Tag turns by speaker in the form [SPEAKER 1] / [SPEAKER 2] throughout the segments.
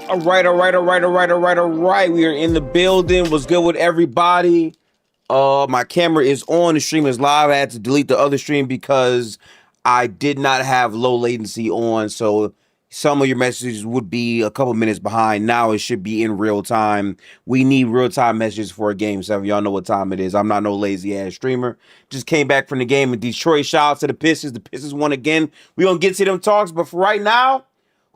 [SPEAKER 1] All right, all right, all right, all right, all right, all right. We are in the building. What's good with everybody? My camera is on. The stream is live. I had to delete the other stream because I did not have low latency on. So some of your messages would be a couple minutes behind. Now it should be in real time. We need real time messages for a game 7. Y'all know what time it is. I'm not no lazy ass streamer. Just came back from the game in Detroit. Shout out to the Pistons. The Pistons won again. We gonna get to them talks, but for right now,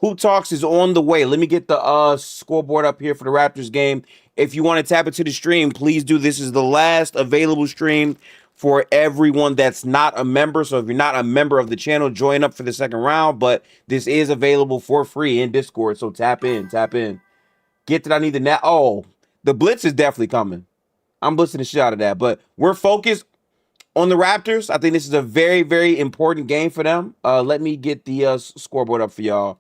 [SPEAKER 1] Hoop Talks is on the way. Let me get the scoreboard up here for the Raptors game. If you want to tap into the stream, please do. This is the last available stream for everyone that's not a member. So if you're not a member of the channel, join up for the second round. But this is available for free in Discord. So tap in, tap in. Get that I need the net. Oh, the blitz is definitely coming. I'm blitzing the shit out of that. But we're focused on the Raptors. I think this is a very, very important game for them. Let me get the scoreboard up for y'all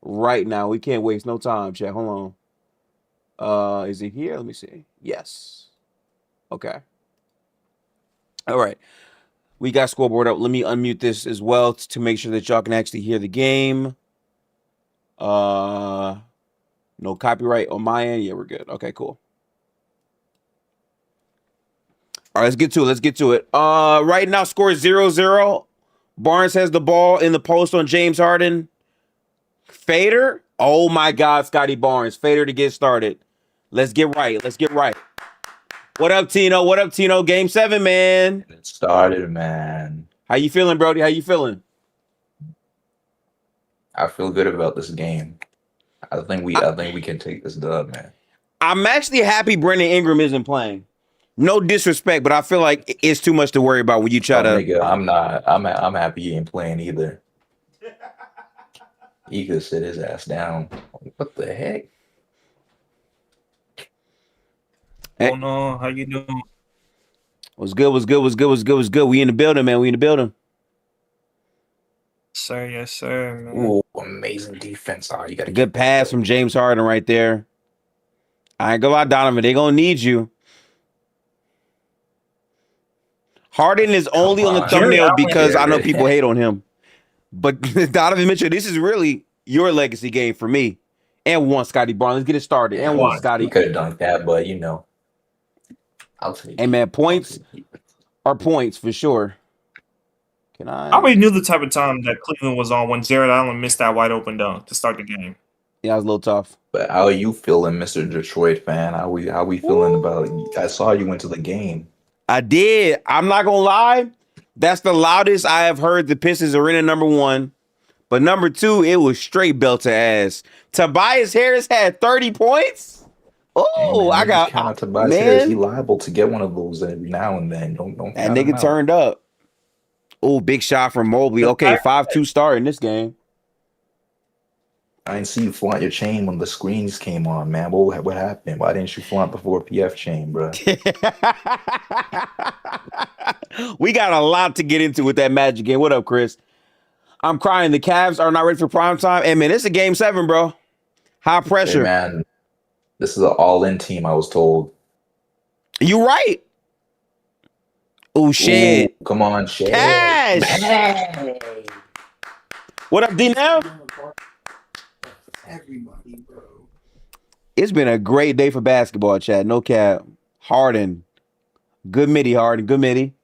[SPEAKER 1] right now. We can't waste no time, chat. Hold on. Is it here? Let me see. Yes. Okay. All right. We got scoreboard up. Let me unmute this as well to make sure that y'all can actually hear the game. No copyright on my end. Yeah, we're good. Okay, cool. All right, let's get to it. Let's get to it. Right now, score is 0-0. Barnes has the ball in the post on James Harden. Fader. Oh my God, Scotty Barnes. Fader to get started. Let's get right. Let's get right. What up, Tino? What up, Tino? Game 7, man.
[SPEAKER 2] It started, man.
[SPEAKER 1] How you feeling, Brody? How you feeling?
[SPEAKER 2] I feel good about this game. I think we can take this dub, man.
[SPEAKER 1] I'm actually happy Brandon Ingram isn't playing. No disrespect, but I feel like it's too much to worry about when you try to.
[SPEAKER 2] Nigga, I'm not. I'm happy he ain't playing either. He could sit his ass down. What the heck?
[SPEAKER 3] Hey. Oh no, how you doing?
[SPEAKER 1] What's good? What's good? What's good? What's good? What's good? We in the building, man. We in the building.
[SPEAKER 3] Sir, yes, sir, man.
[SPEAKER 2] Ooh, amazing defense. Oh, you got a
[SPEAKER 1] good pass from James Harden right there. I ain't gonna lie, Donovan. They gonna need you. Harden is only on the thumbnail because I know people hate on him. But Donovan Mitchell, this is really your legacy game for me. And one, Scotty Barnes. Let's get it started. And one, Scotty.
[SPEAKER 2] He could have done that, but you know. I'll take
[SPEAKER 1] Hey, man, points are points for sure. Can I
[SPEAKER 3] already knew the type of time that Cleveland was on when Jared Allen missed that wide open dunk to start the game.
[SPEAKER 1] Yeah, it was a little tough.
[SPEAKER 2] But how are you feeling, Mr. Detroit fan? How we feeling about it? I saw you went to the game.
[SPEAKER 1] I did. I'm not gonna lie. That's the loudest I have heard the Pistons are in at number 1. But number 2, it was straight belt to ass. Tobias Harris had 30 points. Oh, I got
[SPEAKER 2] count out Tobias Harris. He liable to get one of those every now and then. Don't
[SPEAKER 1] that nigga turned up. Oh, big shot from Mobley. Okay, 5-2 start in this game.
[SPEAKER 2] I didn't see you flaunt your chain when the screens came on, man. What happened? Why didn't you flaunt before PF chain, bro?
[SPEAKER 1] We got a lot to get into with that Magic game. What up, Chris? I'm crying. The Cavs are not ready for prime time. Hey, man, it's a game 7, bro. High pressure.
[SPEAKER 2] Hey, man, this is an all-in team, I was told.
[SPEAKER 1] You right. Oh, shit.
[SPEAKER 2] Ooh, come on, shit.
[SPEAKER 1] Cash.
[SPEAKER 2] Hey.
[SPEAKER 1] What up, D-Now?
[SPEAKER 4] Everybody, bro.
[SPEAKER 1] It's been a great day for basketball, chat. No cap. Harden. Good midi, Harden. Good midi.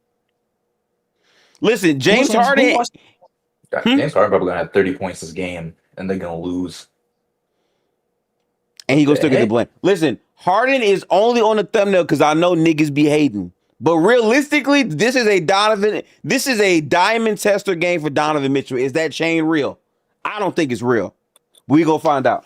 [SPEAKER 1] Listen, James Harden.
[SPEAKER 2] James Harden probably gonna have 30 points this game, and they're gonna lose.
[SPEAKER 1] And he gonna still get the blame. Listen, Harden is only on the thumbnail because I know niggas be hating. But realistically, this is a diamond tester game for Donovan Mitchell. Is that chain real? I don't think it's real. We gonna find out.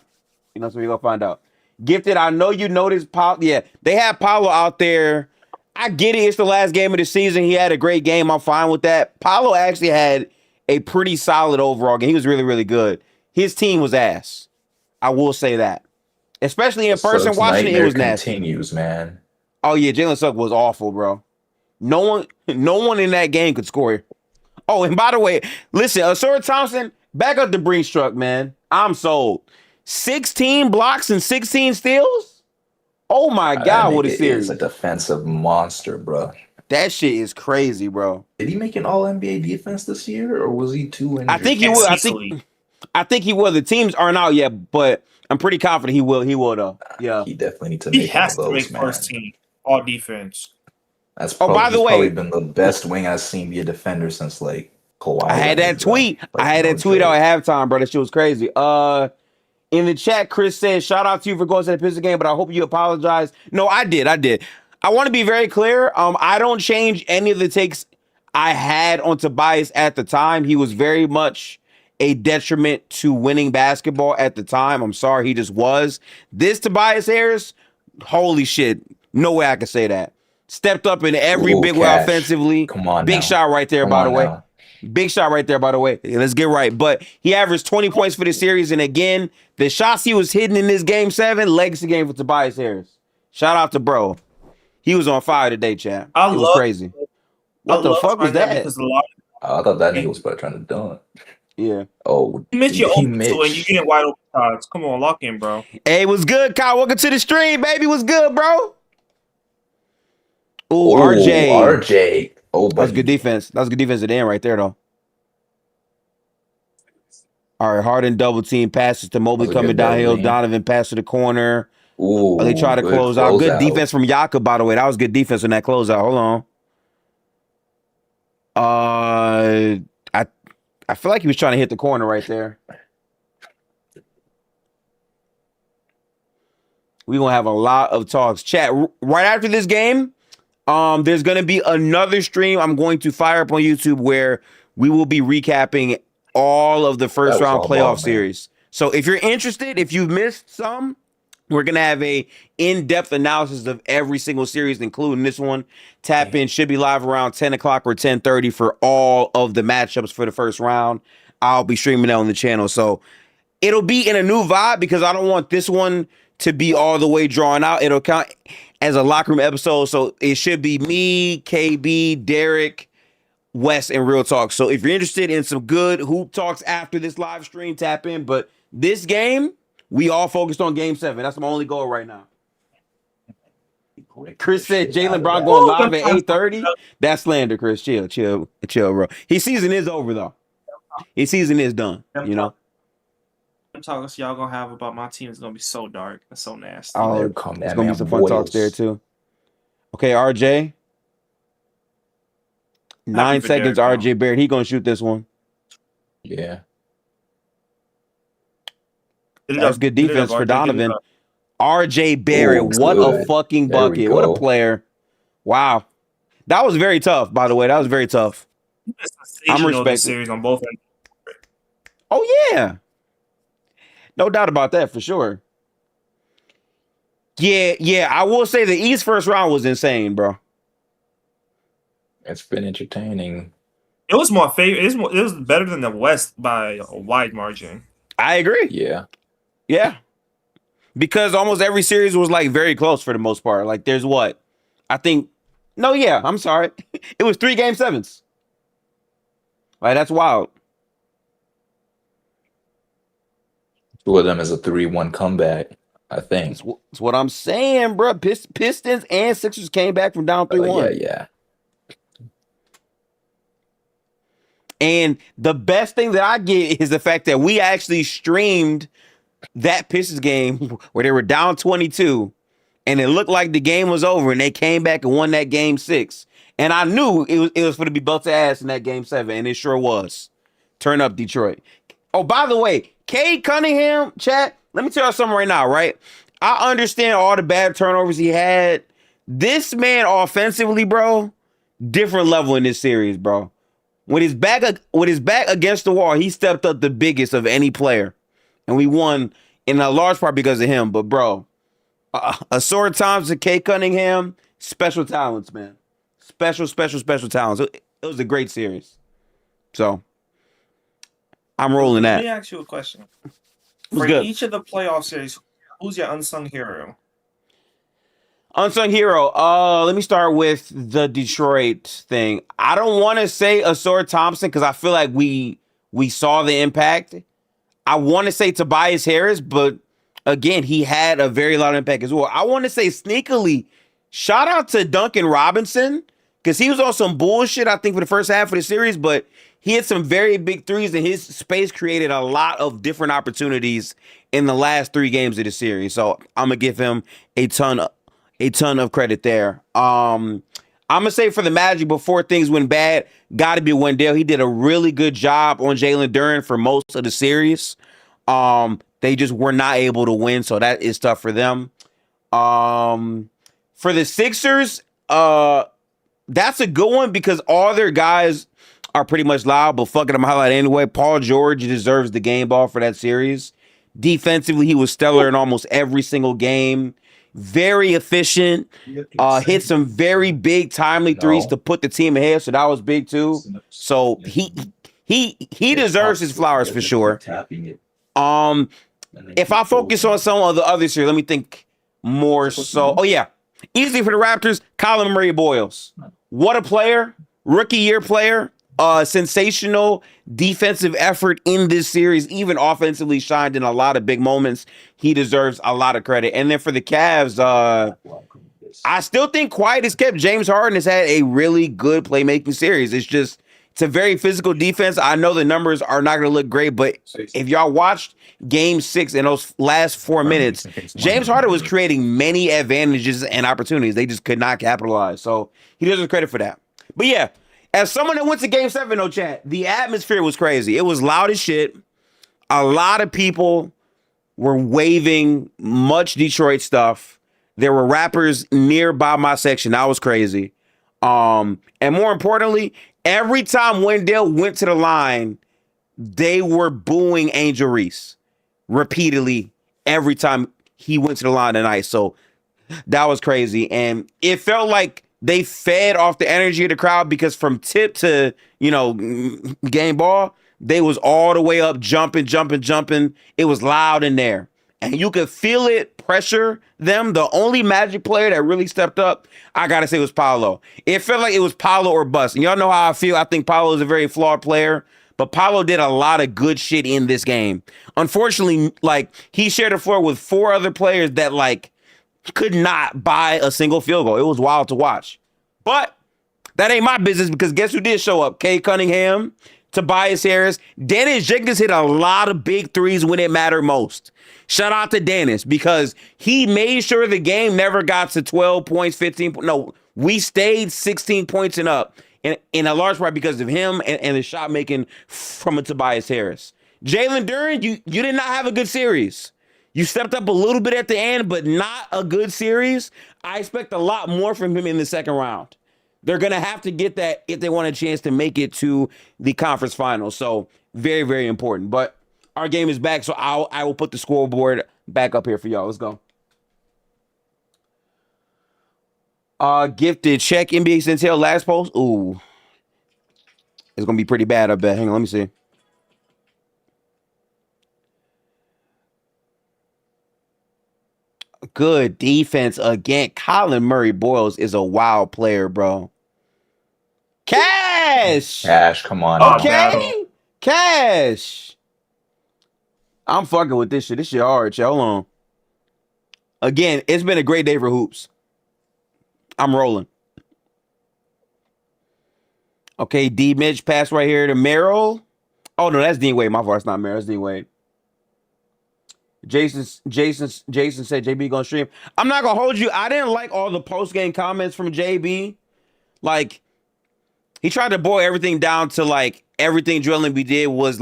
[SPEAKER 1] You know, so we gonna find out. Gifted, I know you noticed Paul. Yeah, they had Paolo out there. I get it. It's the last game of the season. He had a great game. I'm fine with that. Paolo actually had a pretty solid overall game. He was really, really good. His team was ass. I will say that. Especially in person watching it was nasty.
[SPEAKER 2] Continues, man.
[SPEAKER 1] Oh yeah, Jalen Suggs was awful, bro. No one in that game could score. Oh, and by the way, listen, Asura Thompson, back up the Breeze truck, man. I'm sold. 16 blocks and 16 steals? Oh my God, what a series.
[SPEAKER 2] He's a defensive monster, bro.
[SPEAKER 1] That shit is crazy, bro.
[SPEAKER 2] Did he make an all-NBA defense this year, or was he too injured?
[SPEAKER 1] I think he will. I think he will. The teams aren't out yet, but I'm pretty confident he will. He will though. Yeah.
[SPEAKER 2] He definitely needs to
[SPEAKER 3] He
[SPEAKER 2] make one
[SPEAKER 3] has
[SPEAKER 2] of
[SPEAKER 3] to
[SPEAKER 2] those,
[SPEAKER 3] make first
[SPEAKER 2] man.
[SPEAKER 3] team all defense.
[SPEAKER 2] That's
[SPEAKER 1] Oh,
[SPEAKER 2] probably
[SPEAKER 1] by the
[SPEAKER 2] he's probably
[SPEAKER 1] way,
[SPEAKER 2] been the best wing I've seen be a defender since like Kawhi.
[SPEAKER 1] I had that
[SPEAKER 2] left, bro.
[SPEAKER 1] tweet.
[SPEAKER 2] Like,
[SPEAKER 1] I had
[SPEAKER 2] no
[SPEAKER 1] that tweet out
[SPEAKER 2] joke.
[SPEAKER 1] at halftime, bro. That shit was crazy. In the chat, Chris said, "Shout out to you for going to the Pistons game, but I hope you apologize." No, I did. I want to be very clear. I don't change any of the takes I had on Tobias at the time. He was very much a detriment to winning basketball at the time. I'm sorry, he just was. This Tobias Harris, holy shit, no way I could say that. Stepped up in every
[SPEAKER 2] Ooh,
[SPEAKER 1] big way
[SPEAKER 2] Cash.
[SPEAKER 1] offensively.
[SPEAKER 2] Come on
[SPEAKER 1] Big
[SPEAKER 2] now.
[SPEAKER 1] shot right there,
[SPEAKER 2] Come
[SPEAKER 1] by the
[SPEAKER 2] on
[SPEAKER 1] way.
[SPEAKER 2] now.
[SPEAKER 1] Big shot right there, by the way. Let's get right. But he averaged 20 points for the series. And again, the shots he was hitting in this game 7, legacy game for Tobias Harris. Shout out to bro. He was on fire today, champ. It was crazy. What the fuck was that?
[SPEAKER 3] Because a lot
[SPEAKER 2] I thought that nigga was about trying to dunk.
[SPEAKER 1] Yeah.
[SPEAKER 2] Oh,
[SPEAKER 3] Mitch, you're open
[SPEAKER 2] Mitch.
[SPEAKER 3] to it. You getting wide open shots. Come on, lock in, bro.
[SPEAKER 1] Hey, what's good, Kyle? Welcome to the stream, baby. What's good, bro? Ooh,
[SPEAKER 2] Ooh,
[SPEAKER 1] RJ.
[SPEAKER 2] RJ. Oh,
[SPEAKER 1] That's good defense. That's good defense at the end right there, though. All right, Harden double team passes to Mobley
[SPEAKER 2] That was a
[SPEAKER 1] coming
[SPEAKER 2] good double
[SPEAKER 1] downhill.
[SPEAKER 2] team.
[SPEAKER 1] Donovan pass to the corner.
[SPEAKER 2] Ooh,
[SPEAKER 1] They try to
[SPEAKER 2] good
[SPEAKER 1] close out. Good
[SPEAKER 2] closeout.
[SPEAKER 1] defense from Yaka, by the way. That was good defense on that closeout. Hold on. I feel like he was trying to hit the corner right there. We're gonna have a lot of talks. Chat right after this game. There's gonna be another stream I'm going to fire up on YouTube where we will be recapping all of the first round playoff series. So if you're interested, if you've missed some, we're gonna have a in-depth analysis of every single series, including this one. Tap in, should be live around 10 o'clock or 10:30 for all of the matchups for the first round. I'll be streaming that on the channel. So it'll be in a new vibe because I don't want this one to be all the way drawn out. It'll count as a locker room episode. So it should be me, KB, Derek, Wes, and Real Talk. So if you're interested in some good hoop talks after this live stream, tap in. But this game, we all focused on game 7. That's my only goal right now. Chris said Jaylen Brown going live at 8:30. That's slander, Chris. Chill, bro. His season is over, though. His season is done, you know?
[SPEAKER 3] I'm talking y'all gonna have about my team is gonna be so dark and so nasty.
[SPEAKER 1] Oh,
[SPEAKER 2] There's
[SPEAKER 1] there's going to be some fun talks there, too. Okay, RJ. 9 seconds,
[SPEAKER 3] Derek,
[SPEAKER 1] RJ Barrett. He going to shoot this one.
[SPEAKER 2] Yeah.
[SPEAKER 1] That's good defense for Donovan. RJ Barrett,
[SPEAKER 2] Ooh,
[SPEAKER 1] what
[SPEAKER 2] good.
[SPEAKER 1] a fucking
[SPEAKER 2] There we
[SPEAKER 1] bucket. What a
[SPEAKER 2] go.
[SPEAKER 1] player. Wow. That was very tough, by the way. That was very tough. I'm respecting
[SPEAKER 3] series on both ends.
[SPEAKER 1] Oh, yeah. No doubt about that, for sure. Yeah. I will say the East first round was insane, bro.
[SPEAKER 2] It's been entertaining.
[SPEAKER 3] It was more favorite. It was better than the West by a wide margin.
[SPEAKER 1] I agree.
[SPEAKER 2] Yeah.
[SPEAKER 1] Because almost every series was like very close for the most part. Like there's what? I'm sorry. It was 3 game 7s. Like that's wild.
[SPEAKER 2] 2 of them is a 3-1 comeback, I think.
[SPEAKER 1] That's what I'm saying, bro. Pistons and Sixers came back from down 3-1.
[SPEAKER 2] Yeah.
[SPEAKER 1] And the best thing that I get is the fact that we actually streamed that Pistons game where they were down 22 and it looked like the game was over and they came back and won that game 6. And I knew it was going to be belted ass in that game 7, and it sure was. Turn up Detroit. Oh, by the way, Cade Cunningham, chat, let me tell you something right now, right? I understand all the bad turnovers he had. This man offensively, bro, different level in this series, bro. With his back against the wall, he stepped up the biggest of any player. And we won in a large part because of him. But, bro, Asura Thompson, Cade Cunningham, special talents, man. Special talents. It was a great series. So, I'm rolling that.
[SPEAKER 3] Let me ask you a question. For
[SPEAKER 1] good?
[SPEAKER 3] each of the playoff series, who's your unsung hero?
[SPEAKER 1] Unsung hero. Let me start with the Detroit thing. I don't want to say Asura Thompson because I feel like we saw the impact. I want to say Tobias Harris, but again, he had a very lot of impact as well. I want to say sneakily, shout out to Duncan Robinson because he was on some bullshit, I think, for the first half of the series, but he had some very big threes, and his space created a lot of different opportunities in the last 3 games of the series. So I'm gonna give him a ton of credit there. I'm gonna say for the Magic before things went bad, got to be Wendell. He did a really good job on Jalen Duren for most of the series. They just were not able to win, so that is tough for them. For the Sixers, that's a good one because all their guys are pretty much loud, but fuck it, I'm highlight anyway. Paul George deserves the game ball for that series. Defensively, he was stellar in almost every single game. Very efficient. Hit some very big, timely threes to put the team ahead, so that was big too. So he deserves his flowers for sure. If I focus on some of the others here, let me think more so. Oh yeah, easy for the Raptors. Colin Murray Boyles, what a player! Rookie year player. Sensational defensive effort in this series, even offensively shined in a lot of big moments. He deserves a lot of credit. And then for the Cavs, I still think quiet is kept. James Harden has had a really good playmaking series. It's a very physical defense. I know the numbers are not going to look great, but if y'all watched Game 6 in those last 4 minutes, James Harden was creating many advantages and opportunities. They just could not capitalize. So he deserves credit for that. But yeah, as someone that went to Game 7, no chat, the atmosphere was crazy. It was loud as shit. A lot of people were waving much Detroit stuff. There were rappers nearby my section. That was crazy. And more importantly, every time Wendell went to the line, they were booing Angel Reese repeatedly every time he went to the line tonight. So that was crazy. And it felt like they fed off the energy of the crowd because from tip to, game ball, they was all the way up, jumping. It was loud in there. And you could feel it pressure them. The only Magic player that really stepped up, I got to say, was Paolo. It felt like it was Paolo or bust. And y'all know how I feel. I think Paolo is a very flawed player. But Paolo did a lot of good shit in this game. Unfortunately, he shared the floor with 4 other players that, could not buy a single field goal. It was wild to watch. But that ain't my business because guess who did show up? Cade Cunningham, Tobias Harris. Dennis Jenkins hit a lot of big threes when it mattered most. Shout out to Dennis because he made sure the game never got to 12 points, 15 points. No, we stayed 16 points and up in a large part because of him and the shot making from a Tobias Harris. Jaylen Duren, you did not have a good series. You stepped up a little bit at the end, but not a good series. I expect a lot more from him in the second round. They're going to have to get that if they want a chance to make it to the conference finals. So very, very important. But our game is back, so I will put the scoreboard back up here for y'all. Let's go. Gifted check NBA Centel last post. Ooh. It's going to be pretty bad, I bet. Hang on, let me see. Good defense again. Colin Murray Boyles is a wild player, bro. Cash,
[SPEAKER 2] come on.
[SPEAKER 1] Okay, Cash. I'm fucking with this shit. This shit hard, y'all. Hold on. Again, it's been a great day for hoops. I'm rolling. Okay, D Mitch pass right here to Merrill. Oh no, that's Dean Wade. My fault. That's not Merrill. That's Dean Wade. Jason said JB gonna stream. I'm not gonna hold you. I didn't like all the post game comments from JB. He tried to boil everything down to everything Joel Embiid did was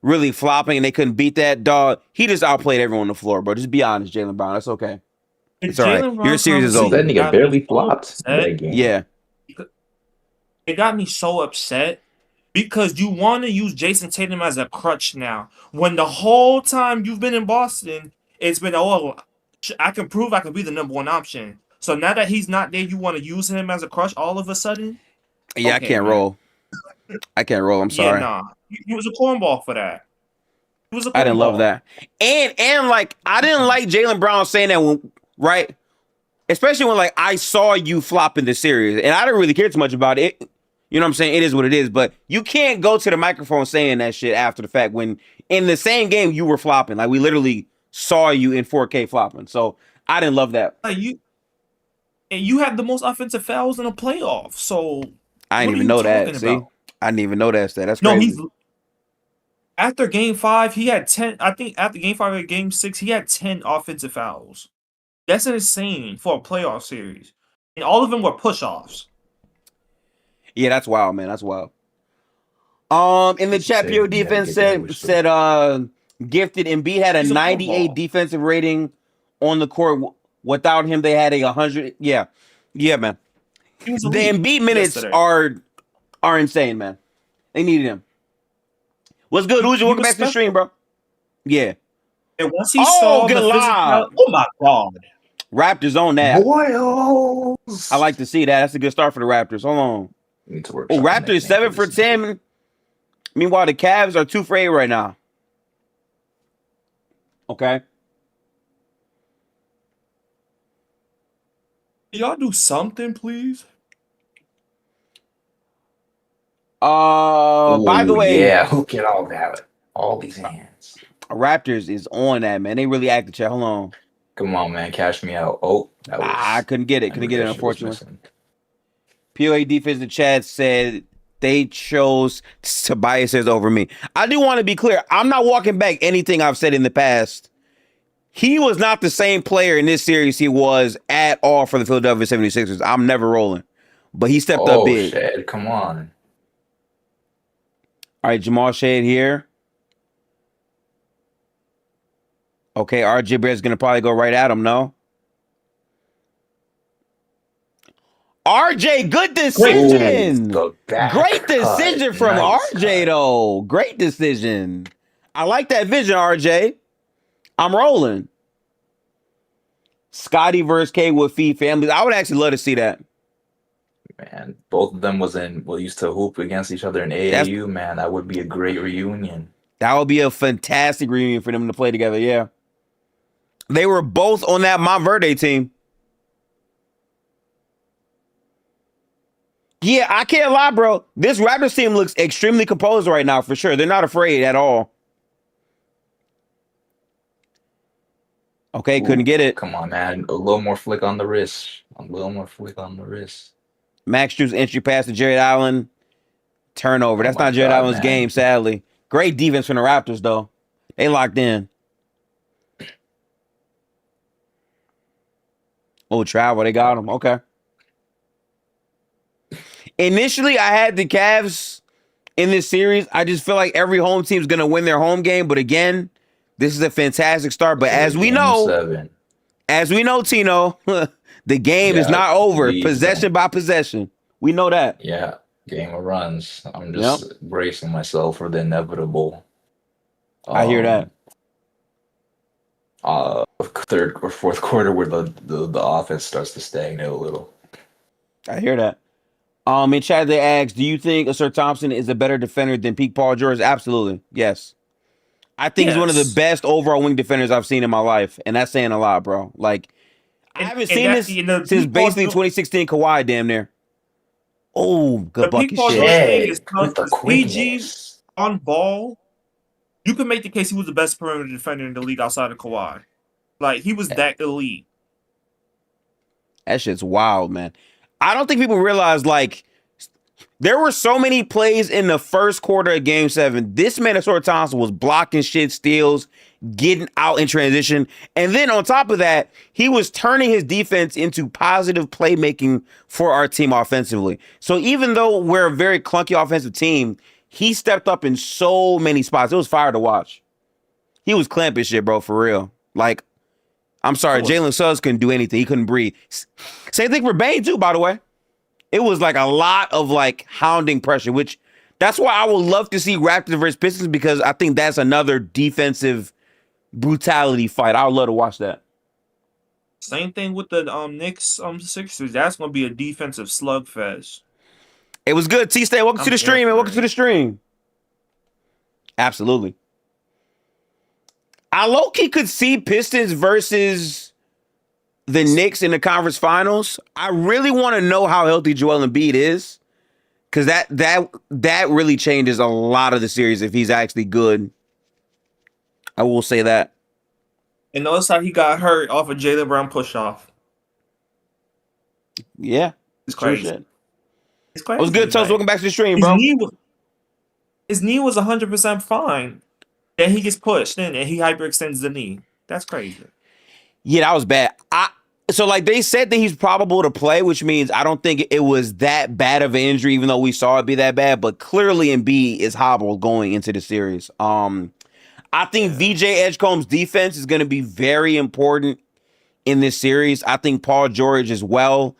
[SPEAKER 1] really flopping and they couldn't beat that dog. He just outplayed everyone on the floor, bro. Just be honest, Jaylen Brown. That's okay. It's all right. Your series is over.
[SPEAKER 2] That nigga barely flopped that game.
[SPEAKER 1] Yeah.
[SPEAKER 3] It got me so upset. Because you want to use Jason Tatum as a crutch now. When the whole time you've been in Boston, it's been, I can prove I can be the number 1 option. So now that he's not there, you want to use him as a crutch all of a sudden?
[SPEAKER 1] Yeah, okay, I can't roll. I can't roll. I'm sorry.
[SPEAKER 3] Yeah, nah. He was a cornball for that.
[SPEAKER 1] I didn't love that. And I didn't like Jaylen Brown saying that right? Especially when I saw you flop in the series. And I didn't really care too much about it. You know what I'm saying? It is what it is. But you can't go to the microphone saying that shit after the fact when in the same game you were flopping. We literally saw you in 4K flopping. So I didn't love that.
[SPEAKER 3] You had the most offensive fouls in a playoff. So
[SPEAKER 1] I didn't even know that. See? I didn't even know that stat. That's
[SPEAKER 3] No,
[SPEAKER 1] crazy.
[SPEAKER 3] after game 5, he had 10. I think after game 5 and game 6, he had 10 offensive fouls. That's insane for a playoff series. And all of them were push-offs.
[SPEAKER 1] Yeah, that's wild, man. That's wild. In the chat,
[SPEAKER 2] Say,
[SPEAKER 1] PO
[SPEAKER 2] you gotta
[SPEAKER 1] defense
[SPEAKER 2] get that
[SPEAKER 1] said gifted Embiid had a
[SPEAKER 3] He's a
[SPEAKER 1] 98
[SPEAKER 3] football.
[SPEAKER 1] defensive rating on the court. Without him, they had a 100. Yeah, man.
[SPEAKER 3] He was
[SPEAKER 1] The
[SPEAKER 3] elite
[SPEAKER 1] Embiid minutes
[SPEAKER 3] yesterday.
[SPEAKER 1] are insane, man. They needed him. What's good, Uzi?
[SPEAKER 3] He
[SPEAKER 1] Welcome
[SPEAKER 3] was
[SPEAKER 1] back to the
[SPEAKER 3] special.
[SPEAKER 1] stream, bro. Yeah.
[SPEAKER 3] And once he
[SPEAKER 1] Oh,
[SPEAKER 3] saw
[SPEAKER 1] good
[SPEAKER 3] the
[SPEAKER 1] lob.
[SPEAKER 3] physical, oh my God.
[SPEAKER 1] Raptors on that.
[SPEAKER 2] Boils.
[SPEAKER 1] I like to see that. That's a good start for the Raptors. Hold on.
[SPEAKER 2] Need to work.
[SPEAKER 1] Oh, Raptors 7 for 10. Meanwhile, the Cavs are 2 for 8 right now. Okay.
[SPEAKER 3] Y'all do something, please.
[SPEAKER 1] By the way,
[SPEAKER 2] yeah, who get all that? All these hands.
[SPEAKER 1] Raptors is on that, man. They really acted. Chat. Hold on.
[SPEAKER 2] Come on, man, cash me out. Oh, that was.
[SPEAKER 1] I couldn't get it.
[SPEAKER 2] I
[SPEAKER 1] Couldn't
[SPEAKER 2] knew
[SPEAKER 1] get it,
[SPEAKER 2] that shit was
[SPEAKER 1] unfortunately.
[SPEAKER 2] missing.
[SPEAKER 1] POA defense in the chat said they chose Tobias says over me. I do want to be clear. I'm not walking back anything I've said in the past. He was not the same player in this series he was at all for the Philadelphia 76ers. I'm never rolling. But he stepped up big.
[SPEAKER 2] Shit, come on.
[SPEAKER 1] All right, Jamal Shade here. Okay, RJ Barrett's going to probably go right at him, no? RJ, good decision. Great decision from RJ, though. Great decision. I like that vision, RJ. I'm rolling. Scotty versus K with feed families. I would actually love to see that.
[SPEAKER 2] Man, both of them used to hoop against each other in AAU. Man, that would be a great reunion.
[SPEAKER 1] That would be a fantastic reunion for them to play together, yeah. They were both on that Montverde team. Yeah, I can't lie, bro. This Raptors team looks extremely composed right now, for sure. They're not afraid at all. Okay, couldn't get it.
[SPEAKER 2] Come on, man. A little more flick on the wrist. A little more flick on the wrist.
[SPEAKER 1] Max Strus entry pass to Jared Allen. Turnover. That's not Jared Allen's game, sadly. Great defense from the Raptors, though. They locked in. Oh, travel. They got him. Okay. Initially, I had the Cavs in this series. I just feel like every home team is going to win their home game. But again, this is a fantastic start. But as we know, Tino, the game is not over. Possession by possession. We know that.
[SPEAKER 2] Yeah. Game of runs. I'm just bracing myself for the inevitable.
[SPEAKER 1] I hear that.
[SPEAKER 2] Third or fourth quarter where the offense starts to stagnate a little.
[SPEAKER 1] I hear that. In chat they asked, do you think Sir Thompson is a better defender than peak Paul George? Absolutely. Yes. I think he's one of the best overall wing defenders I've seen in my life. And that's saying a lot, bro. Like, I haven't seen this since basically 2016 Kawhi, damn near. Oh, good bucket shit.
[SPEAKER 3] PG on ball. You can make the case he was the best perimeter defender in the league outside of Kawhi. Like, he was that elite.
[SPEAKER 1] That shit's wild, man. I don't think people realize, like, there were so many plays in the first quarter of Game 7. This Minnesota Thompson was blocking shit, steals, getting out in transition. And then on top of that, he was turning his defense into positive playmaking for our team offensively. So even though we're a very clunky offensive team, he stepped up in so many spots. It was fire to watch. He was clamping shit, bro, for real. Like, I'm sorry, Jalen Suggs couldn't do anything. He couldn't breathe. Same thing for Bane, too, by the way. It was like a lot of like hounding pressure, which that's why I would love to see Raptors versus Pistons, because I think that's another defensive brutality fight. I would love to watch that.
[SPEAKER 3] Same thing with the Knicks Sixers. That's gonna be a defensive slugfest.
[SPEAKER 1] It was good. T-Stay, welcome to the stream, man. Welcome to the stream. Absolutely. I low-key could see Pistons versus the Knicks in the conference finals. I really want to know how healthy Joel Embiid is, because that really changes a lot of the series if he's actually good. I will say that.
[SPEAKER 3] And notice how he got hurt off a Jaylen Brown push-off.
[SPEAKER 1] Yeah.
[SPEAKER 3] It's crazy.
[SPEAKER 1] It's crazy. It was good, Toast. Welcome back to the stream, bro.
[SPEAKER 3] His knee was 100% fine. Then he gets pushed in and he hyperextends the knee. That's crazy.
[SPEAKER 1] Yeah, that was bad. So like they said that he's probable to play, which means I don't think it was that bad of an injury, even though we saw it be that bad. But clearly, Embiid is hobbled going into the series. I think VJ Edgecomb's defense is going to be very important in this series. I think Paul George as well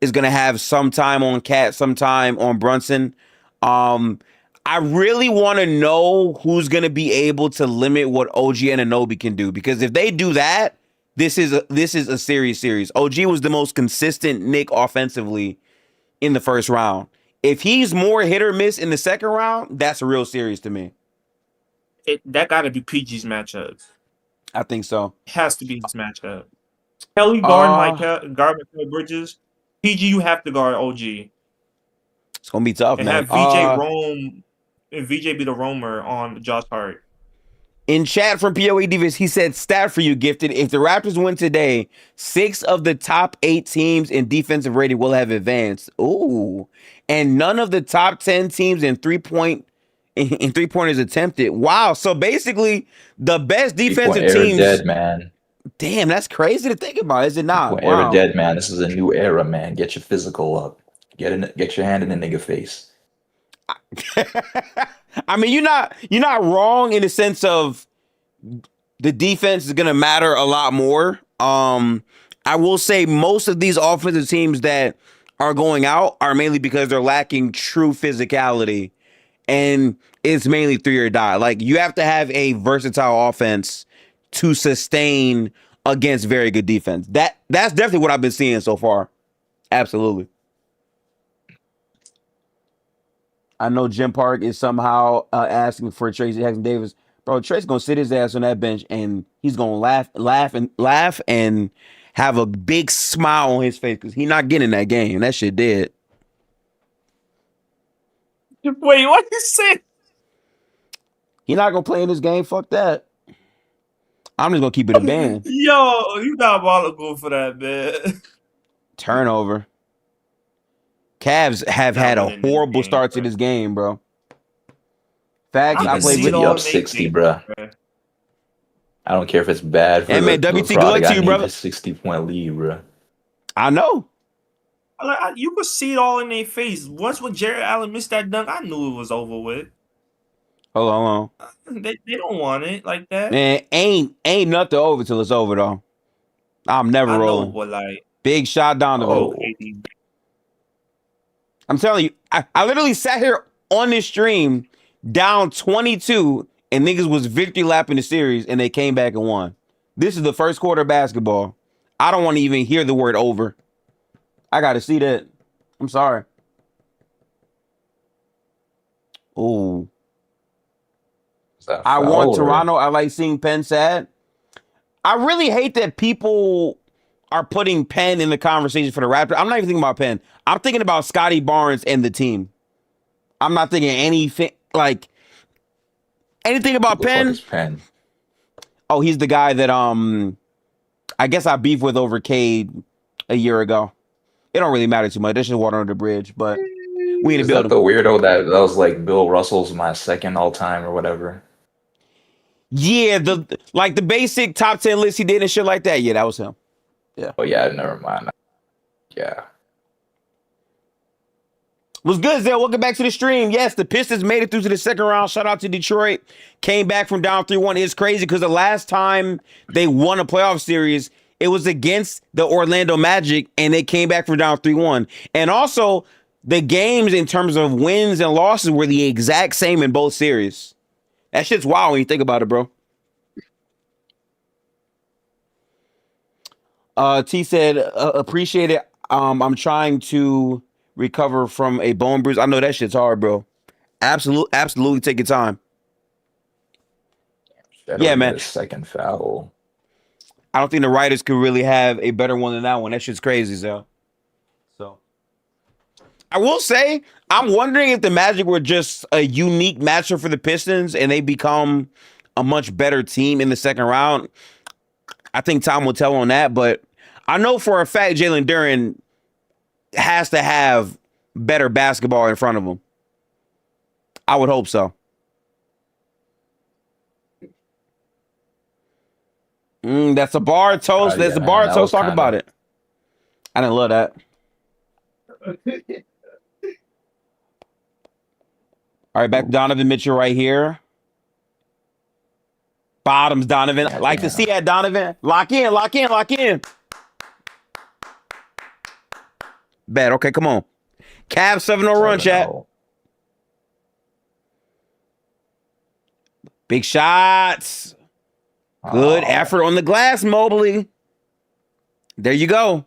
[SPEAKER 1] is going to have some time on Cat, some time on Brunson. I really want to know who's going to be able to limit what OG Anunoby can do, because if they do that, this is a series. OG was the most consistent Knick offensively in the first round. If he's more hit or miss in the second round, that's a real series to me.
[SPEAKER 3] That got to be PG's matchup.
[SPEAKER 1] I think so.
[SPEAKER 3] It has to be his matchup. Kelly guard Michael Bridges. PG, you have to guard OG.
[SPEAKER 1] It's gonna be tough,
[SPEAKER 3] and
[SPEAKER 1] man.
[SPEAKER 3] have VJ roam, and VJ be the roamer on Josh Hart.
[SPEAKER 1] In chat from POA Divas, he said, stat for you, Gifted. If the Raptors win today, 6 of the top 8 teams in defensive rating will have advanced. Ooh. And none of the top 10 teams in three-pointers attempted. Wow. So basically, the best defensive teams.
[SPEAKER 2] Dead, man.
[SPEAKER 1] Damn, that's crazy to think about, is it not?
[SPEAKER 2] Wow. Era dead, man. This is a new era, man. Get your physical up. Get your hand in the nigga face.
[SPEAKER 1] I mean, you're not wrong in the sense of the defense is going to matter a lot more. I will say most of these offensive teams that are going out are mainly because they're lacking true physicality, and it's mainly 3 or die. Like, you have to have a versatile offense to sustain against very good defense. That's definitely what I've been seeing so far. Absolutely. I know Jim Park is somehow asking for Tracy Jackson Davis. Bro, Tracy's gonna sit his ass on that bench and he's gonna laugh and have a big smile on his face because he's not getting that game. That shit dead.
[SPEAKER 3] Wait, what you say?
[SPEAKER 1] He's not gonna play in this game. Fuck that. I'm just gonna keep it a band.
[SPEAKER 3] Yo, you diabolical for that, man.
[SPEAKER 1] Turnover. Cavs have had a horrible start to this game, bro. Facts. I played with
[SPEAKER 2] you up 60, bro. I don't care if it's bad for
[SPEAKER 1] man, WT, good luck to you, brother.
[SPEAKER 2] 60-point lead, bro.
[SPEAKER 1] I know.
[SPEAKER 3] You could see it all in their face. Once when Jared Allen missed that dunk, I knew it was over with.
[SPEAKER 1] Hold on.
[SPEAKER 3] They don't want it like that.
[SPEAKER 1] Man, ain't nothing over till it's over, though. I'm never rolling.
[SPEAKER 3] Know, but
[SPEAKER 1] big shot, Donovan.
[SPEAKER 3] Oh,
[SPEAKER 1] I'm telling you, I literally sat here on this stream down 22 and niggas was victory lapping the series and they came back and won. This is the first quarter of basketball. I don't want to even hear the word over. I got to see that. I'm sorry. Ooh. I want Toronto. I like seeing Penn sad. I really hate that people are putting Penn in the conversation for the Raptors. I'm not even thinking about Penn. I'm thinking about Scotty Barnes and the team. I'm not thinking anything about Penn.
[SPEAKER 2] Penn.
[SPEAKER 1] Oh, he's the guy that I guess I beefed with over Cade a year ago. It don't really matter too much. That's just water under the bridge. But we need to build
[SPEAKER 2] the weirdo that was like Bill Russell's my second all time or whatever.
[SPEAKER 1] Yeah, the basic top 10 list he did and shit like that. Yeah, that was him. Yeah.
[SPEAKER 2] Oh yeah, never mind. Yeah.
[SPEAKER 1] What's good, Zell? Welcome back to the stream. Yes, the Pistons made it through to the second round. Shout out to Detroit. Came back from down 3-1. It's crazy because the last time they won a playoff series, it was against the Orlando Magic, and they came back from down 3-1. And also, the games in terms of wins and losses were the exact same in both series. That shit's wild when you think about it, bro. T said, appreciate it. I'm trying to recover from a bone bruise. I know that shit's hard, bro. Absolutely take your time. Yeah, man.
[SPEAKER 2] Second foul.
[SPEAKER 1] I don't think the writers could really have a better one than that one. That shit's crazy, so. I will say, I'm wondering if the Magic were just a unique matchup for the Pistons and they become a much better team in the second round. I think time will tell on that, but I know for a fact Jalen Duren has to have better basketball in front of him. I would hope so. That's a bar toast. That's a bar toast. Talk about it. I didn't love that. All right, back to Donovan Mitchell right here. Bottoms, Donovan. I like to see that, Donovan. Lock in, lock in, lock in. Bad. Okay, come on. Cavs 7-0 run, chat. Big shots. Good effort on the glass, Mobley. There you go.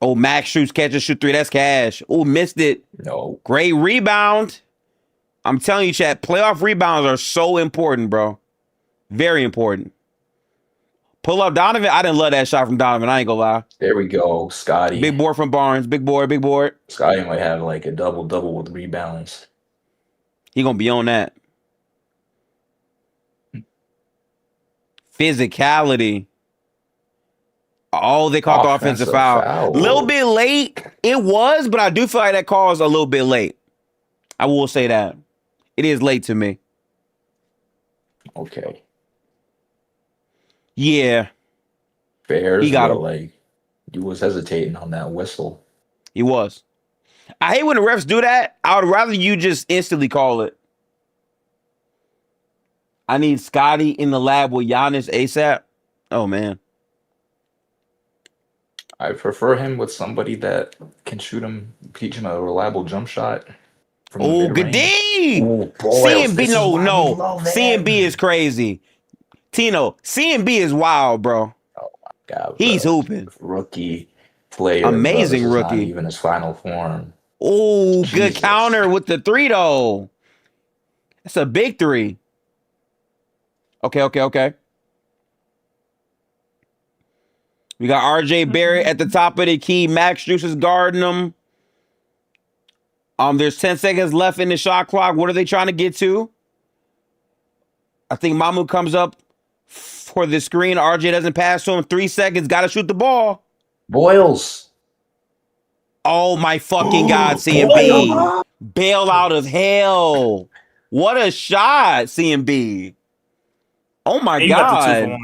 [SPEAKER 1] Oh, Max shoots, catches, shoot three. That's cash. Oh, missed it.
[SPEAKER 2] No.
[SPEAKER 1] Great rebound. I'm telling you, chat, playoff rebounds are so important, bro. Very important. Pull up Donovan. I didn't love that shot from Donovan. I ain't gonna lie.
[SPEAKER 2] There we go, Scotty.
[SPEAKER 1] Big board from Barnes. Big board, big board.
[SPEAKER 2] Scotty might have like a double-double with rebounds.
[SPEAKER 1] He gonna be on that. Physicality. Oh, they caught the offensive foul. A little bit late. It was, but I do feel like that call is a little bit late. I will say that. It is late to me.
[SPEAKER 2] Okay.
[SPEAKER 1] Yeah.
[SPEAKER 2] Bears,
[SPEAKER 1] he got him.
[SPEAKER 2] Like, you was hesitating on that whistle.
[SPEAKER 1] He was. I hate when the refs do that. I would rather you just instantly call it. I need Scotty in the lab with Giannis ASAP. Oh, man.
[SPEAKER 2] I prefer him with somebody that can teach him a reliable jump shot.
[SPEAKER 1] Oh, good D! CMB, no. CMB is crazy. Tino, CMB is wild, bro.
[SPEAKER 2] Oh, my God.
[SPEAKER 1] He's hooping.
[SPEAKER 2] Rookie player.
[SPEAKER 1] Amazing
[SPEAKER 2] bro.
[SPEAKER 1] rookie.
[SPEAKER 2] Not even his final form.
[SPEAKER 1] Oh, good counter with the three, though. That's a big three. Okay. We got RJ Barrett at the top of the key. Max Strus is guarding him. There's 10 seconds left in the shot clock. What are they trying to get to? I think Mamu comes up for the screen. RJ doesn't pass to him. 3 seconds. Got to shoot the ball.
[SPEAKER 2] Boyles.
[SPEAKER 1] Oh, my fucking God, CMB. Bail out of hell. What a shot, CMB. Oh, my God.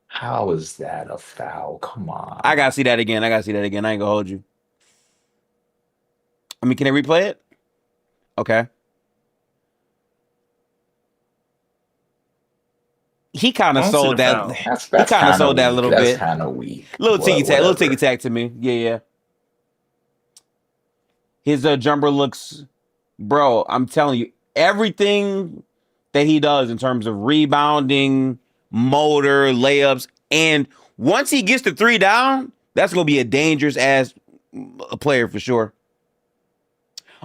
[SPEAKER 2] How is that a foul? Come on.
[SPEAKER 1] I got to see that again. I ain't going to hold you. I mean, can they replay it? Okay. He kind of sold that. He kind of sold that a little bit.
[SPEAKER 2] That's kind of weak.
[SPEAKER 1] Little ticky tack to me. Yeah. His jumper looks, bro, I'm telling you, everything that he does in terms of rebounding, motor, layups, and once he gets the three down, that's going to be a dangerous ass player for sure.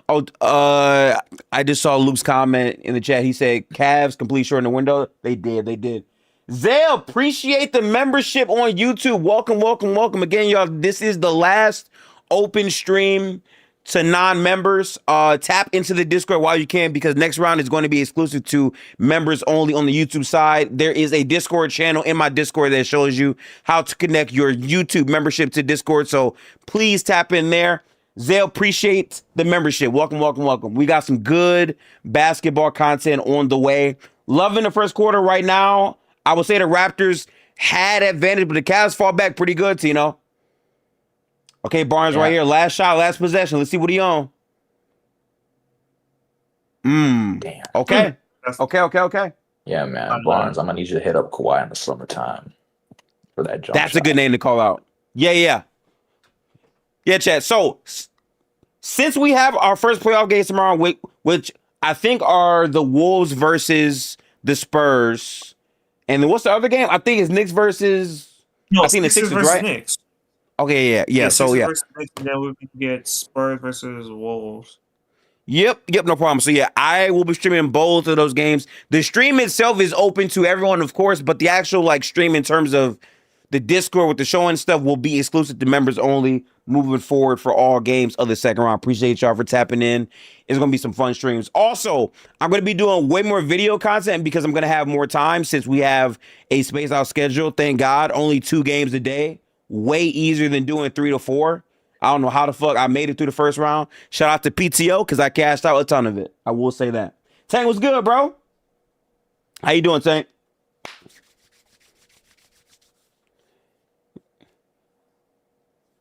[SPEAKER 1] Oh, I just saw Luke's comment in the chat. He said, Cavs complete short in the window. They did. Zay, appreciate the membership on YouTube. Welcome again, y'all. This is the last open stream to non-members. Tap into the Discord while you can, because next round is going to be exclusive to members only on the YouTube side. There is a Discord channel in my Discord that shows you how to connect your YouTube membership to Discord. So please tap in there. Zay, appreciate the membership. Welcome. We got some good basketball content on the way. Loving the first quarter right now. I would say the Raptors had advantage, but the Cavs fall back pretty good, Tino. Okay, Barnes right here. Last shot, last possession. Let's see what he on.
[SPEAKER 2] Damn.
[SPEAKER 1] Okay. Okay.
[SPEAKER 2] Yeah, man. Barnes, I'm going to need you to hit up Kawhi in the summertime for that jump
[SPEAKER 1] That's
[SPEAKER 2] shot.
[SPEAKER 1] a good name to call out. Yeah, chat. So, since we have our first playoff game tomorrow, which I think are the Wolves versus the Spurs, and then what's the other game? I think it's Knicks versus...
[SPEAKER 3] No,
[SPEAKER 1] I think the Sixers, right?
[SPEAKER 3] Knicks.
[SPEAKER 1] Okay, yeah. So, yeah.
[SPEAKER 3] Then we can get Spurs versus Wolves.
[SPEAKER 1] Yep, no problem. So, yeah, I will be streaming both of those games. The stream itself is open to everyone, of course, but the actual, stream in terms of the Discord with the show and stuff will be exclusive to members only moving forward for all games of the second round. Appreciate y'all for tapping in. It's going to be some fun streams. Also, I'm going to be doing way more video content because I'm going to have more time since we have a spaced out schedule. Thank God. Only 2 games a day. Way easier than doing 3 to 4. I don't know how the fuck I made it through the first round. Shout out to PTO because I cashed out a ton of it. I will say that. Tank, what's good, bro? How you doing, Tank?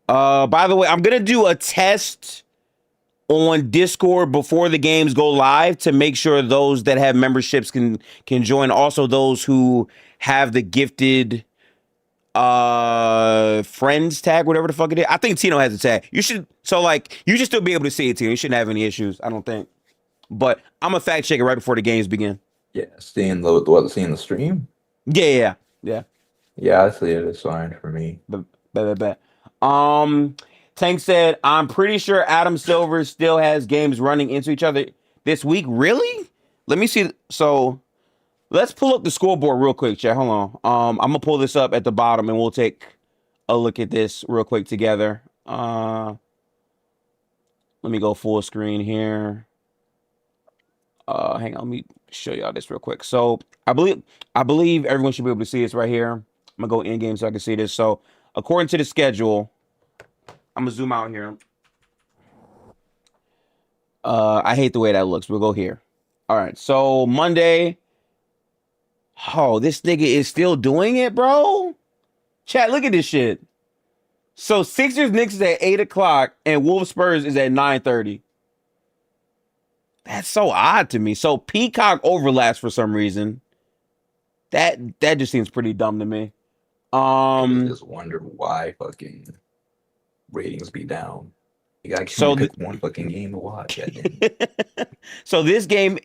[SPEAKER 1] By the way, I'm gonna do a test on Discord before the games go live to make sure those that have memberships can join. Also, those who have the gifted friends tag, whatever the fuck it is. I think Tino has a tag. You should you should still be able to see it, Tino. You shouldn't have any issues, I don't think. But I'm a fact check it right before the games begin.
[SPEAKER 2] Yeah, seeing the stream.
[SPEAKER 1] Yeah.
[SPEAKER 2] Yeah, I see it. It's fine for me.
[SPEAKER 1] Bet. Tank said, I'm pretty sure Adam Silver still has games running into each other this week. Really? Let me see. So let's pull up the scoreboard real quick, chat. Hold on. I'm gonna pull this up at the bottom and we'll take a look at this real quick together. Let me go full screen here. Hang on, let me show y'all this real quick. So I believe everyone should be able to see this right here. I'm gonna go in game so I can see this. So according to the schedule, I'm gonna zoom out here. I hate the way that looks. We'll go here. All right. So Monday. Oh, this nigga is still doing it, bro. Chat, look at this shit. So Sixers Knicks is at 8:00 and Wolves Spurs is at 9:30. That's so odd to me. So Peacock overlaps for some reason. That just seems pretty dumb to me.
[SPEAKER 2] I just wonder why fucking ratings be down. You gotta pick one fucking game to watch.
[SPEAKER 1] So this game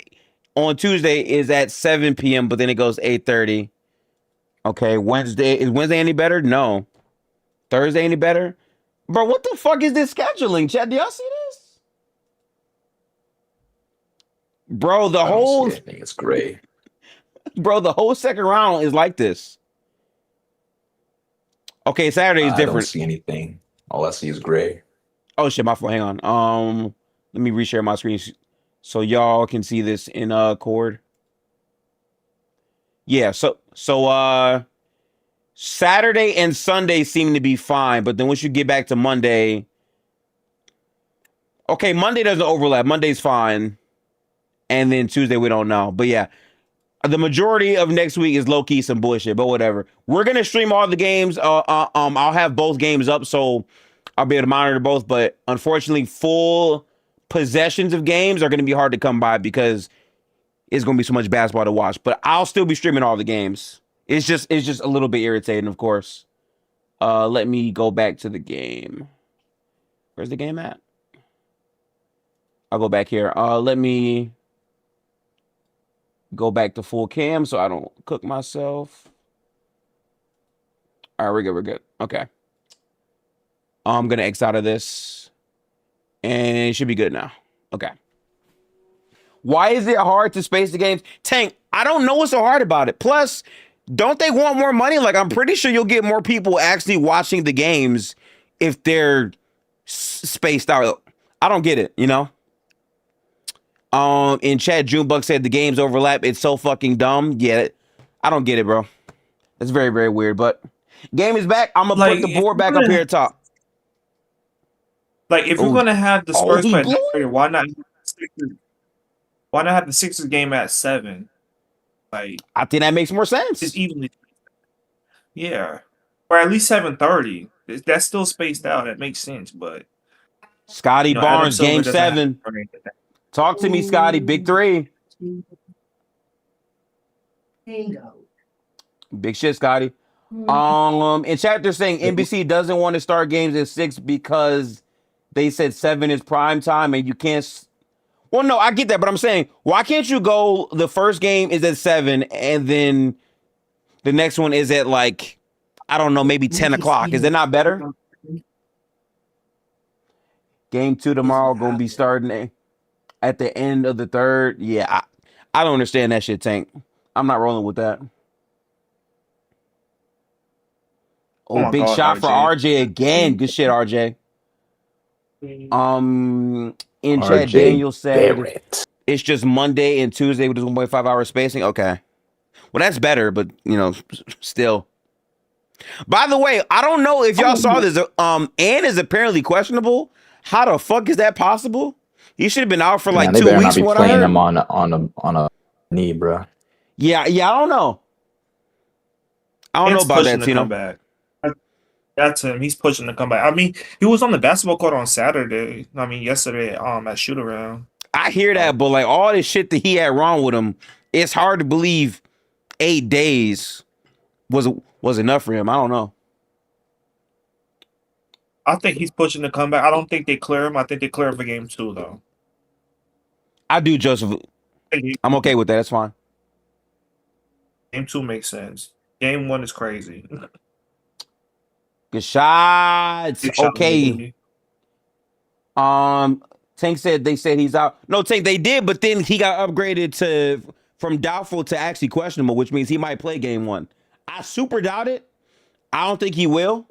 [SPEAKER 1] on Tuesday is at 7 p.m., but then it goes 8:30. Okay, Wednesday. Is Wednesday any better? No. Thursday any better? Bro, what the fuck is this scheduling, Chad? Do y'all see this? Bro, I
[SPEAKER 2] think it's gray.
[SPEAKER 1] Bro, the whole second round is like this. Okay, Saturday is different.
[SPEAKER 2] I don't see anything. All I see is gray.
[SPEAKER 1] Oh shit, my phone. Hang on. Let me reshare my screen so y'all can see this in Cord. Yeah, so Saturday and Sunday seem to be fine, but then once you get back to Monday, okay, Monday doesn't overlap. Monday's fine, and then Tuesday we don't know. But yeah, the majority of next week is low key some bullshit. But whatever. We're gonna stream all the games. I'll have both games up, so I'll be able to monitor both. But unfortunately, full possessions of games are gonna be hard to come by because it's gonna be so much basketball to watch. But I'll still be streaming all the games. It's just a little bit irritating, of course. Let me go back to the game. Where's the game at? I'll go back here. Let me go back to full cam so I don't cook myself. All right, we're good. Okay. I'm gonna X out of this, and it should be good now. Okay. Why is it hard to space the games? Tank, I don't know what's so hard about it. Plus, don't they want more money? Like, I'm pretty sure you'll get more people actually watching the games if they're spaced out. I don't get it, you know? In chat, Junebug said the games overlap. It's so fucking dumb. Yeah, I don't get it, bro. That's very, very weird. But game is back. I'm gonna put the board back up here at top.
[SPEAKER 3] Like, if you're gonna have the Spurs play, why not have the Sixers game at 7? Like,
[SPEAKER 1] I think that makes more sense.
[SPEAKER 3] It's evenly, yeah, or at least 7:30. That's still spaced out. That makes sense. But
[SPEAKER 1] Scotty Barnes, game 7. Talk to me, Scotty. Big 3.
[SPEAKER 4] Bingo.
[SPEAKER 1] Big shit, Scotty. In chat, they're saying NBC doesn't want to start games at 6 because they said 7 is prime time and you can't. Well, no, I get that, but I'm saying, why can't you go? The first game is at 7 and then the next one is at like, I don't know, maybe 10 o'clock. Is it not better? Game 2 tomorrow gonna be starting at the end of the third. Yeah, I don't understand that shit, Tank. I'm not rolling with that. Oh, big God, shot RJ. For RJ again. Good shit, RJ. In chat, Daniel said it's just Monday and Tuesday with 1.5 hour spacing. Okay. Well, that's better, but, you know, still. By the way, I don't know if y'all saw this. Ann is apparently questionable. How the fuck is that possible? He should have been out for like
[SPEAKER 2] Man, they
[SPEAKER 1] 2
[SPEAKER 2] better
[SPEAKER 1] weeks.
[SPEAKER 2] not be
[SPEAKER 1] From what I
[SPEAKER 2] playing
[SPEAKER 1] heard.
[SPEAKER 2] him on a knee, bro.
[SPEAKER 1] Yeah, I don't know. I don't know
[SPEAKER 3] He's
[SPEAKER 1] about
[SPEAKER 3] pushing
[SPEAKER 1] that,
[SPEAKER 3] to
[SPEAKER 1] Tino.
[SPEAKER 3] come back. That's him. He's pushing to come back. I mean, he was on the basketball court on Saturday. I mean, yesterday at shoot around.
[SPEAKER 1] I hear that, but like all this shit that he had wrong with him, it's hard to believe 8 days was enough for him. I don't know.
[SPEAKER 3] I think he's pushing to come back. I don't think they clear him. I think they clear him for game 2, though.
[SPEAKER 1] I do, Joseph. I'm okay with that. That's fine.
[SPEAKER 3] Game 2 makes sense. Game 1 is crazy.
[SPEAKER 1] Good shots.
[SPEAKER 3] Big shot,
[SPEAKER 1] Okay.
[SPEAKER 3] baby.
[SPEAKER 1] Tank said they said he's out. No, Tank, they did, but then he got upgraded from doubtful to actually questionable, which means he might play game 1. I super doubt it. I don't think he will,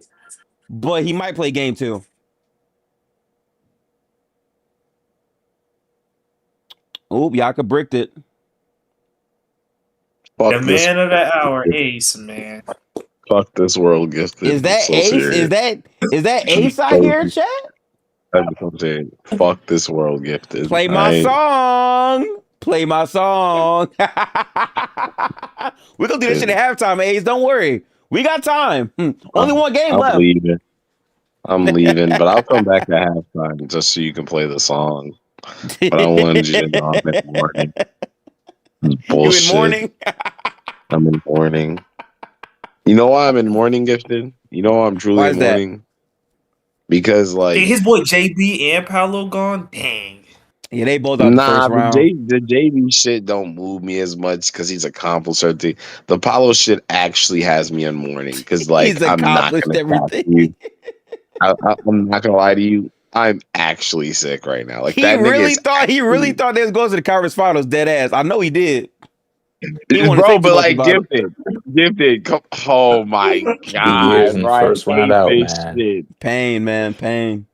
[SPEAKER 1] but he might play game 2. Oop, Yaka bricked it.
[SPEAKER 4] Fuck
[SPEAKER 3] The
[SPEAKER 4] this,
[SPEAKER 3] man of the hour, Ace, man.
[SPEAKER 4] fuck this world gifted.
[SPEAKER 1] Is that
[SPEAKER 4] So
[SPEAKER 1] Ace?
[SPEAKER 4] serious.
[SPEAKER 1] Is that Ace out here in chat?
[SPEAKER 4] That's what I'm saying. Fuck this world gifted.
[SPEAKER 1] Play my song. Play my song. We're gonna do this shit at halftime, Ace. Don't worry. We got time. Only one game left.
[SPEAKER 4] I'm leaving, but I'll come back at halftime just so you can play the song. But I wanted you to know I'm in mourning. Bullshit.
[SPEAKER 1] You in mourning?
[SPEAKER 4] I'm in mourning. You know why I'm in mourning, gifted? You know why I'm truly in mourning? Because like
[SPEAKER 3] His boy JB and Paolo gone. Dang.
[SPEAKER 1] Yeah, they both out the first round.
[SPEAKER 4] The JB shit don't move me as much because he's accomplished everything. The Apollo shit actually has me in mourning because like
[SPEAKER 1] He's
[SPEAKER 4] I'm not
[SPEAKER 1] accomplished
[SPEAKER 4] gonna
[SPEAKER 1] everything.
[SPEAKER 4] I'm not gonna lie to you. I'm actually sick right now. Like
[SPEAKER 1] He
[SPEAKER 4] that
[SPEAKER 1] really
[SPEAKER 4] nigga
[SPEAKER 1] thought they was going to the conference finals. Dead ass. I know he did. He wanted to
[SPEAKER 4] bro,
[SPEAKER 1] say
[SPEAKER 4] but
[SPEAKER 1] too much
[SPEAKER 4] like
[SPEAKER 1] about it.
[SPEAKER 4] gifted. Oh my god,
[SPEAKER 2] years in the
[SPEAKER 4] right?
[SPEAKER 2] first round out,
[SPEAKER 4] This
[SPEAKER 2] man.
[SPEAKER 4] shit.
[SPEAKER 1] Pain, man, pain.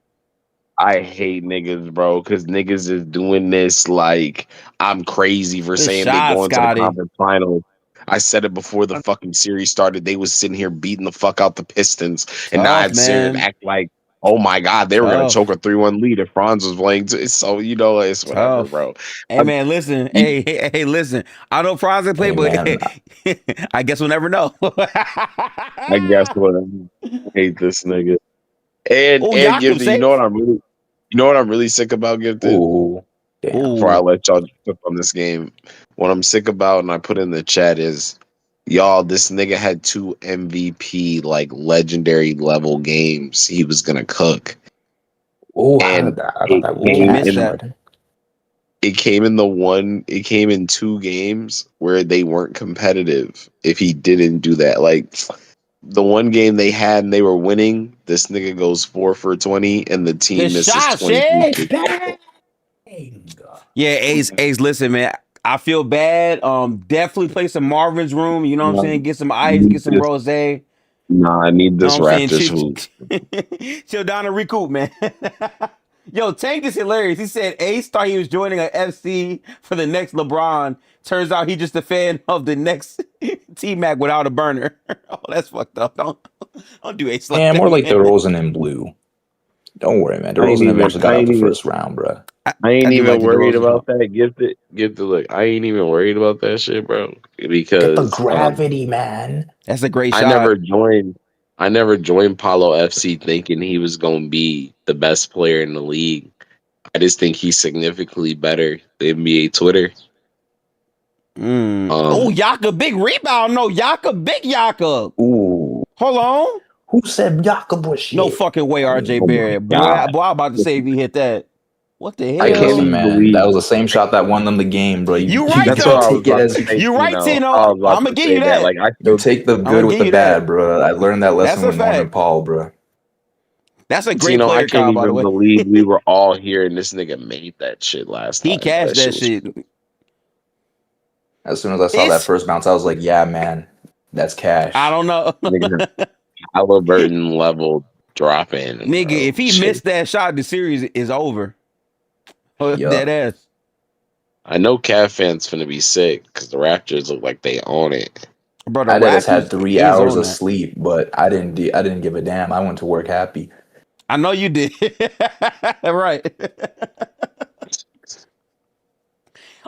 [SPEAKER 4] I hate niggas, bro, because niggas is doing this like I'm crazy for
[SPEAKER 1] Good
[SPEAKER 4] saying
[SPEAKER 1] shot,
[SPEAKER 4] they going
[SPEAKER 1] Scotty.
[SPEAKER 4] to the conference finals. I said it before the fucking series started. They was sitting here beating the fuck out the Pistons, and now I'd sit here and act like, oh my god, they were gonna choke a 3-1 lead if Franz was playing. So you know, it's whatever, bro.
[SPEAKER 1] Hey man, listen. Hey, listen. I know Franz didn't play, but I guess we'll never know.
[SPEAKER 4] I guess what I hate this nigga. And Gifted, you know what I'm really sick about, Gifted?
[SPEAKER 2] Ooh, damn.
[SPEAKER 4] Before I let y'all flip on this game, what I'm sick about, and I put in the chat, is y'all, this nigga had 2 MVP like legendary level games he was gonna cook.
[SPEAKER 2] Oh,
[SPEAKER 4] And it came in 2 games where they weren't competitive if he didn't do that. Like the one game they had and they were winning, this nigga goes 4 for 20 and the team misses 20.
[SPEAKER 1] Yeah, Ace, listen, man. I feel bad. Definitely play some Marvin's Room. You know what I'm saying? Get some ice, get some rosé.
[SPEAKER 4] Nah, I need this Raptors food.
[SPEAKER 1] Chill down and recoup, man. Yo, Tank is hilarious. He said Ace thought he was joining a FC for the next LeBron. Turns out he's just a fan of the next T-Mac without a burner. Oh, that's fucked up. Don't do Ace like that.
[SPEAKER 2] More like DeRozan in blue. Don't worry, man. DeRozan eventually got out the first round, bro.
[SPEAKER 4] I ain't even worried about that. Get the look. I ain't even worried about that shit, bro. Because
[SPEAKER 2] get the gravity, man.
[SPEAKER 1] That's a great shot.
[SPEAKER 4] I never joined Paulo FC thinking he was gonna be the best player in the league. I just think he's significantly better than NBA Twitter.
[SPEAKER 1] Yaka, big rebound. No, Yaka, big Yaka.
[SPEAKER 2] Ooh.
[SPEAKER 1] Hold on.
[SPEAKER 2] Who said Yaka Bush?
[SPEAKER 1] No fucking way, RJ Barrett. Boy, I'm about to say if he hit that. What the hell?
[SPEAKER 2] I can't man. That was the same shot that won them the game, bro.
[SPEAKER 1] You right, though. You right, Tino. I'm gonna give you that.
[SPEAKER 4] Like,
[SPEAKER 2] you take the good with the bad, bro. I learned that lesson with Norman Paul, bro.
[SPEAKER 1] That's a great player,
[SPEAKER 4] I can't even believe we were all here and this nigga made that shit last time.
[SPEAKER 1] He cashed that shit.
[SPEAKER 2] As soon as I saw that first bounce, I was like, yeah, man, that's cash.
[SPEAKER 1] I don't know.
[SPEAKER 4] Halliburton level drop in.
[SPEAKER 1] Nigga, if he missed that shot, the series is over. Dead ass.
[SPEAKER 4] I know Cav fans finna be sick because the Raptors look like they own it.
[SPEAKER 1] Bro, the
[SPEAKER 2] I just had
[SPEAKER 1] Raptors
[SPEAKER 2] 3 hours
[SPEAKER 1] is on
[SPEAKER 2] of
[SPEAKER 1] that.
[SPEAKER 2] sleep, but I didn't give a damn. I went to work happy.
[SPEAKER 1] I know you did. Right.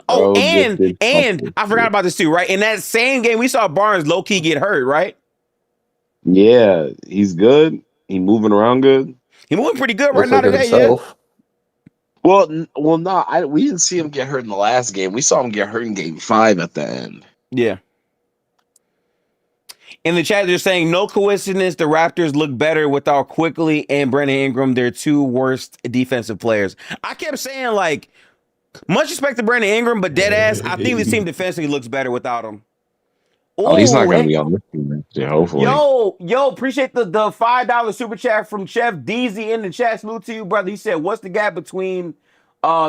[SPEAKER 1] Oh,
[SPEAKER 4] Bro, gifted
[SPEAKER 1] and
[SPEAKER 4] fucking
[SPEAKER 1] I forgot
[SPEAKER 4] shit.
[SPEAKER 1] about this too, right? In that same game, we saw Barnes low key get hurt, right?
[SPEAKER 4] Yeah, he's good. He moving around good.
[SPEAKER 1] He moving pretty good right
[SPEAKER 2] Looks
[SPEAKER 1] now
[SPEAKER 2] like
[SPEAKER 1] today, yeah.
[SPEAKER 2] himself.
[SPEAKER 4] Well, no, we didn't see him get hurt in the last game. We saw him get hurt in game 5 at the end.
[SPEAKER 1] Yeah. In the chat, they're saying no coincidence. The Raptors look better without Quickly and Brandon Ingram. They're two worst defensive players. I kept saying like much respect to Brandon Ingram, but dead ass. I think this team defensively looks better without him.
[SPEAKER 4] Oh, he's not
[SPEAKER 1] Oh,
[SPEAKER 4] gonna be on this team next year, hopefully.
[SPEAKER 1] yo, appreciate the $5 super chat from Chef DZ in the chat. Salute to you, brother. He said, "What's the gap between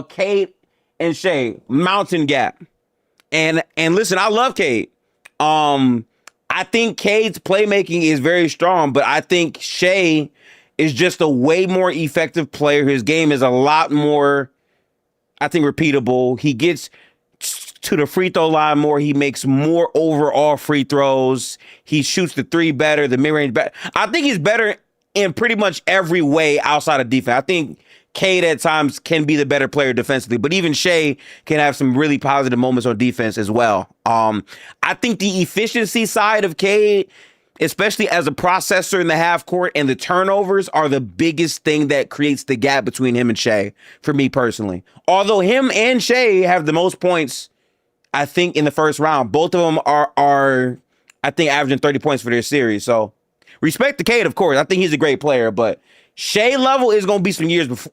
[SPEAKER 1] Cade and Shea? Mountain gap." And listen, I love Cade. I think Cade's playmaking is very strong, but I think Shea is just a way more effective player. His game is a lot more, I think, repeatable. He gets to the free throw line more. He makes more overall free throws. He shoots the three better, the mid range better. I think he's better in pretty much every way outside of defense. I think Cade at times can be the better player defensively, but even Shea can have some really positive moments on defense as well. I think the efficiency side of Cade, especially as a processor in the half court, and the turnovers are the biggest thing that creates the gap between him and Shea for me personally. Although him and Shea have the most points, I think, in the first round. Both of them are I think, averaging 30 points for their series. So respect to Cade, of course. I think he's a great player, but Shea level is going to be some years before.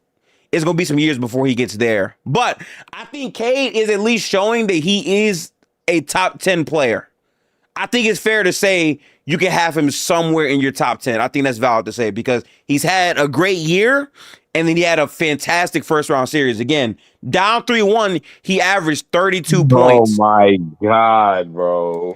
[SPEAKER 1] It's going to be some years before he gets there. But I think Cade is at least showing that he is a top 10 player. I think it's fair to say you can have him somewhere in your top 10. I think that's valid to say because he's had a great year and then he had a fantastic first round series. Again, down 3-1, he averaged 32
[SPEAKER 4] Oh
[SPEAKER 1] points.
[SPEAKER 4] my God, bro.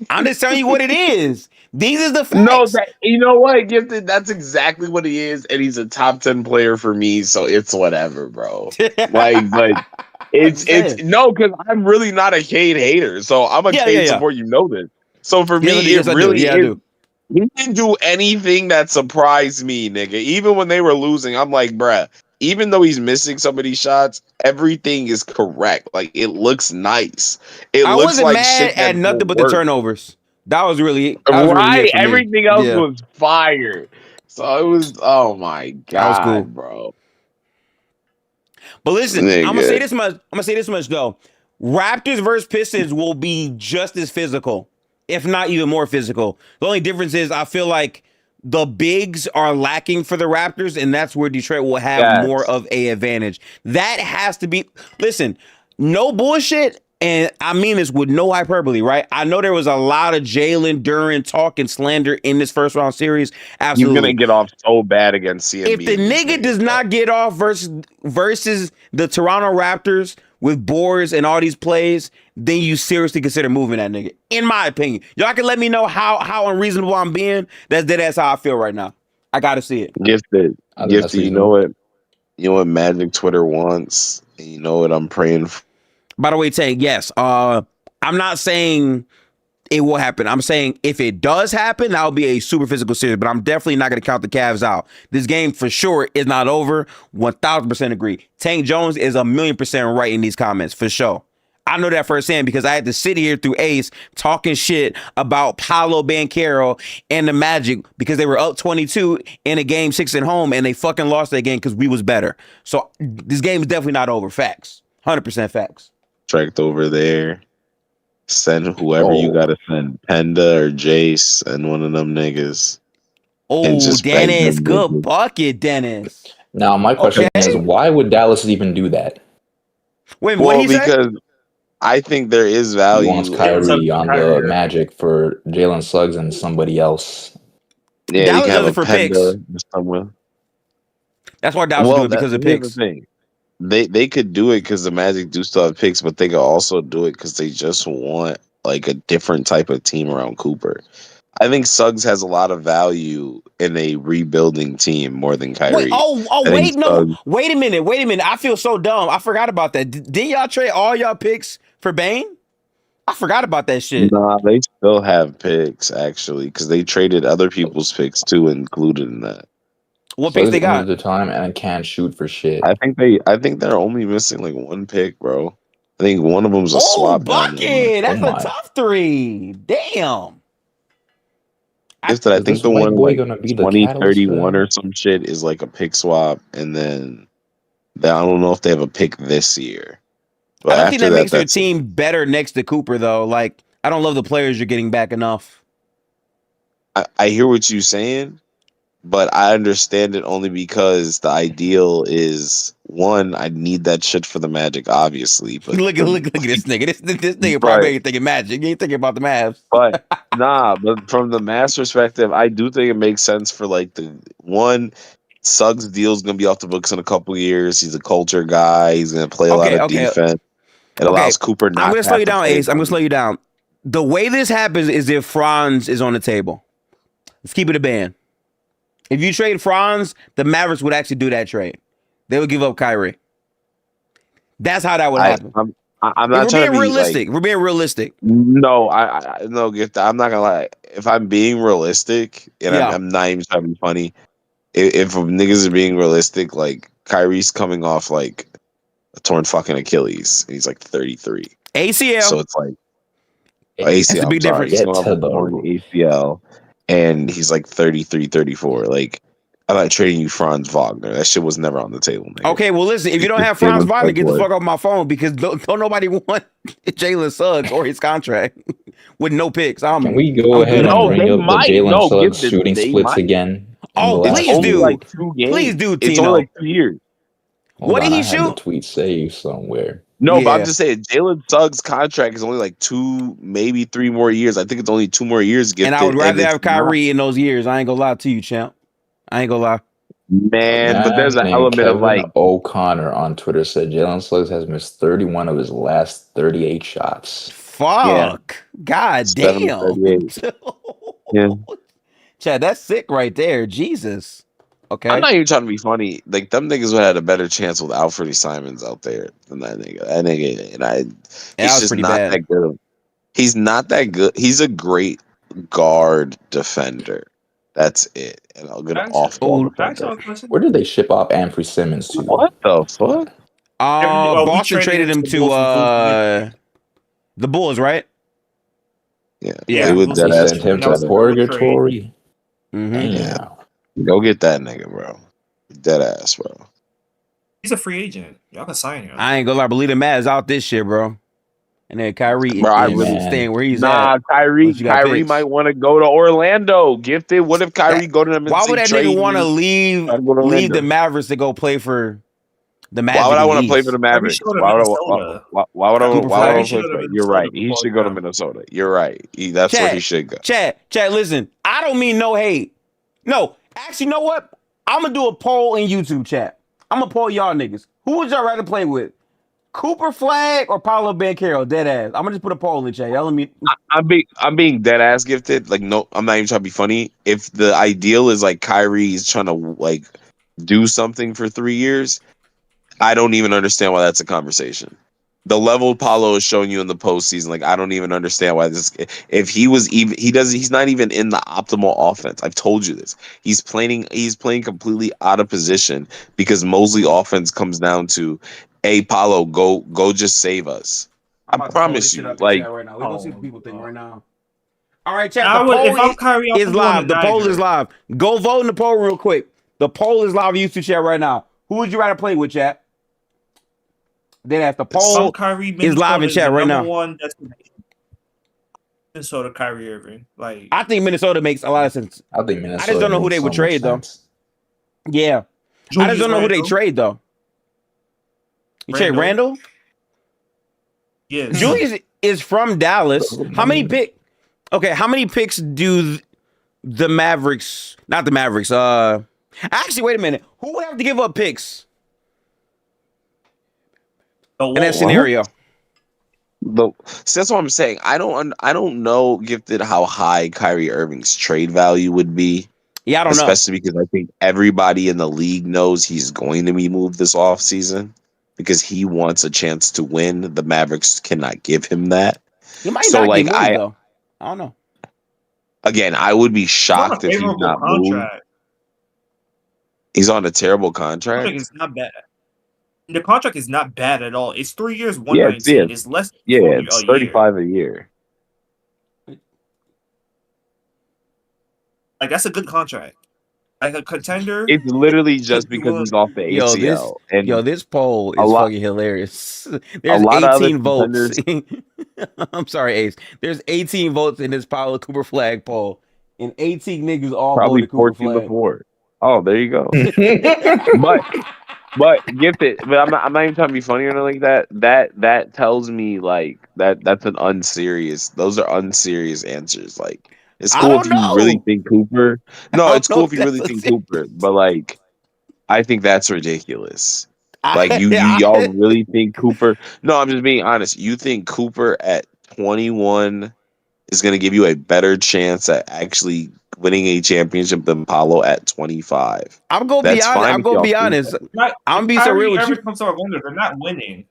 [SPEAKER 1] I'm just telling you what it is. These are the facts.
[SPEAKER 4] No, you know what, Gifted? That's exactly what he is, and he's a top 10 player for me, so it's whatever, bro. Like, but it's no, because I'm really not a Cade hater, so I'm a Cade supporter. You know this. So for me,
[SPEAKER 1] yes,
[SPEAKER 4] it
[SPEAKER 1] I
[SPEAKER 4] really
[SPEAKER 1] do. I
[SPEAKER 4] is.
[SPEAKER 1] do.
[SPEAKER 4] He didn't do anything that surprised me, nigga. Even when they were losing, I'm like, bruh, even though he's missing some of these shots, everything is correct. Like, it looks nice. It
[SPEAKER 1] I
[SPEAKER 4] looks
[SPEAKER 1] wasn't
[SPEAKER 4] like
[SPEAKER 1] mad
[SPEAKER 4] shit
[SPEAKER 1] at
[SPEAKER 4] that
[SPEAKER 1] nothing
[SPEAKER 4] will
[SPEAKER 1] but the
[SPEAKER 4] work.
[SPEAKER 1] turnovers. That was really
[SPEAKER 4] Right,
[SPEAKER 1] it for me.
[SPEAKER 4] everything else
[SPEAKER 1] Yeah.
[SPEAKER 4] was fire. So it was, oh my
[SPEAKER 1] That was cool.
[SPEAKER 4] God, bro.
[SPEAKER 1] But listen,
[SPEAKER 4] Nigga.
[SPEAKER 1] I'm gonna say this much though. Raptors versus Pistons will be just as physical, if not even more physical. The only difference is I feel like the bigs are lacking for the Raptors, and that's where Detroit will have more of a advantage. That has to be. Listen, no bullshit. And I mean this with no hyperbole, right? I know there was a lot of Jalen Duren talk and slander in this first round series. Absolutely.
[SPEAKER 4] He's going to get off so bad against CMB.
[SPEAKER 1] If the nigga does not get off versus the Toronto Raptors with boards and all these plays, then you seriously consider moving that nigga. In my opinion. Y'all can let me know how unreasonable I'm being. That's how I feel right now. I got to see it.
[SPEAKER 4] Gifted, you know what? You know what Magic Twitter wants? And you know what I'm praying for?
[SPEAKER 1] By the way, Tank, yes. I'm not saying it will happen. I'm saying if it does happen, that'll be a super physical series, but I'm definitely not going to count the Cavs out. This game for sure is not over. 1000% agree. Tank Jones is 1,000,000% right in these comments for sure. I know that firsthand because I had to sit here through Ace talking shit about Paolo Banchero and the Magic because they were up 22 in a game 6 at home and they fucking lost that game because we was better. So this game is definitely not over. Facts. 100% facts.
[SPEAKER 4] Tracked over there. Send whoever you gotta send, Penda or Jace, and one of them niggas.
[SPEAKER 1] Oh, Dennis, good bucket, Dennis.
[SPEAKER 2] Now, my question is, why would Dallas even do that?
[SPEAKER 1] Wait, what he say?
[SPEAKER 4] Because I think there is value.
[SPEAKER 2] He wants Kyrie on the Magic for Jalen Suggs and somebody else.
[SPEAKER 4] Yeah,
[SPEAKER 1] Dallas does it for picks. That's why Dallas do it because of picks.
[SPEAKER 4] They could do it because the Magic do still have picks, but they could also do it because they just want like a different type of team around Cooper. I think Suggs has a lot of value in a rebuilding team more than Kyrie.
[SPEAKER 1] Wait a minute. I feel so dumb. I forgot about that. Didn't y'all trade all y'all picks for Bane? I forgot about that shit.
[SPEAKER 4] Nah, they still have picks actually because they traded other people's picks too, included in that.
[SPEAKER 1] What
[SPEAKER 2] So
[SPEAKER 1] picks
[SPEAKER 2] it's
[SPEAKER 1] they
[SPEAKER 2] the end
[SPEAKER 1] got?
[SPEAKER 2] of the time, and I can't shoot for shit.
[SPEAKER 4] I think they're only missing like one pick, bro. I think one of them's a
[SPEAKER 1] Oh,
[SPEAKER 4] swap down there.
[SPEAKER 1] bucket! That's
[SPEAKER 2] Oh
[SPEAKER 1] a
[SPEAKER 2] my.
[SPEAKER 1] tough 3. Damn.
[SPEAKER 4] Gifted, I
[SPEAKER 2] Is
[SPEAKER 4] think
[SPEAKER 2] this
[SPEAKER 4] the
[SPEAKER 2] white
[SPEAKER 4] one
[SPEAKER 2] boy
[SPEAKER 4] like
[SPEAKER 2] gonna be the catalyst for
[SPEAKER 4] 2031
[SPEAKER 2] them?
[SPEAKER 4] or some shit is like a pick swap, and then I don't know if they have a pick this year. But
[SPEAKER 1] I don't think
[SPEAKER 4] after
[SPEAKER 1] that
[SPEAKER 4] that,
[SPEAKER 1] makes their
[SPEAKER 4] that's it.
[SPEAKER 1] team better next to Cooper though. Like, I don't love the players you're getting back enough.
[SPEAKER 4] I hear what you're saying, but I understand it only because the ideal is one, I need that shit for the Magic, obviously. But
[SPEAKER 1] look at this nigga. This nigga
[SPEAKER 4] but
[SPEAKER 1] probably ain't thinking Magic. He ain't thinking about the Mavs.
[SPEAKER 4] but nah, but from the Mavs perspective, I do think it makes sense for like the one Suggs deal's gonna be off the books in a couple years. He's a culture guy. He's gonna play a lot of defense. It
[SPEAKER 1] Okay.
[SPEAKER 4] allows Cooper
[SPEAKER 1] I'm
[SPEAKER 4] not
[SPEAKER 1] gonna
[SPEAKER 4] to
[SPEAKER 1] slow
[SPEAKER 4] have
[SPEAKER 1] you
[SPEAKER 4] to
[SPEAKER 1] down,
[SPEAKER 4] play
[SPEAKER 1] Ace. I'm gonna
[SPEAKER 4] one.
[SPEAKER 1] slow you down. The way this happens is if Franz is on the table. Let's keep it a band. If you trade Franz, the Mavericks would actually do that trade. They would give up Kyrie. That's how that would happen.
[SPEAKER 4] I'm not
[SPEAKER 1] We're
[SPEAKER 4] trying
[SPEAKER 1] being
[SPEAKER 4] to be
[SPEAKER 1] realistic.
[SPEAKER 4] like,
[SPEAKER 1] We're being realistic.
[SPEAKER 4] no, I no gift. I'm not gonna lie. If I'm being realistic, and
[SPEAKER 1] Yeah.
[SPEAKER 4] I'm not even trying to be funny, if niggas are being realistic, like Kyrie's coming off like a torn fucking Achilles, and he's like 33.
[SPEAKER 1] ACL.
[SPEAKER 4] So it's like
[SPEAKER 1] That's a
[SPEAKER 4] ACL.
[SPEAKER 1] big
[SPEAKER 4] I'm sorry,
[SPEAKER 1] difference.
[SPEAKER 4] he's
[SPEAKER 2] Get
[SPEAKER 4] going off
[SPEAKER 2] to
[SPEAKER 4] a
[SPEAKER 2] the
[SPEAKER 4] torn
[SPEAKER 2] root.
[SPEAKER 4] ACL, and he's like 33, 34. Like, I'm not trading you Franz Wagner. That shit was never on the table, nigga.
[SPEAKER 1] Okay, well, listen. If you don't have Franz Wagner, get the fuck off my phone because don't nobody want Jalen Suggs or his contract with no picks.
[SPEAKER 2] Can we go
[SPEAKER 1] I'm
[SPEAKER 2] ahead
[SPEAKER 1] good
[SPEAKER 2] and
[SPEAKER 1] on
[SPEAKER 4] No,
[SPEAKER 1] that.
[SPEAKER 2] bring
[SPEAKER 4] they
[SPEAKER 2] up the
[SPEAKER 4] might.
[SPEAKER 2] Jalen
[SPEAKER 4] No,
[SPEAKER 2] Suggs
[SPEAKER 4] gifted.
[SPEAKER 2] shooting
[SPEAKER 4] They
[SPEAKER 2] splits
[SPEAKER 4] might.
[SPEAKER 2] again? In
[SPEAKER 1] Oh,
[SPEAKER 2] the last
[SPEAKER 1] please
[SPEAKER 4] Only
[SPEAKER 1] do.
[SPEAKER 4] like 2 games.
[SPEAKER 1] Please do,
[SPEAKER 4] It's
[SPEAKER 1] Tino.
[SPEAKER 4] only like 2 years.
[SPEAKER 2] Hold
[SPEAKER 1] What did
[SPEAKER 2] on,
[SPEAKER 1] he
[SPEAKER 2] I had the
[SPEAKER 1] shoot?
[SPEAKER 2] tweet saved somewhere.
[SPEAKER 4] No, but I'm
[SPEAKER 1] Yeah.
[SPEAKER 4] just saying Jalen Suggs' contract is only like 2, maybe 3 more years. I think it's only 2 more years gifted.
[SPEAKER 1] And I would rather
[SPEAKER 4] it's
[SPEAKER 1] have Kyrie in those years. I ain't gonna lie to you, champ. I ain't gonna lie.
[SPEAKER 4] man, but there's an
[SPEAKER 2] named
[SPEAKER 4] element of
[SPEAKER 2] Kevin
[SPEAKER 4] like,
[SPEAKER 2] O'Connor on Twitter said Jalen Suggs has missed 31 of his last 38 shots.
[SPEAKER 1] Fuck. God
[SPEAKER 4] 7
[SPEAKER 1] damn.
[SPEAKER 4] of 38. Yeah.
[SPEAKER 1] Chad, that's sick right there. Jesus. Okay.
[SPEAKER 4] I'm not even trying to be funny. Like, them niggas would have had a better chance with Alfred Simons out there than that nigga. That nigga,
[SPEAKER 1] That
[SPEAKER 4] he's
[SPEAKER 1] was
[SPEAKER 4] just
[SPEAKER 1] pretty
[SPEAKER 4] not
[SPEAKER 1] bad.
[SPEAKER 4] that good. He's not that good. He's a great guard defender. That's it. And a good off-ball defender.
[SPEAKER 2] Where did they ship off Anthony Simmons to?
[SPEAKER 4] What the fuck?
[SPEAKER 3] We
[SPEAKER 1] Boston traded him
[SPEAKER 3] the
[SPEAKER 1] to
[SPEAKER 3] Bulls for
[SPEAKER 1] the Bulls, right?
[SPEAKER 4] Yeah.
[SPEAKER 3] Yeah,
[SPEAKER 4] They would
[SPEAKER 3] we'll
[SPEAKER 4] dead
[SPEAKER 3] see.
[SPEAKER 4] ass.
[SPEAKER 2] Sent him
[SPEAKER 3] That was
[SPEAKER 2] to
[SPEAKER 3] a hell of a trade.
[SPEAKER 2] purgatory.
[SPEAKER 1] Mm-hmm.
[SPEAKER 2] Damn.
[SPEAKER 4] Go get that nigga, bro. Dead ass, bro.
[SPEAKER 3] He's a free agent. Y'all can sign him.
[SPEAKER 1] I ain't gonna lie, believe the Mavs out this shit, bro. And then Kyrie
[SPEAKER 4] Bro, I
[SPEAKER 1] is
[SPEAKER 4] really-
[SPEAKER 1] staying where he's
[SPEAKER 4] Nah,
[SPEAKER 1] at.
[SPEAKER 4] Kyrie
[SPEAKER 1] But you got picks.
[SPEAKER 4] might want to go to Orlando. Gifted. What if Kyrie go to them and
[SPEAKER 1] Why
[SPEAKER 4] say
[SPEAKER 1] would that
[SPEAKER 4] trade
[SPEAKER 1] nigga want to
[SPEAKER 4] me?
[SPEAKER 1] leave
[SPEAKER 4] I'd go to
[SPEAKER 1] the
[SPEAKER 4] Orlando.
[SPEAKER 1] Mavericks to go play for the Magic?
[SPEAKER 4] Why would I
[SPEAKER 1] and
[SPEAKER 4] want to
[SPEAKER 1] Heat?
[SPEAKER 4] play for the Mavericks?
[SPEAKER 3] should go to
[SPEAKER 4] Why would
[SPEAKER 3] Minnesota.
[SPEAKER 4] why would I
[SPEAKER 1] Cooper
[SPEAKER 4] why would I
[SPEAKER 1] Flag?
[SPEAKER 4] play
[SPEAKER 3] Should go
[SPEAKER 4] for
[SPEAKER 3] to
[SPEAKER 4] it? You're right.
[SPEAKER 3] Minnesota
[SPEAKER 4] He
[SPEAKER 3] before
[SPEAKER 4] should go to
[SPEAKER 3] now.
[SPEAKER 4] Minnesota. You're right. That's where he should go.
[SPEAKER 1] Chad, listen, I don't mean no hate. No, actually, you know what? I'm going to do a poll in YouTube chat. I'm going to poll y'all niggas. Who would y'all rather play with? Cooper Flag or Paolo Banchero? Dead ass. I'm going to just put a poll in the chat. Y'all let me...
[SPEAKER 4] I'm being dead ass gifted. Like, no, I'm not even trying to be funny. If the ideal is like Kyrie's trying to like do something for 3 years, I don't even understand why that's a conversation. The level Paulo is showing you in the postseason, like, I don't even understand why this. If he was even, he's not even in the optimal offense. I've told you this. He's playing completely out of position because Mosley offense comes down to, hey, Paulo, go, just save us. I promise you, like,
[SPEAKER 1] right now. We're going to see what people think right now. All right, chat.
[SPEAKER 3] I
[SPEAKER 1] The
[SPEAKER 3] would,
[SPEAKER 1] poll
[SPEAKER 3] if I'm Kyrie,
[SPEAKER 1] is live. The poll is live. Go vote in the poll real quick. The poll is live YouTube chat right now. Who would you rather play with, chat? Then at the poll is live in chat right now.
[SPEAKER 3] One destination. Minnesota, Kyrie Irving. Like,
[SPEAKER 1] I think Minnesota makes a lot of sense.
[SPEAKER 2] I think Minnesota.
[SPEAKER 1] I just don't know who they would trade though. Yeah, I just don't know who they trade though. You trade Randall?
[SPEAKER 3] Yeah,
[SPEAKER 1] Julius is from Dallas. How many picks do the Mavericks? Not the Mavericks. Actually, wait a minute. Who would have to give up picks in that scenario?
[SPEAKER 4] See, that's what I'm saying. I don't know, gifted, how high Kyrie Irving's trade value would be.
[SPEAKER 1] Yeah, I don't know.
[SPEAKER 4] Especially because I think everybody in the league knows he's going to be moved this offseason because he wants a chance to win. The Mavericks cannot give him that.
[SPEAKER 1] He might
[SPEAKER 4] So
[SPEAKER 1] not
[SPEAKER 4] like
[SPEAKER 1] get moved though. I don't know.
[SPEAKER 4] again, I would be
[SPEAKER 3] He's on a
[SPEAKER 4] shocked if he's
[SPEAKER 3] favorable
[SPEAKER 4] not moved.
[SPEAKER 3] contract.
[SPEAKER 4] He's on a terrible
[SPEAKER 3] The contract
[SPEAKER 4] contract.
[SPEAKER 3] is not bad. The contract is not bad at all. It's 3 years,
[SPEAKER 4] Yeah,
[SPEAKER 3] 119. It's less than
[SPEAKER 4] Yeah,
[SPEAKER 3] 40
[SPEAKER 4] it's
[SPEAKER 3] a year.
[SPEAKER 4] 35 a year.
[SPEAKER 3] Like that's a good contract. Like a contender.
[SPEAKER 4] It's literally just
[SPEAKER 3] could be
[SPEAKER 4] because
[SPEAKER 3] willing-
[SPEAKER 4] he's off the ACL.
[SPEAKER 1] This poll
[SPEAKER 4] a
[SPEAKER 1] is
[SPEAKER 4] lot-
[SPEAKER 1] fucking hilarious.
[SPEAKER 4] a
[SPEAKER 1] There's
[SPEAKER 4] lot of other
[SPEAKER 1] 18 votes.
[SPEAKER 4] contenders-
[SPEAKER 1] I'm sorry, Ace. There's 18 votes in this Paulo Cooper flag poll, and 18 niggas all
[SPEAKER 4] Probably
[SPEAKER 1] voted Cooper
[SPEAKER 4] 14
[SPEAKER 1] flag.
[SPEAKER 4] before. Oh, there you go. But gifted. But I'm not even trying to be funny or anything like that. That tells me like that's an unserious. Those are unserious answers. Like it's
[SPEAKER 1] I
[SPEAKER 4] cool
[SPEAKER 1] don't
[SPEAKER 4] if you really
[SPEAKER 1] know.
[SPEAKER 4] think Cooper. No,
[SPEAKER 1] I
[SPEAKER 4] it's
[SPEAKER 1] don't
[SPEAKER 4] cool
[SPEAKER 1] know
[SPEAKER 4] if you
[SPEAKER 1] if
[SPEAKER 4] really
[SPEAKER 1] that's
[SPEAKER 4] think
[SPEAKER 1] a
[SPEAKER 4] Cooper. But like, I think that's ridiculous. Like
[SPEAKER 1] I-
[SPEAKER 4] y'all really think Cooper? No, I'm just being honest. You think Cooper at 21 is going to give you a better chance at actually winning a championship than Paulo at 25?
[SPEAKER 1] I'm gonna be
[SPEAKER 4] That's
[SPEAKER 1] honest.
[SPEAKER 4] fine
[SPEAKER 1] I'm
[SPEAKER 4] if
[SPEAKER 1] gonna
[SPEAKER 4] y'all
[SPEAKER 1] be
[SPEAKER 4] think
[SPEAKER 1] honest.
[SPEAKER 3] Not,
[SPEAKER 1] I'm
[SPEAKER 3] if
[SPEAKER 1] be so
[SPEAKER 3] Kyrie
[SPEAKER 1] real with
[SPEAKER 3] ever
[SPEAKER 1] you.
[SPEAKER 3] comes to our Thunder, they're not winning.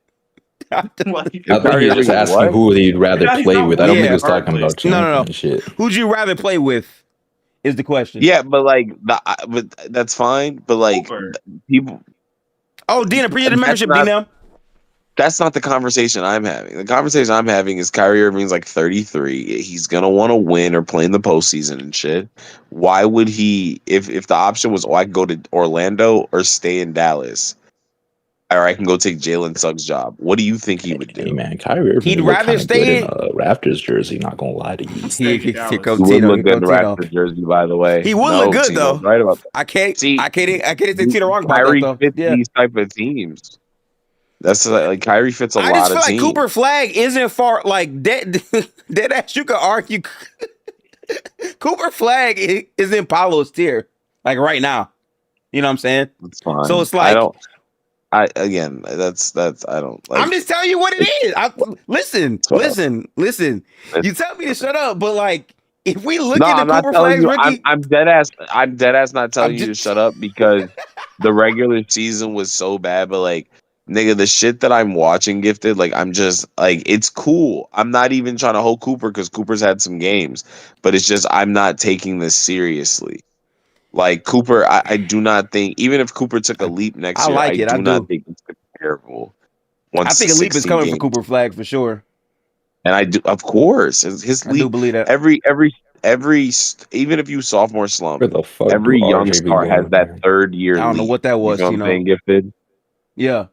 [SPEAKER 3] Like,
[SPEAKER 2] I think
[SPEAKER 4] Kyrie
[SPEAKER 2] he's just
[SPEAKER 4] Irving
[SPEAKER 2] asking
[SPEAKER 4] what?
[SPEAKER 2] who he'd rather
[SPEAKER 3] Yeah, he's
[SPEAKER 2] play
[SPEAKER 3] not
[SPEAKER 2] with. I don't think
[SPEAKER 1] winning
[SPEAKER 2] he was talking about
[SPEAKER 3] regardless.
[SPEAKER 1] No.
[SPEAKER 2] championship.
[SPEAKER 1] Who'd you rather play with? Is the question.
[SPEAKER 4] Yeah, but like, but that's fine. But like,
[SPEAKER 3] Cooper.
[SPEAKER 4] people,
[SPEAKER 1] Oh, Dean, appreciate the
[SPEAKER 4] That's
[SPEAKER 1] membership,
[SPEAKER 4] not-
[SPEAKER 1] D.
[SPEAKER 4] that's not the conversation I'm having. The conversation I'm having is Kyrie Irving's like 33. He's gonna want to win or play in the postseason and shit. Why would he? If the option was, I can go to Orlando or stay in Dallas, or I can go take Jalen Suggs' job. What do you think he would
[SPEAKER 2] Hey
[SPEAKER 4] do?
[SPEAKER 2] man, Kyrie Irving
[SPEAKER 1] He'd
[SPEAKER 2] would look
[SPEAKER 1] rather
[SPEAKER 2] kind of good
[SPEAKER 1] stay
[SPEAKER 2] in a Raptors jersey. Not gonna lie to you.
[SPEAKER 3] Stay in Dallas.
[SPEAKER 1] Here comes
[SPEAKER 4] He would
[SPEAKER 1] Tito.
[SPEAKER 4] look
[SPEAKER 1] Here
[SPEAKER 4] good in the
[SPEAKER 1] comes Tito.
[SPEAKER 4] Raptors jersey, by the way.
[SPEAKER 1] He would
[SPEAKER 4] No,
[SPEAKER 1] look good
[SPEAKER 4] Tino's
[SPEAKER 1] though.
[SPEAKER 4] right about that.
[SPEAKER 1] I can't
[SPEAKER 4] See,
[SPEAKER 1] say Tito wrong about
[SPEAKER 4] Kyrie
[SPEAKER 1] that though.
[SPEAKER 4] fits
[SPEAKER 1] Yeah.
[SPEAKER 4] these type of teams. That's like Kyrie fits a
[SPEAKER 1] I
[SPEAKER 4] lot
[SPEAKER 1] just
[SPEAKER 4] of
[SPEAKER 1] feel like
[SPEAKER 4] teams.
[SPEAKER 1] Cooper Flag isn't far like dead ass. You could argue Cooper Flag is in Paulo's tier, like right now. You know what I'm saying?
[SPEAKER 4] It's fine.
[SPEAKER 1] So it's like
[SPEAKER 4] I don't like.
[SPEAKER 1] I'm just telling you what it is. Listen. You tell me to shut up, but like if we look
[SPEAKER 4] No,
[SPEAKER 1] at
[SPEAKER 4] I'm
[SPEAKER 1] the
[SPEAKER 4] not
[SPEAKER 1] Cooper
[SPEAKER 4] telling
[SPEAKER 1] Flag's
[SPEAKER 4] you.
[SPEAKER 1] rookie,
[SPEAKER 4] I'm dead ass. I'm dead ass not telling
[SPEAKER 1] I'm
[SPEAKER 4] you to
[SPEAKER 1] just-
[SPEAKER 4] shut up because the regular season was so bad. But like, nigga, the shit that I'm watching, gifted. Like, I'm just like, it's cool. I'm not even trying to hold Cooper because Cooper's had some games, but it's just I'm not taking this seriously. Like Cooper, I do not think even if Cooper took a leap next
[SPEAKER 1] I
[SPEAKER 4] year,
[SPEAKER 1] like it. I
[SPEAKER 4] do not
[SPEAKER 1] do.
[SPEAKER 4] think it's comparable.
[SPEAKER 1] I think a leap is
[SPEAKER 4] 16
[SPEAKER 1] coming for
[SPEAKER 4] games.
[SPEAKER 1] Cooper Flag for sure.
[SPEAKER 4] And I do, of course, his
[SPEAKER 1] I do
[SPEAKER 4] leap.
[SPEAKER 1] believe that.
[SPEAKER 4] Every even if you sophomore slump,
[SPEAKER 2] Where the fuck
[SPEAKER 4] every
[SPEAKER 2] do
[SPEAKER 4] young
[SPEAKER 2] RJ be
[SPEAKER 4] star has
[SPEAKER 2] going,
[SPEAKER 4] that
[SPEAKER 2] man?
[SPEAKER 4] third year.
[SPEAKER 1] I don't know
[SPEAKER 4] leap.
[SPEAKER 1] what that was,
[SPEAKER 4] You know what I'm
[SPEAKER 1] Tino.
[SPEAKER 4] saying, gifted.
[SPEAKER 1] Yeah.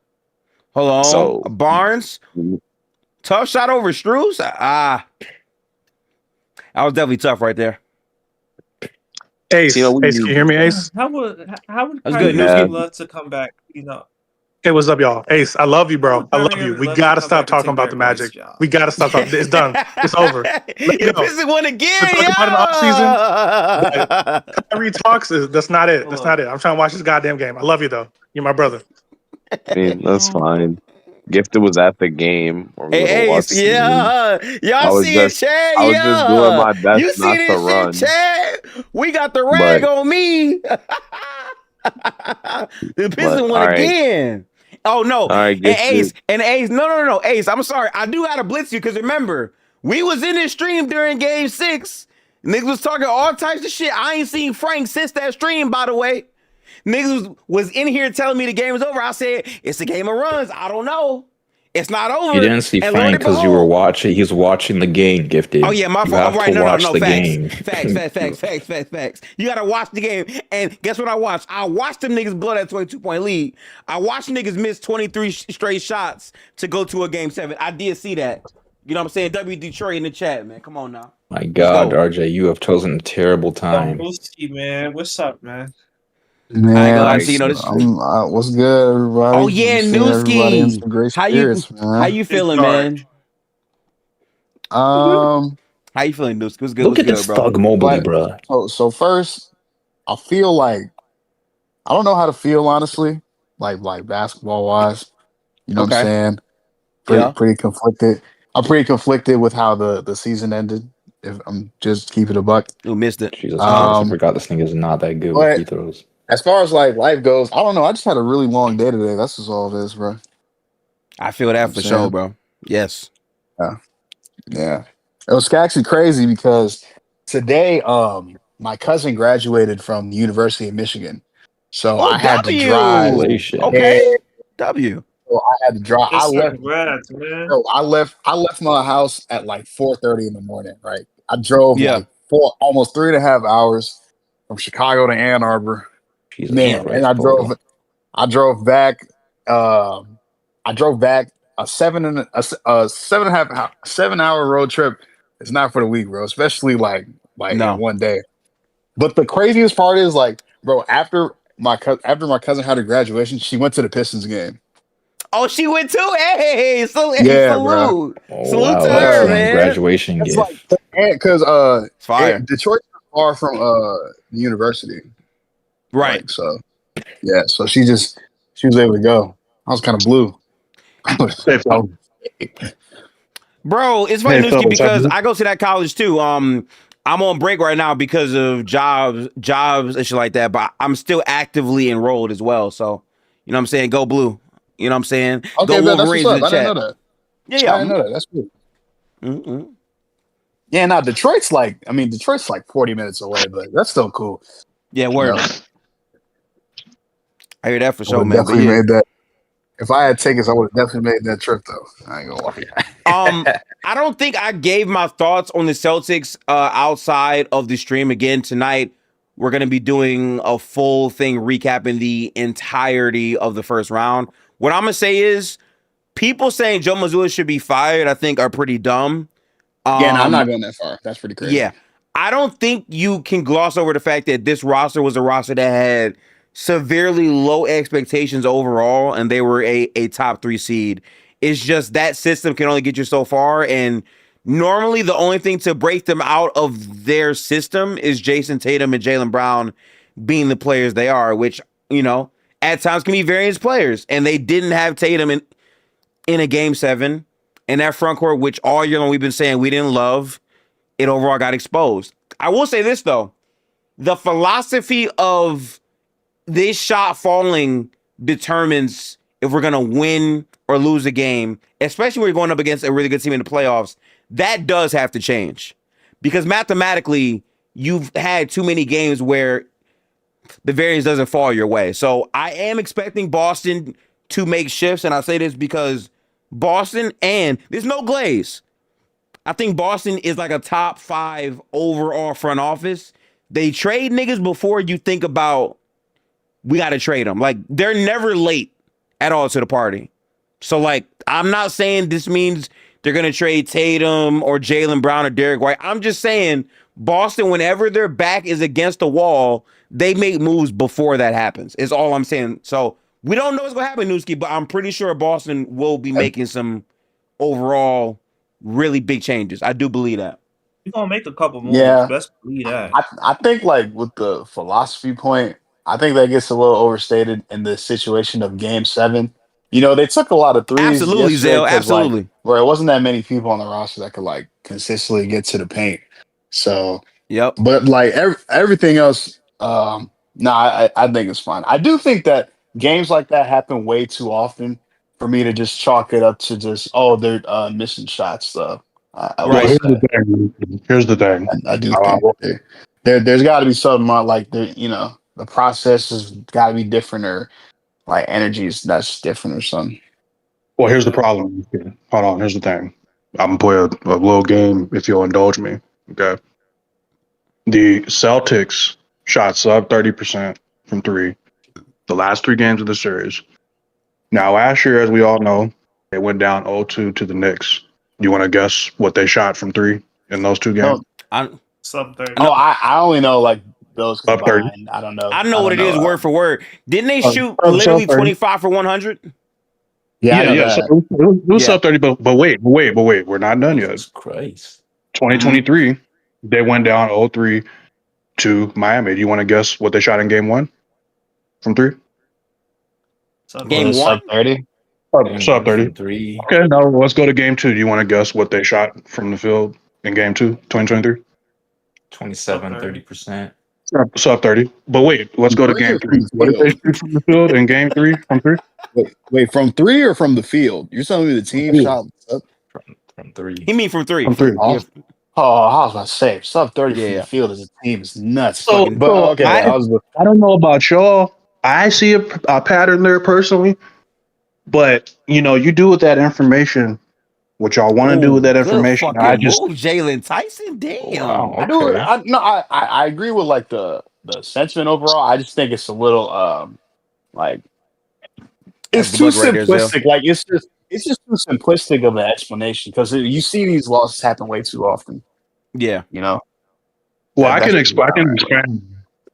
[SPEAKER 1] Hold on.
[SPEAKER 4] So-
[SPEAKER 1] Barnes. Tough shot over Struz. That was definitely tough right there.
[SPEAKER 5] Ace,
[SPEAKER 4] Tino, we
[SPEAKER 5] Ace, can you
[SPEAKER 4] need-
[SPEAKER 5] hear me, Ace?
[SPEAKER 3] How would
[SPEAKER 1] That's
[SPEAKER 3] Kyrie
[SPEAKER 1] good,
[SPEAKER 3] Irving
[SPEAKER 4] Newski.
[SPEAKER 3] love to come back? You know,
[SPEAKER 5] Hey, what's up, y'all? Ace, I love you, bro. I love
[SPEAKER 3] Kyrie
[SPEAKER 5] you.
[SPEAKER 3] Irving
[SPEAKER 5] We
[SPEAKER 3] loves to
[SPEAKER 5] gotta
[SPEAKER 3] come
[SPEAKER 5] stop
[SPEAKER 3] back and
[SPEAKER 5] talking
[SPEAKER 3] take
[SPEAKER 5] about the
[SPEAKER 3] Derrick White's
[SPEAKER 5] Magic.
[SPEAKER 3] job.
[SPEAKER 5] We gotta stop talking. It's done. It's over.
[SPEAKER 1] The
[SPEAKER 5] go.
[SPEAKER 1] Pistons won again.
[SPEAKER 5] We talked about it in
[SPEAKER 1] Yeah.
[SPEAKER 5] Kyrie talks that's not it. That's not it. I'm trying to watch this goddamn game. I love you though. You're my brother.
[SPEAKER 4] I mean, that's fine. Gifted was at the game. Or
[SPEAKER 1] Hey, Ace, yeah.
[SPEAKER 4] I
[SPEAKER 1] Y'all
[SPEAKER 4] was
[SPEAKER 1] see
[SPEAKER 4] just-
[SPEAKER 1] it, Chad?
[SPEAKER 4] I was just doing my best
[SPEAKER 1] You see
[SPEAKER 4] not
[SPEAKER 1] this
[SPEAKER 4] to
[SPEAKER 1] shit,
[SPEAKER 4] run.
[SPEAKER 1] Chad? We got the rag
[SPEAKER 4] But-
[SPEAKER 1] on me. The Pistons won
[SPEAKER 4] alright.
[SPEAKER 1] again. Oh, no.
[SPEAKER 4] All right,
[SPEAKER 1] And
[SPEAKER 4] Gifted.
[SPEAKER 1] Ace, no, Ace, I'm sorry. I do gotta blitz you because remember, we was in this stream during game 6. Niggas was talking all types of shit. I ain't seen Frank since that stream, by the way. Niggas was in here telling me the game was over. I said, it's a game of runs. I don't know. It's not over.
[SPEAKER 2] You didn't see
[SPEAKER 1] And lo
[SPEAKER 2] Frank
[SPEAKER 1] and
[SPEAKER 2] because you were
[SPEAKER 1] behold-
[SPEAKER 2] watching. He's watching the game. Gifted.
[SPEAKER 1] Oh yeah, my
[SPEAKER 2] You
[SPEAKER 1] fault.
[SPEAKER 2] have
[SPEAKER 1] All right,
[SPEAKER 2] to
[SPEAKER 1] no,
[SPEAKER 2] watch the
[SPEAKER 1] facts.
[SPEAKER 2] game.
[SPEAKER 1] Facts. You gotta watch the game. And guess what I watched? I watched them niggas blow that 22-point lead. I watched niggas miss 23 straight shots to go to a game 7. I did see that. You know what I'm saying? W Detroit in the chat, man. Come on now.
[SPEAKER 2] My God,
[SPEAKER 1] go.
[SPEAKER 2] RJ, you have chosen a terrible time.
[SPEAKER 3] Booski, man, what's up, man?
[SPEAKER 1] I
[SPEAKER 6] Man,
[SPEAKER 1] ain't gonna lie
[SPEAKER 6] I'm,
[SPEAKER 1] to you, know this.
[SPEAKER 6] what's good, everybody?
[SPEAKER 1] Oh yeah,
[SPEAKER 6] I'm seeing everybody in
[SPEAKER 1] Newski.
[SPEAKER 6] some great
[SPEAKER 1] How you
[SPEAKER 6] spirits, man.
[SPEAKER 1] how you feeling,
[SPEAKER 3] dark.
[SPEAKER 1] man?
[SPEAKER 6] Um,
[SPEAKER 1] How you feeling, Newski? What's good?
[SPEAKER 2] Look
[SPEAKER 1] What's
[SPEAKER 2] at
[SPEAKER 1] good,
[SPEAKER 2] this
[SPEAKER 1] bro?
[SPEAKER 2] thug mobility,
[SPEAKER 6] But-
[SPEAKER 2] bro.
[SPEAKER 6] so first, I feel like I don't know how to feel honestly, like basketball wise. You know what
[SPEAKER 1] Okay.
[SPEAKER 6] I'm saying?
[SPEAKER 1] Yeah.
[SPEAKER 6] Pretty conflicted. I'm pretty conflicted with how the season ended. If I'm just keeping a buck.
[SPEAKER 1] Who missed it?
[SPEAKER 2] Jesus Christ, I
[SPEAKER 6] Um,
[SPEAKER 2] forgot this thing is not that good
[SPEAKER 6] but-
[SPEAKER 2] with free throws.
[SPEAKER 6] As far as like life goes, I don't know. I just had a really long day today. That's just all it is, bro.
[SPEAKER 1] I feel that
[SPEAKER 6] I'm
[SPEAKER 1] for
[SPEAKER 6] saying.
[SPEAKER 1] sure, bro. Yes.
[SPEAKER 6] Yeah. It was actually crazy because today, my cousin graduated from the University of Michigan. So
[SPEAKER 1] Oh,
[SPEAKER 6] I had to drive.
[SPEAKER 1] W.
[SPEAKER 2] Congratulations.
[SPEAKER 6] Yeah,
[SPEAKER 1] Okay. W.
[SPEAKER 6] so I had to drive. I
[SPEAKER 3] Yes, sir.
[SPEAKER 6] left,
[SPEAKER 3] Congrats, man.
[SPEAKER 6] bro. I left my house at like 4:30 in the morning, right? I drove
[SPEAKER 1] Yeah.
[SPEAKER 6] like almost 3.5 hours from Chicago to Ann Arbor.
[SPEAKER 2] Jesus
[SPEAKER 6] Man, and
[SPEAKER 2] Christ, Bodie.
[SPEAKER 6] I drove back. I drove back a 7.5 7 hour road trip. It's not for the weak, bro. Especially like in
[SPEAKER 1] No.
[SPEAKER 6] one day. But the craziest part is like, bro, after my cousin had her graduation, she went to the Pistons game.
[SPEAKER 1] Oh, she went too. Hey,
[SPEAKER 6] Yeah, bro.
[SPEAKER 1] salute.
[SPEAKER 2] Oh
[SPEAKER 1] Salute to
[SPEAKER 2] wow, that's
[SPEAKER 1] her,
[SPEAKER 2] a
[SPEAKER 1] man.
[SPEAKER 2] graduation
[SPEAKER 6] It's like
[SPEAKER 2] gift.
[SPEAKER 6] because
[SPEAKER 1] It's fire.
[SPEAKER 6] Detroit's not far from the university,
[SPEAKER 1] Right.
[SPEAKER 6] like so. Yeah, so she was able to go. I was kind of blue.
[SPEAKER 5] Hey, fellas.
[SPEAKER 1] Bro, it's funny,
[SPEAKER 5] Hey,
[SPEAKER 1] Newski,
[SPEAKER 5] fellas.
[SPEAKER 1] because I go to that college too. I'm on break right now because of jobs and shit like that, but I'm still actively enrolled as well. So, you know what I'm saying? Go blue. You know what I'm saying?
[SPEAKER 6] Okay,
[SPEAKER 1] Go
[SPEAKER 6] man, that's what's
[SPEAKER 1] Wolverines in
[SPEAKER 6] up.
[SPEAKER 1] the
[SPEAKER 6] I didn't
[SPEAKER 1] chat.
[SPEAKER 6] know that.
[SPEAKER 1] Yeah,
[SPEAKER 6] I
[SPEAKER 1] yeah.
[SPEAKER 6] didn't know that. That's cool.
[SPEAKER 1] Mm-mm.
[SPEAKER 6] Yeah, now Detroit's like 40 minutes away, but that's still cool.
[SPEAKER 1] Yeah,
[SPEAKER 6] You
[SPEAKER 1] word.
[SPEAKER 6] know,
[SPEAKER 1] I hear that for
[SPEAKER 6] I
[SPEAKER 1] sure,
[SPEAKER 6] would
[SPEAKER 1] man. But
[SPEAKER 6] definitely
[SPEAKER 1] yeah.
[SPEAKER 6] made that. If I had tickets, I would have definitely made that trip though. I ain't gonna lie.
[SPEAKER 1] I don't think I gave my thoughts on the Celtics outside of the stream. Again, tonight we're going to be doing a full thing recapping the entirety of the first round. What I'm going to say is people saying Joe Mazzulla should be fired, I think, are pretty dumb.
[SPEAKER 6] Yeah, no, I'm not going that far. That's pretty crazy.
[SPEAKER 1] Yeah. I don't think you can gloss over the fact that this roster was a roster that had severely low expectations overall, and they were a top 3 seed. It's just that system can only get you so far, and normally the only thing to break them out of their system is Jason Tatum and Jaylen Brown being the players they are, which, you know, at times can be various players, and they didn't have Tatum in a game 7, and that front court, which all year long we've been saying we didn't love, it overall got exposed. I will say this, though. The philosophy of this shot falling determines if we're going to win or lose a game, especially when you're going up against a really good team in the playoffs. That does have to change because mathematically, you've had too many games where the variance doesn't fall your way. So I am expecting Boston to make shifts, and I say this because Boston, and there's no glaze. I think Boston is like a top 5 overall front office. They trade niggas before you think about we got to trade them. Like, they're never late at all to the party. So, like, I'm not saying this means they're going to trade Tatum or Jaylen Brown or Derek White. I'm just saying Boston, whenever their back is against the wall, they make moves before that happens, is all I'm saying. So, we don't know what's going to happen, Newski, but I'm pretty sure Boston will be making some overall really big changes. I do believe that.
[SPEAKER 3] We're gonna make a couple moves.
[SPEAKER 6] Yeah.
[SPEAKER 3] Best believe that.
[SPEAKER 6] I think like with the philosophy point, I think that gets a little overstated in the situation of Game 7. You know, they took a lot of threes
[SPEAKER 1] Absolutely,
[SPEAKER 6] yesterday
[SPEAKER 1] Zell.
[SPEAKER 6] 'cause,
[SPEAKER 1] Absolutely.
[SPEAKER 6] like, where it wasn't that many people on the roster that could like consistently get to the paint. So,
[SPEAKER 1] Yep.
[SPEAKER 6] but like everything else, I think it's fine. I do think that games like that happen way too often for me to just chalk it up to just they're missing shots stuff. I
[SPEAKER 1] Right.
[SPEAKER 6] will
[SPEAKER 5] Here's
[SPEAKER 6] say.
[SPEAKER 5] the thing. Here's the thing.
[SPEAKER 6] I do think there's got to be something about like the process has got to be different or like energies that's different or something.
[SPEAKER 5] Well, here's the problem. Hold on. Here's the thing. I'm gonna play a little game if you'll indulge me. Okay. The Celtics shot sub 30% from 3 the last 3 games of the series. Now, last year, as we all know, they went down 0-2 to the Knicks. You want to guess what they shot from 3 in those 2 games?
[SPEAKER 3] Sub 30.
[SPEAKER 6] I only know like those
[SPEAKER 5] Up 30.
[SPEAKER 6] combined. I don't know.
[SPEAKER 1] I know what it is word for word. Didn't they shoot
[SPEAKER 5] sub
[SPEAKER 1] literally
[SPEAKER 5] 30.
[SPEAKER 1] 25 for 100?
[SPEAKER 6] Yeah, I know
[SPEAKER 5] yeah.
[SPEAKER 6] that.
[SPEAKER 5] So it was
[SPEAKER 1] Yeah.
[SPEAKER 5] sub 30, but wait. We're not done yet.
[SPEAKER 2] Jesus Christ.
[SPEAKER 5] 2023, they went down 0-3 to Miami. Do you want to guess what they shot in game 1 from 3?
[SPEAKER 3] Sub
[SPEAKER 1] Game
[SPEAKER 3] 30.
[SPEAKER 1] one?
[SPEAKER 6] Sub 30.
[SPEAKER 5] Sub 30.
[SPEAKER 2] 3.
[SPEAKER 5] Okay, now let's go to game 2. Do you want to guess what they shot from the field in game 2, 2023?
[SPEAKER 2] 27, 30%.
[SPEAKER 5] Sub 30. But wait, let's go to game 3. What did they shoot from the field in game 3 from 3?
[SPEAKER 6] Wait, from 3 or from the field? You're telling me the team shot up?
[SPEAKER 2] From 3.
[SPEAKER 1] He mean from 3.
[SPEAKER 5] From 3.
[SPEAKER 1] Yeah,
[SPEAKER 6] Oh, I was about to say, sub 30 from
[SPEAKER 1] yeah.
[SPEAKER 6] the field as a team is nuts.
[SPEAKER 5] So,
[SPEAKER 1] Fucking-
[SPEAKER 6] But okay,
[SPEAKER 5] I don't know about y'all. I see a pattern there personally, but you do with that information what y'all want to do with that
[SPEAKER 1] Good
[SPEAKER 5] information.
[SPEAKER 1] fucking
[SPEAKER 5] I just
[SPEAKER 1] move, Jalen Tyson. Damn.
[SPEAKER 2] Wow.
[SPEAKER 6] I do.
[SPEAKER 2] Okay.
[SPEAKER 6] I agree with like the sentiment overall. I just think it's a little like
[SPEAKER 1] That's
[SPEAKER 6] it's too
[SPEAKER 1] good book right there, Zell.
[SPEAKER 6] simplistic. Like it's just too simplistic of an explanation because you see these losses happen way too often.
[SPEAKER 1] Yeah.
[SPEAKER 6] You know.
[SPEAKER 5] well, I can
[SPEAKER 6] That's
[SPEAKER 5] expand.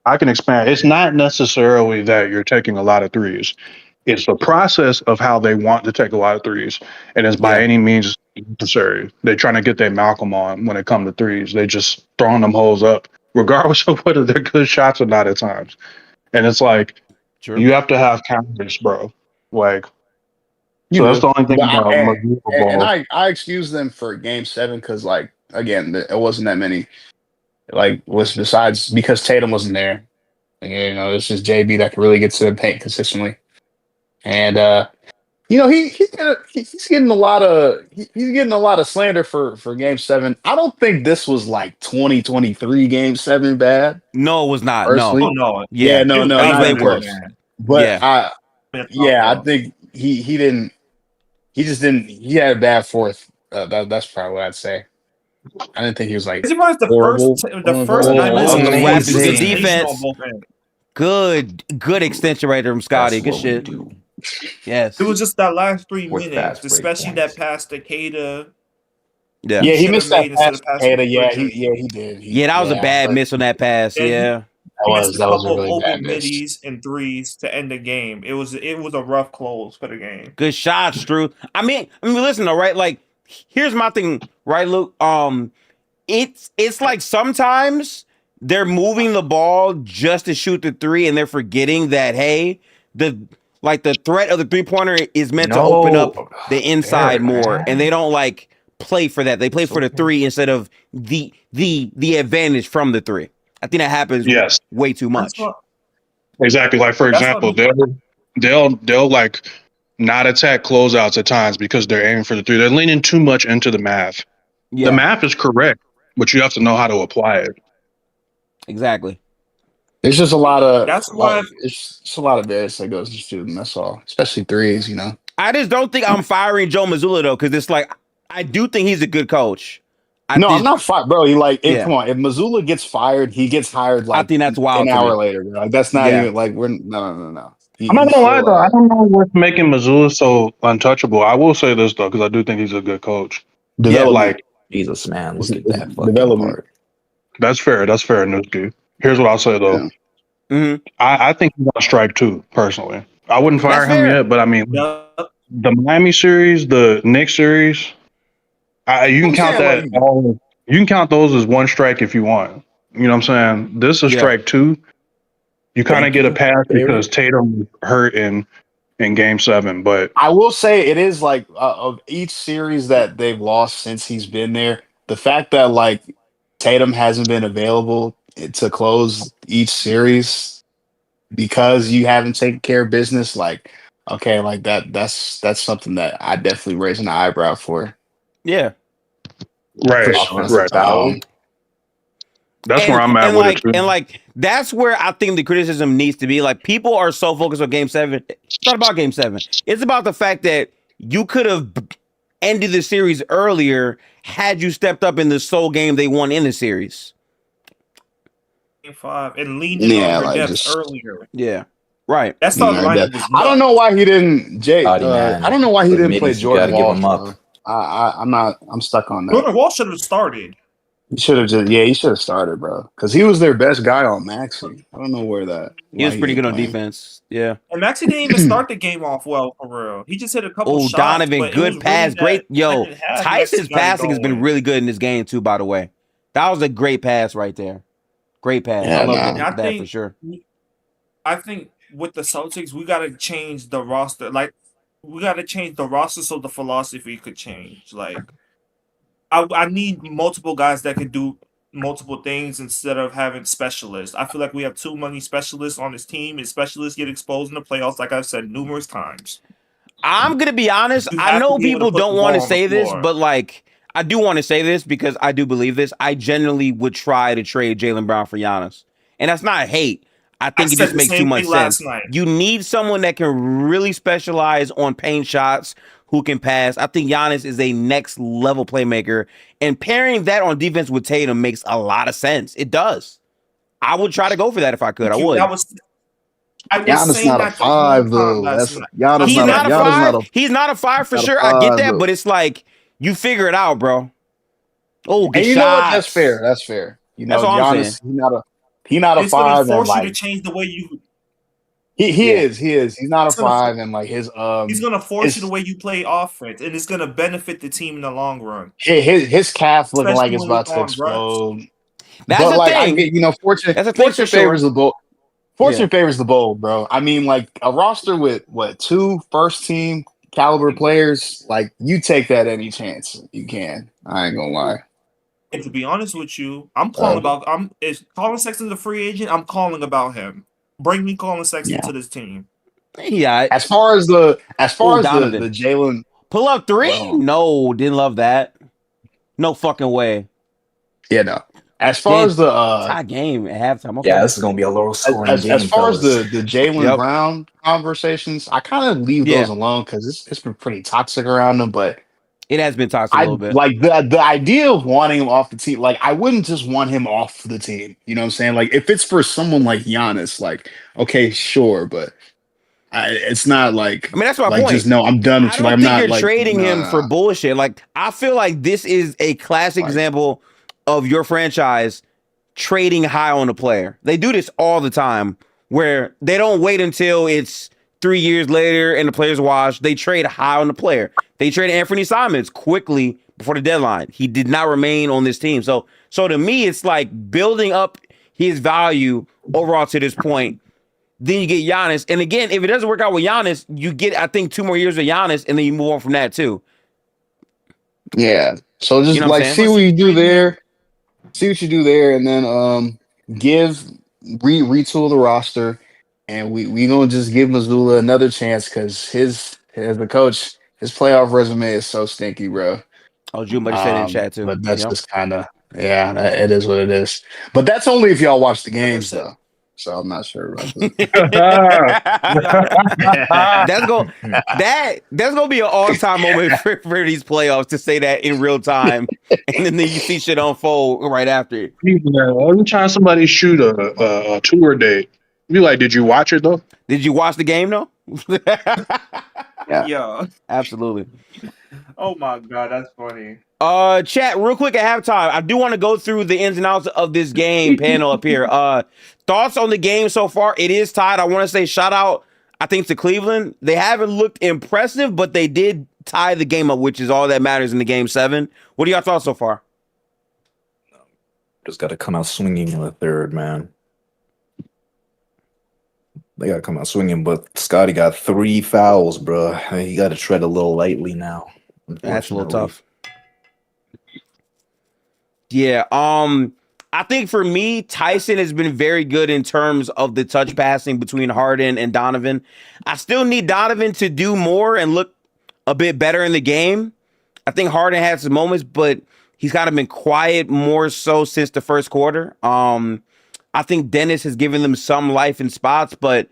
[SPEAKER 5] I can expand. It's not necessarily that you're taking a lot of threes. It's the process of how they want to take a lot of threes, and it's by
[SPEAKER 1] Yeah.
[SPEAKER 5] any means necessary. They're trying to get their Malcolm on when it comes to threes. They just throwing them holes up, regardless of whether they're good shots or not at times. And it's like
[SPEAKER 1] True.
[SPEAKER 5] you have to have confidence, bro. Like
[SPEAKER 6] You
[SPEAKER 5] so
[SPEAKER 6] do.
[SPEAKER 5] that's the only thing
[SPEAKER 6] But
[SPEAKER 5] about Magoo
[SPEAKER 6] and
[SPEAKER 5] ball.
[SPEAKER 6] I excuse them for Game 7 because like again it wasn't that many. Like was besides because Tatum wasn't there. It's just JB that can really get to the paint consistently. And he's getting a lot of he's getting a lot of slander for Game 7. I don't think this was like 2023 Game 7 bad.
[SPEAKER 1] No, it was not.
[SPEAKER 6] Personally.
[SPEAKER 3] Oh no.
[SPEAKER 1] Yeah.
[SPEAKER 6] no,
[SPEAKER 3] It
[SPEAKER 6] no,
[SPEAKER 3] was
[SPEAKER 1] That was
[SPEAKER 6] not
[SPEAKER 1] way
[SPEAKER 6] even
[SPEAKER 1] worse.
[SPEAKER 6] close. But
[SPEAKER 1] Yeah.
[SPEAKER 6] I think he didn't. He just didn't. He had a bad fourth. That's probably what I'd say. I didn't think he was like
[SPEAKER 3] It was
[SPEAKER 6] horrible.
[SPEAKER 3] the first 9 minutes
[SPEAKER 1] Oh,
[SPEAKER 3] of
[SPEAKER 1] the
[SPEAKER 3] the game
[SPEAKER 1] Raptors,
[SPEAKER 3] was
[SPEAKER 1] good
[SPEAKER 2] amazing.
[SPEAKER 1] defense.
[SPEAKER 3] sensational on both ends.
[SPEAKER 1] Good extension right there from Scotty.
[SPEAKER 2] That's
[SPEAKER 1] Good
[SPEAKER 2] what we
[SPEAKER 1] shit.
[SPEAKER 2] do.
[SPEAKER 1] Yes.
[SPEAKER 3] It was just that last 3
[SPEAKER 2] With
[SPEAKER 3] minutes,
[SPEAKER 2] fast break
[SPEAKER 3] especially
[SPEAKER 2] points.
[SPEAKER 3] that pass to Cade.
[SPEAKER 1] Yeah.
[SPEAKER 6] Yeah, he
[SPEAKER 3] should've
[SPEAKER 6] missed that
[SPEAKER 3] made instead
[SPEAKER 6] pass.
[SPEAKER 3] of passing
[SPEAKER 6] Ada, yeah,
[SPEAKER 3] Bridges.
[SPEAKER 6] he did.
[SPEAKER 1] Yeah, that was a bad
[SPEAKER 6] but
[SPEAKER 1] miss on that pass.
[SPEAKER 3] And he-
[SPEAKER 1] Yeah.
[SPEAKER 3] He missed a
[SPEAKER 6] that was
[SPEAKER 3] couple of
[SPEAKER 6] really bad
[SPEAKER 3] open
[SPEAKER 6] miss.
[SPEAKER 3] middies and threes to end the game. It was a rough close for the game.
[SPEAKER 1] Good shots, Drew. I mean, listen though, right? Like, here's my thing, right, Luke? It's like sometimes they're moving the ball just to shoot the three, and they're forgetting that hey, the threat of the 3-pointer is meant to open up the inside more, and they don't like play for that. They play for the three instead of the advantage from the three. I think that happens
[SPEAKER 5] Yes.
[SPEAKER 1] way too much.
[SPEAKER 3] That's what-
[SPEAKER 5] Exactly. Like for
[SPEAKER 3] That's
[SPEAKER 5] example,
[SPEAKER 3] what-
[SPEAKER 5] they'll like not attack closeouts at times because they're aiming for the three. They're leaning too much into the math.
[SPEAKER 1] Yeah,
[SPEAKER 5] The math is correct, but you have to know how to apply it.
[SPEAKER 1] exactly.
[SPEAKER 6] It's just a lot of.
[SPEAKER 3] That's why-
[SPEAKER 6] it's just a lot of variance that goes into shooting. That's all, especially threes.
[SPEAKER 1] I just don't think I'm firing Joe Mazzulla though, because it's like I do think he's a good coach.
[SPEAKER 6] I'm not fired, bro.
[SPEAKER 1] Yeah.
[SPEAKER 6] Come on. If Missoula gets fired, he gets hired like
[SPEAKER 1] I think that's wild
[SPEAKER 6] an
[SPEAKER 1] to
[SPEAKER 6] hour
[SPEAKER 1] me.
[SPEAKER 6] later. Bro. Like that's not
[SPEAKER 1] Yeah.
[SPEAKER 6] even like we're no.
[SPEAKER 5] I'm not gonna lie though. I don't know what's making Missoula so untouchable. I will say this though, because I do think he's a good coach.
[SPEAKER 6] Development.
[SPEAKER 5] Like
[SPEAKER 2] Jesus, man, look at that fucking
[SPEAKER 6] Development.
[SPEAKER 2] part.
[SPEAKER 5] that's fair. That's fair, Newski. Here's what I'll say though.
[SPEAKER 6] Yeah.
[SPEAKER 1] Mhm.
[SPEAKER 5] I think he's on strike two, personally. I wouldn't fire
[SPEAKER 1] That's
[SPEAKER 5] him
[SPEAKER 1] fair.
[SPEAKER 5] yet, but I mean
[SPEAKER 3] Yup.
[SPEAKER 5] the Miami series, the Knicks series, you can count that all. You can count those as one strike if you want. You know what I'm saying? This is
[SPEAKER 1] Yeah.
[SPEAKER 5] strike two. You kind of
[SPEAKER 2] Thank
[SPEAKER 5] get a
[SPEAKER 2] you,
[SPEAKER 5] pass
[SPEAKER 2] Barry.
[SPEAKER 5] because Tatum was hurt in Game 7, but
[SPEAKER 6] I will say it is like of each series that they've lost since he's been there. The fact that like Tatum hasn't been available to close each series because you haven't taken care of business, like okay, like that's something that I definitely raise an eyebrow for.
[SPEAKER 1] Yeah.
[SPEAKER 5] right,
[SPEAKER 2] Offensive
[SPEAKER 5] right.
[SPEAKER 2] foul.
[SPEAKER 5] That's where I'm at with
[SPEAKER 1] like,
[SPEAKER 5] it too.
[SPEAKER 1] And like that's where I think the criticism needs to be. Like people are so focused on Game 7. It's not about Game 7. It's about the fact that you could have ended the series earlier had you stepped up in the sole game they won in the series.
[SPEAKER 3] Game 5 and leaned in
[SPEAKER 6] Yeah,
[SPEAKER 3] on your
[SPEAKER 6] like
[SPEAKER 3] depth
[SPEAKER 6] just-
[SPEAKER 3] earlier.
[SPEAKER 1] Yeah. Right.
[SPEAKER 3] That's how the lineup was.
[SPEAKER 6] I don't know why he didn't.
[SPEAKER 2] Body man.
[SPEAKER 6] I don't know why he
[SPEAKER 2] The
[SPEAKER 6] didn't play
[SPEAKER 2] middies, you
[SPEAKER 6] Jordan
[SPEAKER 2] gotta give
[SPEAKER 6] Walsh.
[SPEAKER 2] him up.
[SPEAKER 6] Bro. I'm not. I'm stuck on that.
[SPEAKER 3] Jordan Wall should have started.
[SPEAKER 6] He should have just. Yeah, he should have started, bro. Because he was their best guy on Maxi. I don't know where that.
[SPEAKER 1] He was
[SPEAKER 6] why
[SPEAKER 1] pretty good
[SPEAKER 6] didn't
[SPEAKER 1] on
[SPEAKER 6] play.
[SPEAKER 1] defense. Yeah.
[SPEAKER 3] And Maxie didn't even start the game off well for real. He just hit a couple
[SPEAKER 1] Oh,
[SPEAKER 3] shots.
[SPEAKER 1] Donovan,
[SPEAKER 3] but it
[SPEAKER 1] good
[SPEAKER 3] was
[SPEAKER 1] pass.
[SPEAKER 3] really
[SPEAKER 1] Great. Yo,
[SPEAKER 3] second half
[SPEAKER 1] Tyson's
[SPEAKER 3] Maxey got it
[SPEAKER 1] passing has been
[SPEAKER 3] going.
[SPEAKER 1] really good in this game, too, by the way. That was a great pass right there. Great pass.
[SPEAKER 6] Yeah,
[SPEAKER 1] I love
[SPEAKER 6] nah.
[SPEAKER 1] that,
[SPEAKER 3] I
[SPEAKER 1] for
[SPEAKER 3] think-
[SPEAKER 1] sure.
[SPEAKER 3] I think with the Celtics, we got to change the roster. Like, we got to change the roster so the philosophy could change. Like, I need multiple guys that can do multiple things instead of having specialists. I feel like we have too many specialists on this team, and specialists get exposed in the playoffs, like I've said numerous times.
[SPEAKER 1] I'm going to be honest.
[SPEAKER 3] You
[SPEAKER 1] I
[SPEAKER 3] have
[SPEAKER 1] know
[SPEAKER 3] to be able to
[SPEAKER 1] people
[SPEAKER 3] put
[SPEAKER 1] don't
[SPEAKER 3] the
[SPEAKER 1] want to
[SPEAKER 3] ball on the
[SPEAKER 1] say this,
[SPEAKER 3] floor.
[SPEAKER 1] but like, I do want to say this because I do believe this. I genuinely would try to trade Jaylen Brown for Giannis. And that's not hate. I think it
[SPEAKER 3] said
[SPEAKER 1] just
[SPEAKER 3] the
[SPEAKER 1] makes too
[SPEAKER 3] same
[SPEAKER 1] much
[SPEAKER 3] thing last
[SPEAKER 1] sense.
[SPEAKER 3] night.
[SPEAKER 1] You need someone that can really specialize on paint shots, who can pass. I think Giannis is a next level playmaker. And pairing that on defense with Tatum makes a lot of sense. It does. I would try to go for that if I could. I would.
[SPEAKER 3] I was
[SPEAKER 6] Giannis
[SPEAKER 3] saying
[SPEAKER 6] not a
[SPEAKER 3] that the whole
[SPEAKER 6] 5
[SPEAKER 3] time
[SPEAKER 6] though.
[SPEAKER 3] last
[SPEAKER 6] That's
[SPEAKER 3] night.
[SPEAKER 6] Giannis
[SPEAKER 1] He's
[SPEAKER 6] not
[SPEAKER 1] not a
[SPEAKER 6] Giannis
[SPEAKER 1] five.
[SPEAKER 6] not a
[SPEAKER 1] He's not a five for
[SPEAKER 6] not a
[SPEAKER 1] sure. I get
[SPEAKER 6] 5,
[SPEAKER 1] that,
[SPEAKER 6] though.
[SPEAKER 1] but it's like you figure it out, bro. Oh, good
[SPEAKER 6] And you know what? That's
[SPEAKER 1] shots.
[SPEAKER 6] fair. That's fair. You
[SPEAKER 1] That's
[SPEAKER 6] know,
[SPEAKER 1] all I'm
[SPEAKER 6] Giannis, he not a
[SPEAKER 3] It's gonna
[SPEAKER 6] 5, and
[SPEAKER 3] force you to
[SPEAKER 6] like
[SPEAKER 3] change the way you.
[SPEAKER 6] he
[SPEAKER 1] Yeah.
[SPEAKER 6] is. He's not a
[SPEAKER 3] It's gonna
[SPEAKER 6] 5, and like
[SPEAKER 3] He's gonna force you the
[SPEAKER 6] his
[SPEAKER 3] way you play offense, and it's gonna benefit the team in the long run,
[SPEAKER 6] his calf looking like
[SPEAKER 3] especially
[SPEAKER 6] it's
[SPEAKER 3] when we're
[SPEAKER 6] about to
[SPEAKER 3] on runs.
[SPEAKER 6] explode.
[SPEAKER 1] That's
[SPEAKER 6] But
[SPEAKER 1] the
[SPEAKER 6] like I
[SPEAKER 1] thing.
[SPEAKER 6] get, fortune
[SPEAKER 1] That's the thing for sure.
[SPEAKER 6] favors the bold. Fortune
[SPEAKER 1] Yeah.
[SPEAKER 6] favors the bold, bro. I mean, like a roster with 2 first team caliber players, like you take that any chance you can. I ain't gonna lie.
[SPEAKER 3] And to be honest with you, is Colin Sexton the free agent? I'm calling about him. Bring me Colin Sexton
[SPEAKER 6] Yeah.
[SPEAKER 3] to this team.
[SPEAKER 1] Yeah.
[SPEAKER 6] As far as the
[SPEAKER 1] Donovan.
[SPEAKER 6] the Jaylen
[SPEAKER 1] Pull up 3?
[SPEAKER 6] Well,
[SPEAKER 1] No, didn't love that. No fucking way.
[SPEAKER 6] yeah, no. As far
[SPEAKER 1] Damn.
[SPEAKER 6] as the
[SPEAKER 1] Tie game at halftime. Okay.
[SPEAKER 2] Yeah, this is gonna be a low scoring game.
[SPEAKER 6] as far as
[SPEAKER 2] fellas.
[SPEAKER 6] the Jaylen
[SPEAKER 1] Yep.
[SPEAKER 6] Brown conversations, I kind of leave
[SPEAKER 1] Yeah.
[SPEAKER 6] those alone because it's been pretty toxic around them. But
[SPEAKER 1] It has been toxic a
[SPEAKER 6] I
[SPEAKER 1] little bit.
[SPEAKER 6] like the idea of wanting him off the team. Like I wouldn't just want him off the team. You know what I'm saying? Like if it's for someone like Giannis, like okay, sure, but it's not like.
[SPEAKER 1] I mean, that's my
[SPEAKER 6] like
[SPEAKER 1] point.
[SPEAKER 6] just no, I'm done with
[SPEAKER 1] I
[SPEAKER 6] you.
[SPEAKER 1] don't
[SPEAKER 6] Like, I'm
[SPEAKER 1] think
[SPEAKER 6] not
[SPEAKER 1] you're
[SPEAKER 6] like
[SPEAKER 1] trading him for
[SPEAKER 6] nah.
[SPEAKER 1] bullshit. Like, I feel like this is a classic
[SPEAKER 6] Like-
[SPEAKER 1] example of your franchise trading high on a player. They do this all the time where they don't wait until it's 3 years later and the player's washed. They trade high on the player. They traded Anthony Simons quickly before the deadline. He did not remain on this team. So to me, it's like building up his value overall to this point. Then you get Giannis. And again, if it doesn't work out with Giannis, you get, I think, 2 more years of Giannis, and then you move on from that too.
[SPEAKER 6] Yeah. So just
[SPEAKER 1] You know what I'm
[SPEAKER 6] like
[SPEAKER 1] saying?
[SPEAKER 6] see what you do there. See what you do there, and then retool the roster, and we gonna just give Missoula another chance because his as the coach, his playoff resume is so stinky, bro.
[SPEAKER 1] Oh, Juma just said it in chat too.
[SPEAKER 6] But that's
[SPEAKER 1] Yep.
[SPEAKER 6] just kind of it is what it is. But that's only if y'all watch the games
[SPEAKER 3] 100%.
[SPEAKER 6] though. So I'm not sure about that.
[SPEAKER 1] That's gonna be an all-time moment for these playoffs to say that in real time, and then you see shit unfold right after it.
[SPEAKER 5] Every time somebody shoot a tour date, be like, "Did you watch it though?"
[SPEAKER 1] Did you watch the game though?
[SPEAKER 3] Yeah.
[SPEAKER 1] Absolutely.
[SPEAKER 3] Oh my god, that's funny.
[SPEAKER 1] Chat, real quick at halftime. I do want to go through the ins and outs of this game panel up here. Thoughts on the game so far? It is tied. I want to say shout out, I think, to Cleveland. They haven't looked impressive, but they did tie the game up, which is all that matters in the game 7. What are y'all thoughts so far?
[SPEAKER 2] Just got to come out swinging in the third, man. They got to come out swinging, but Scotty got 3 fouls, bro. He got to tread a little lightly now.
[SPEAKER 1] That's a little
[SPEAKER 2] unfortunately.
[SPEAKER 1] tough. Yeah, I think for me, Tyson has been very good in terms of the touch passing between Harden and Donovan. I still need Donovan to do more and look a bit better in the game. I think Harden had some moments, but he's kind of been quiet more so since the first quarter. I think Dennis has given them some life in spots, but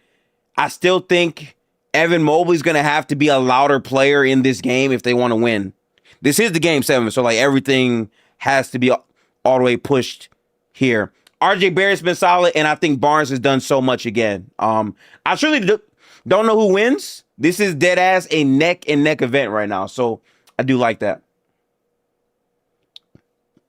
[SPEAKER 1] I still think Evan Mobley's going to have to be a louder player in this game if they want to win. This is the game 7, so like everything has to be all the way pushed here. RJ Barrett's been solid, and I think Barnes has done so much again. I truly don't know who wins. This is dead ass a neck and neck event right now, so I do like that.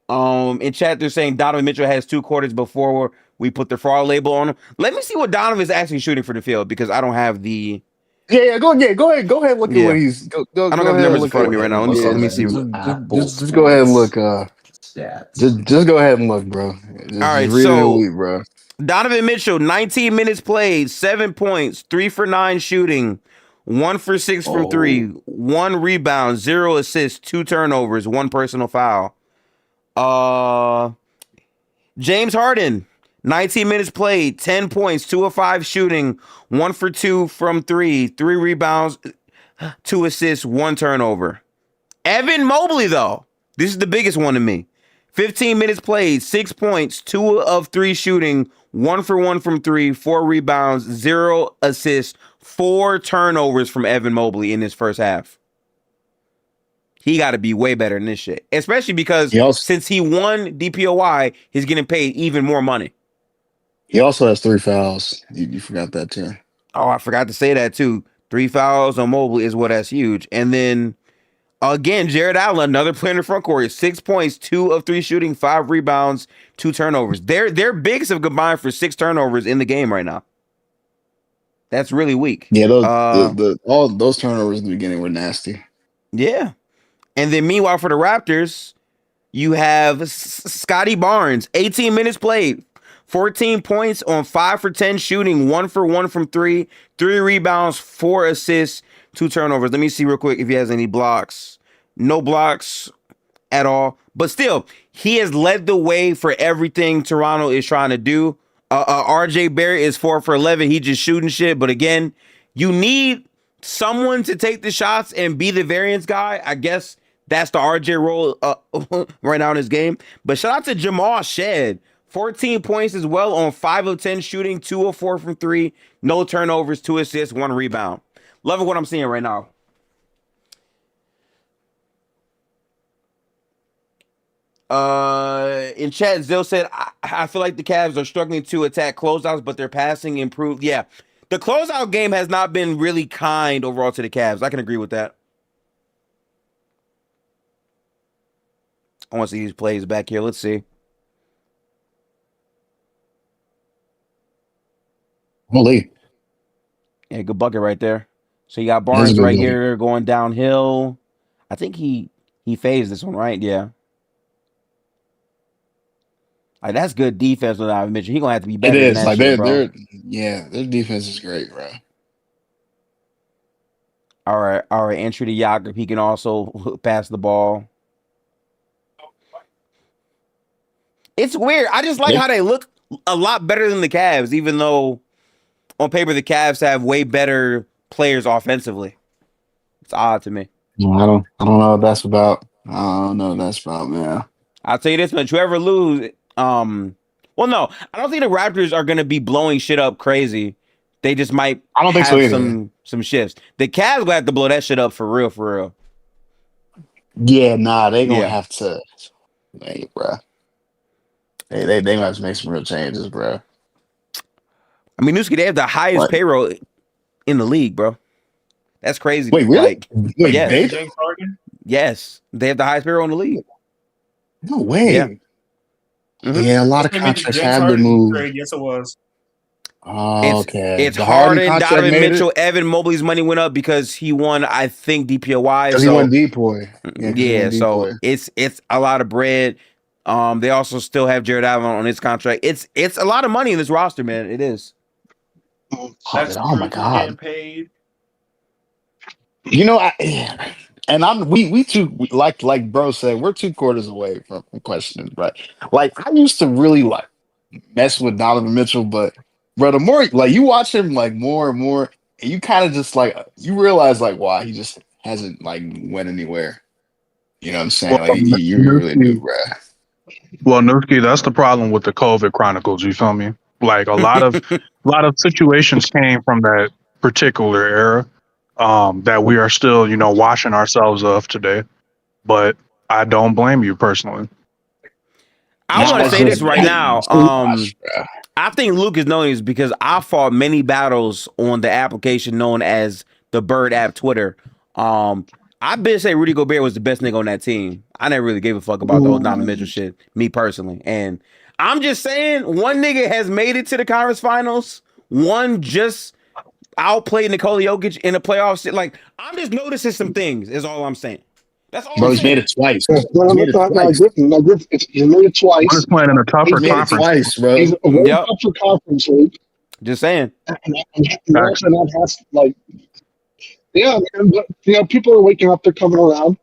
[SPEAKER 1] In chat, they're saying Donovan Mitchell has 2 quarters before we put the fraud label on him. Let me see what Donovan is actually shooting for the field because I don't have the.
[SPEAKER 6] Go ahead. Look at what he's. Go
[SPEAKER 1] I don't
[SPEAKER 6] go
[SPEAKER 1] have the
[SPEAKER 6] ahead
[SPEAKER 1] numbers
[SPEAKER 6] and
[SPEAKER 1] in front of me right now. Let me see.
[SPEAKER 6] Just go ahead and look.
[SPEAKER 2] Stats.
[SPEAKER 6] Just go ahead and look, bro. Just
[SPEAKER 1] right,
[SPEAKER 6] read
[SPEAKER 1] so-
[SPEAKER 6] it a week, bro.
[SPEAKER 1] Donovan Mitchell, 19 minutes played, 7 points, 3 for 9 shooting, 1 for 6 from 3, 1 rebound, 0 assists, 2 turnovers, 1 personal foul. James Harden, 19 minutes played, 10 points, 2 of 5 shooting, 1 for 2 from 3, 3 rebounds, 2 assists, 1 turnover. Evan Mobley, though, This is the biggest one to me. 15 minutes played, 6 points, 2 of 3 shooting, 1 for 1 from 3, 4 rebounds, 0 assists, 4 turnovers from Evan Mobley in his first half. He got to be way better than this shit. Especially because since he won DPOY, he's getting paid even more money.
[SPEAKER 6] He also has 3 fouls. You forgot that too.
[SPEAKER 1] Oh, I forgot to say that too. 3 fouls on Mobley is what that's huge. And then again, Jared Allen, another player in the front court, 6 points, 2 of 3 shooting, 5 rebounds, 2 turnovers. Their bigs have combined for 6 turnovers in the game right now. That's really weak.
[SPEAKER 6] Yeah, all those turnovers in the beginning were nasty.
[SPEAKER 1] Yeah. And then meanwhile for the Raptors, you have Scotty Barnes, 18 minutes played, 14 points on 5 for 10 shooting, 1 for 1 from 3, 3 rebounds, 4 assists, 2 turnovers. Let me see real quick if he has any blocks. No blocks at all. But still, he has led the way for everything Toronto is trying to do. RJ Barrett is 4 for 11. He just shooting shit. But again, you need someone to take the shots and be the variance guy. I guess that's the RJ role right now in his game. But shout out to Jamal Shed. 14 points as well on 5 of 10 shooting, 2 of 4 from 3, no turnovers, 2 assists, 1 rebound. Loving what I'm seeing right now. In chat, Zill said, I feel like the Cavs are struggling to attack closeouts, but their passing improved. Yeah, the closeout game has not been really kind overall to the Cavs. I can agree with that. I want to see these plays back here. Let's see.
[SPEAKER 6] Holy.
[SPEAKER 1] Yeah, good bucket right there. So you got Barnes right here going downhill. I think he phased this one, right? Yeah. Like, that's good defense with Donovan Mitchell. He's gonna have to be better.
[SPEAKER 6] It is
[SPEAKER 1] than that
[SPEAKER 6] like
[SPEAKER 1] shit, bro.
[SPEAKER 6] their defense is great, bro.
[SPEAKER 1] All right. Entry to Jakob. He can also pass the ball. It's weird. I just like how they look a lot better than the Cavs, even though on paper the Cavs have way better players offensively. It's odd to me.
[SPEAKER 6] I don't know what that's about. I don't know what that's about, man.
[SPEAKER 1] I'll tell you this much: whoever lose, well, no, I don't think the Raptors are gonna be blowing shit up crazy. They just might.
[SPEAKER 6] I don't think so either.
[SPEAKER 1] Some shifts. The Cavs gonna have to blow that shit up for real, for real.
[SPEAKER 6] Yeah, nah, they gonna have to. Hey, bro. They might have to make some real changes, bro.
[SPEAKER 1] I mean, Newski, they have the highest payroll in the league, bro. That's crazy.
[SPEAKER 6] Wait, really? Wait,
[SPEAKER 1] yes.
[SPEAKER 3] James Harden?
[SPEAKER 1] Yes, they have the highest payroll in the league.
[SPEAKER 6] No way.
[SPEAKER 1] Yeah,
[SPEAKER 6] yeah, a lot of contracts have been moved.
[SPEAKER 3] Yes, it was.
[SPEAKER 6] Oh, okay.
[SPEAKER 1] It's Harden, Donovan Mitchell, Evan Mobley's money went up because he won, I think, DPOY.
[SPEAKER 6] Because he won DPOY.
[SPEAKER 1] Yeah, so it's a lot of bread. They also still have Jared Allen on his contract. It's a lot of money in this roster, man. It is.
[SPEAKER 6] Oh my God.
[SPEAKER 3] Getting paid.
[SPEAKER 6] You know, we too, like bro said, we're 2 quarters away from questioning, right? Like, I used to really like mess with Donovan Mitchell, but bro, the more like you watch him like more and more, and you kind of just like you realize like why he just hasn't like went anywhere. You know what I'm saying? Like you really do, bro.
[SPEAKER 5] Well, Nurki, that's the problem with the COVID Chronicles. You feel me? Like a lot of situations came from that particular era that we are still, washing ourselves of today. But I don't blame you personally.
[SPEAKER 1] I want to say this right now. I think Luke is knowing this because I fought many battles on the application known as the Bird app Twitter. I've been saying Rudy Gobert was the best nigga on that team. I never really gave a fuck about the whole Donovan Mitchell shit, me personally. And I'm just saying, one nigga has made it to the conference finals. One just outplayed Nikola Jokic in the playoffs. Like, I'm just noticing some things, is all I'm saying. That's all I'm saying.
[SPEAKER 6] He's made it twice.
[SPEAKER 7] He's made it twice.
[SPEAKER 5] He's playing in a tougher conference.
[SPEAKER 6] Twice, bro.
[SPEAKER 7] He's a very tougher conference league.
[SPEAKER 1] Just saying.
[SPEAKER 7] Yeah, man, but people are waking up. They're coming around.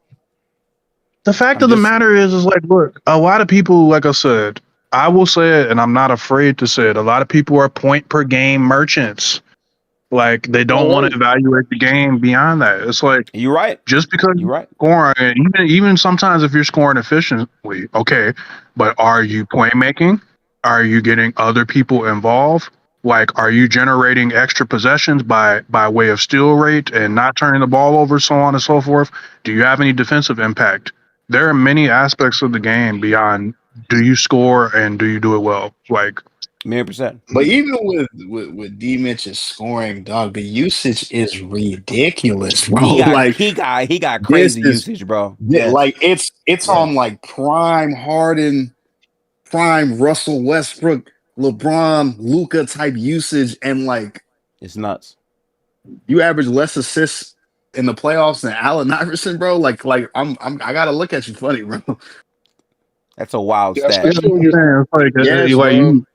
[SPEAKER 5] The fact of the matter is like, look, a lot of people, like I said, I will say it, and I'm not afraid to say it. A lot of people are point per game merchants. Like they don't want to evaluate the game beyond that. It's like
[SPEAKER 1] You're right.
[SPEAKER 5] just because
[SPEAKER 1] You're right.
[SPEAKER 5] scoring, even sometimes if you're scoring efficiently, okay, but are you playmaking? Are you getting other people involved? Like, are you generating extra possessions by way of steal rate and not turning the ball over, so on and so forth? Do you have any defensive impact? There are many aspects of the game beyond do you score and do you do it well? Like,
[SPEAKER 1] 100%.
[SPEAKER 6] But even with D Mitch's scoring, dog, the usage is ridiculous, bro.
[SPEAKER 1] He got
[SPEAKER 6] this
[SPEAKER 1] crazy
[SPEAKER 6] is
[SPEAKER 1] usage, bro. Yes.
[SPEAKER 6] like it's on like prime Harden, prime Russell Westbrook, LeBron, Luca type usage, and like
[SPEAKER 1] It's nuts.
[SPEAKER 6] you average less assists in the playoffs than Allen Iverson, bro. Like I gotta look at you funny, bro.
[SPEAKER 1] That's a wild
[SPEAKER 7] Yeah,
[SPEAKER 1] stat.
[SPEAKER 7] especially when you're
[SPEAKER 5] it's like
[SPEAKER 6] Yes,
[SPEAKER 5] like
[SPEAKER 6] bro.
[SPEAKER 5] you.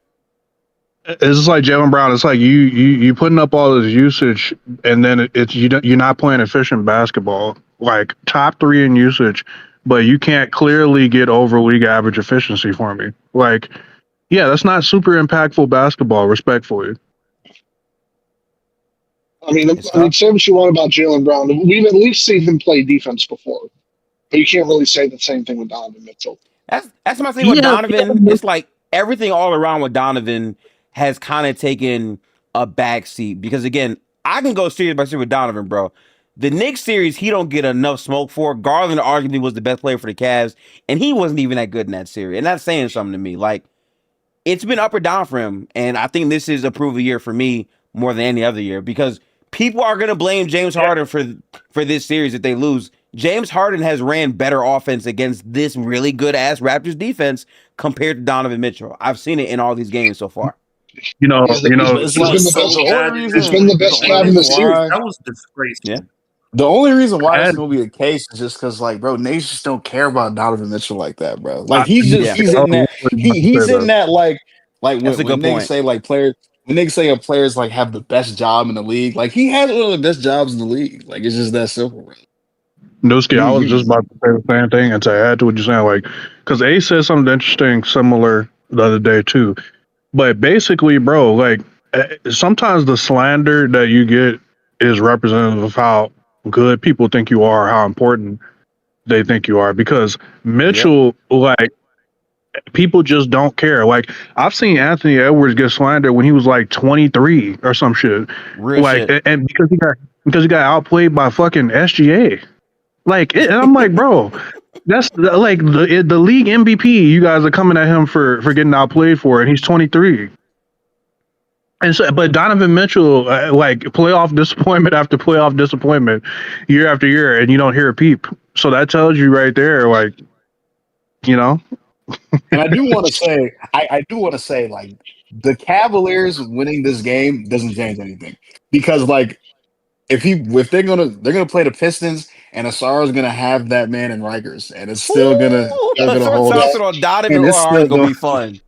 [SPEAKER 5] It's just like Jaylen Brown. It's like you putting up all this usage, and then you're not playing efficient basketball. Like top 3 in usage, but you can't clearly get over league average efficiency for me. Like, yeah, that's not super impactful basketball. Respectfully,
[SPEAKER 7] I mean, say what you want about Jaylen Brown. We've at least seen him play defense before, but you can't really say the same thing with Donovan Mitchell.
[SPEAKER 1] That's my thing with Donovan. It's like everything all around with Donovan has kind of taken a backseat because again, I can go series by series with Donovan, bro. The Knicks series, he don't get enough smoke for. Garland arguably was the best player for the Cavs, and he wasn't even that good in that series. And that's saying something to me. Like, it's been up or down for him, and I think this is a prove a year for me more than any other year because people are gonna blame James Harden for this series if they lose. James Harden has ran better offense against this really good ass Raptors defense compared to Donovan Mitchell. I've seen it in all these games so far.
[SPEAKER 7] It's been the best Cav in the series.
[SPEAKER 3] That was disgraceful.
[SPEAKER 1] Yeah.
[SPEAKER 6] The only reason why it's gonna be the case is just because, like, bro, Nate just don't care about Donovan Mitchell like that, bro. Like, he's in that like when niggas say like players when niggas say a player's like have the best job in the league, like he has one of the best jobs in the league. Like, it's just that simple, bro.
[SPEAKER 5] Newski, I was just about to say the same thing and to add to what you're saying, like, because A said something interesting, similar the other day too. But basically, bro, like sometimes the slander that you get is representative of how good people think you are, how important they think you are. Because Mitchell, like, people just don't care. Like, I've seen Anthony Edwards get slandered when he was like 23 or some shit.
[SPEAKER 1] Real shit.
[SPEAKER 5] And because he got outplayed by fucking SGA. Like, and I'm like, bro, that's like the league MVP. You guys are coming at him for getting outplayed for it. He's 23. And so, but Donovan Mitchell, like playoff disappointment after playoff disappointment, year after year, and you don't hear a peep. So that tells you right there, like, you know.
[SPEAKER 6] And I do want to say, like, the Cavaliers winning this game doesn't change anything because, like, if they're gonna play the Pistons and Asara's gonna have that man in Rikers, and it's still gonna hold up.
[SPEAKER 1] On Donovan or Harden gonna be fun.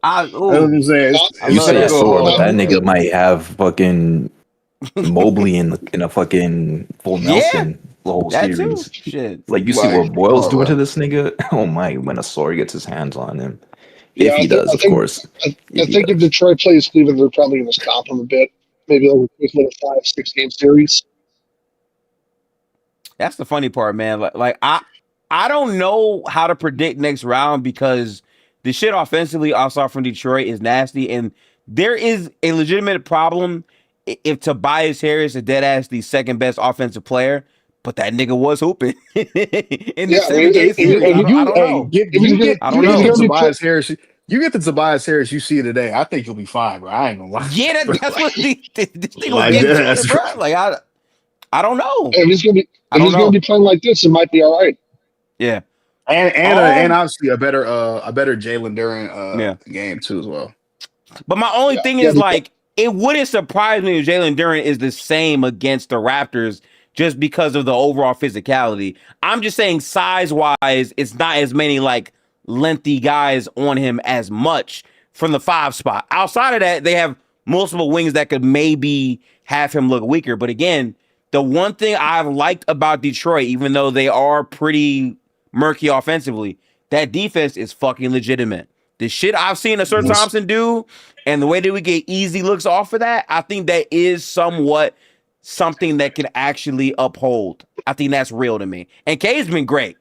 [SPEAKER 6] That's what I'm saying.
[SPEAKER 2] You say Asara, but that nigga might have fucking Mobley in a fucking full Nelson the whole series.
[SPEAKER 1] Shit.
[SPEAKER 2] Like, you see what Boyle's doing to this nigga? Oh my, when Asara gets his hands on him. If he does, of course.
[SPEAKER 7] I think if Detroit plays Cleveland, they're probably going to stop him a bit. Maybe like a little 5-6 game series.
[SPEAKER 1] That's the funny part, man. Like I don't know how to predict next round because the shit offensively I saw from Detroit is nasty, and there is a legitimate problem if Tobias Harris is dead ass the second best offensive player, but that nigga was hooping in the second game series. I don't know. I don't know.
[SPEAKER 6] Tobias Harris. You get the Tobias Harris you see today, I think you'll be fine, bro. I ain't gonna lie.
[SPEAKER 1] Yeah, that's what this thing was getting to, bro. Like, I don't know.
[SPEAKER 7] If he's gonna be playing like this, it might be all right.
[SPEAKER 1] Yeah,
[SPEAKER 6] and obviously a better Jaylen Duren game too as well.
[SPEAKER 1] But my only thing is, like, it wouldn't surprise me if Jaylen Duren is the same against the Raptors just because of the overall physicality. I'm just saying size wise, it's not as many like lengthy guys on him as much from the 5 spot. Outside of that, they have multiple wings that could maybe have him look weaker. But again, the one thing I've liked about Detroit, even though they are pretty murky offensively, that defense is fucking legitimate. The shit I've seen a Sir
[SPEAKER 5] Yes.
[SPEAKER 1] Thompson do, and the way that we get easy looks off of that, I think that is somewhat something that can actually uphold. I think that's real to me. And Cade's been great.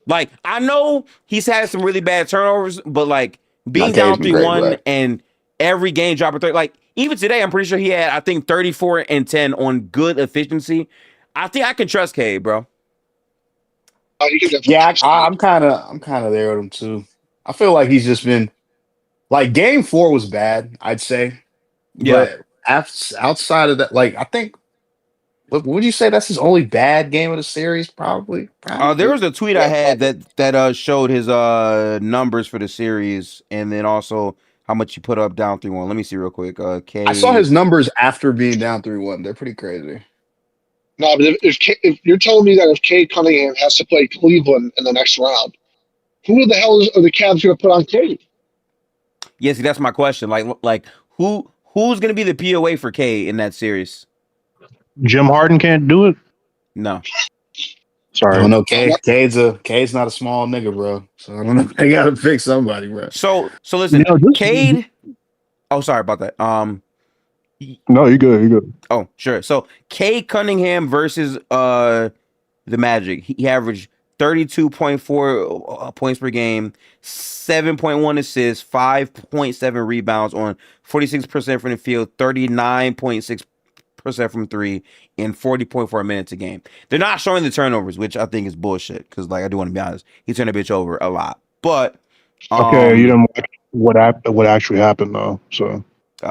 [SPEAKER 1] Like, I know he's had some really bad turnovers, but like being
[SPEAKER 6] Cade's
[SPEAKER 1] down
[SPEAKER 6] been great,
[SPEAKER 1] 3-1
[SPEAKER 6] right?
[SPEAKER 1] and every game dropping 30, like even today, I'm pretty sure he had, I think, 34 and 10 on good efficiency. I think I can trust Cade, bro.
[SPEAKER 7] You can definitely
[SPEAKER 6] Yeah,
[SPEAKER 7] trust
[SPEAKER 6] I'm
[SPEAKER 7] him.
[SPEAKER 6] kind of there with him too. I feel like he's just been like Game 4 was bad, I'd say,
[SPEAKER 1] Yeah.
[SPEAKER 6] but outside of that, like I think, would you say that's his only bad game of the series? Probably.
[SPEAKER 1] There was a tweet I
[SPEAKER 7] Yeah,
[SPEAKER 1] had
[SPEAKER 7] probably.
[SPEAKER 1] that showed his numbers for the series, and then also how much he put up down 3-1. Let me see real quick.
[SPEAKER 6] I saw
[SPEAKER 1] Cade.
[SPEAKER 6] his numbers after being down 3-1. They're pretty crazy.
[SPEAKER 7] No, but if you're telling me that if Cade Cunningham has to play Cleveland in the next round, who the hell are the Cavs going to put on Cade?
[SPEAKER 1] Yeah, see, that's my question. Like who's gonna be the POA for Cade in that series?
[SPEAKER 5] Jim Harden can't do it.
[SPEAKER 1] No.
[SPEAKER 6] I
[SPEAKER 5] Sorry.
[SPEAKER 6] don't know. Cade's not a small nigga, bro. So I don't know. They gotta pick somebody, bro.
[SPEAKER 1] So listen,
[SPEAKER 5] Just,
[SPEAKER 1] Cade. Oh, sorry about that.
[SPEAKER 5] no, you good. You good.
[SPEAKER 1] Oh, sure. So Cade Cunningham versus the Magic. He averaged 32.4 points per game, 7.1 assists, 5.7 rebounds on 46% from the field, 39.6% from three, in 40.4 minutes a game. They're not showing the turnovers, which I think is bullshit. Because like I do want to be honest, he turned a bitch over a lot. But
[SPEAKER 5] Okay, you didn't watch what actually happened though. So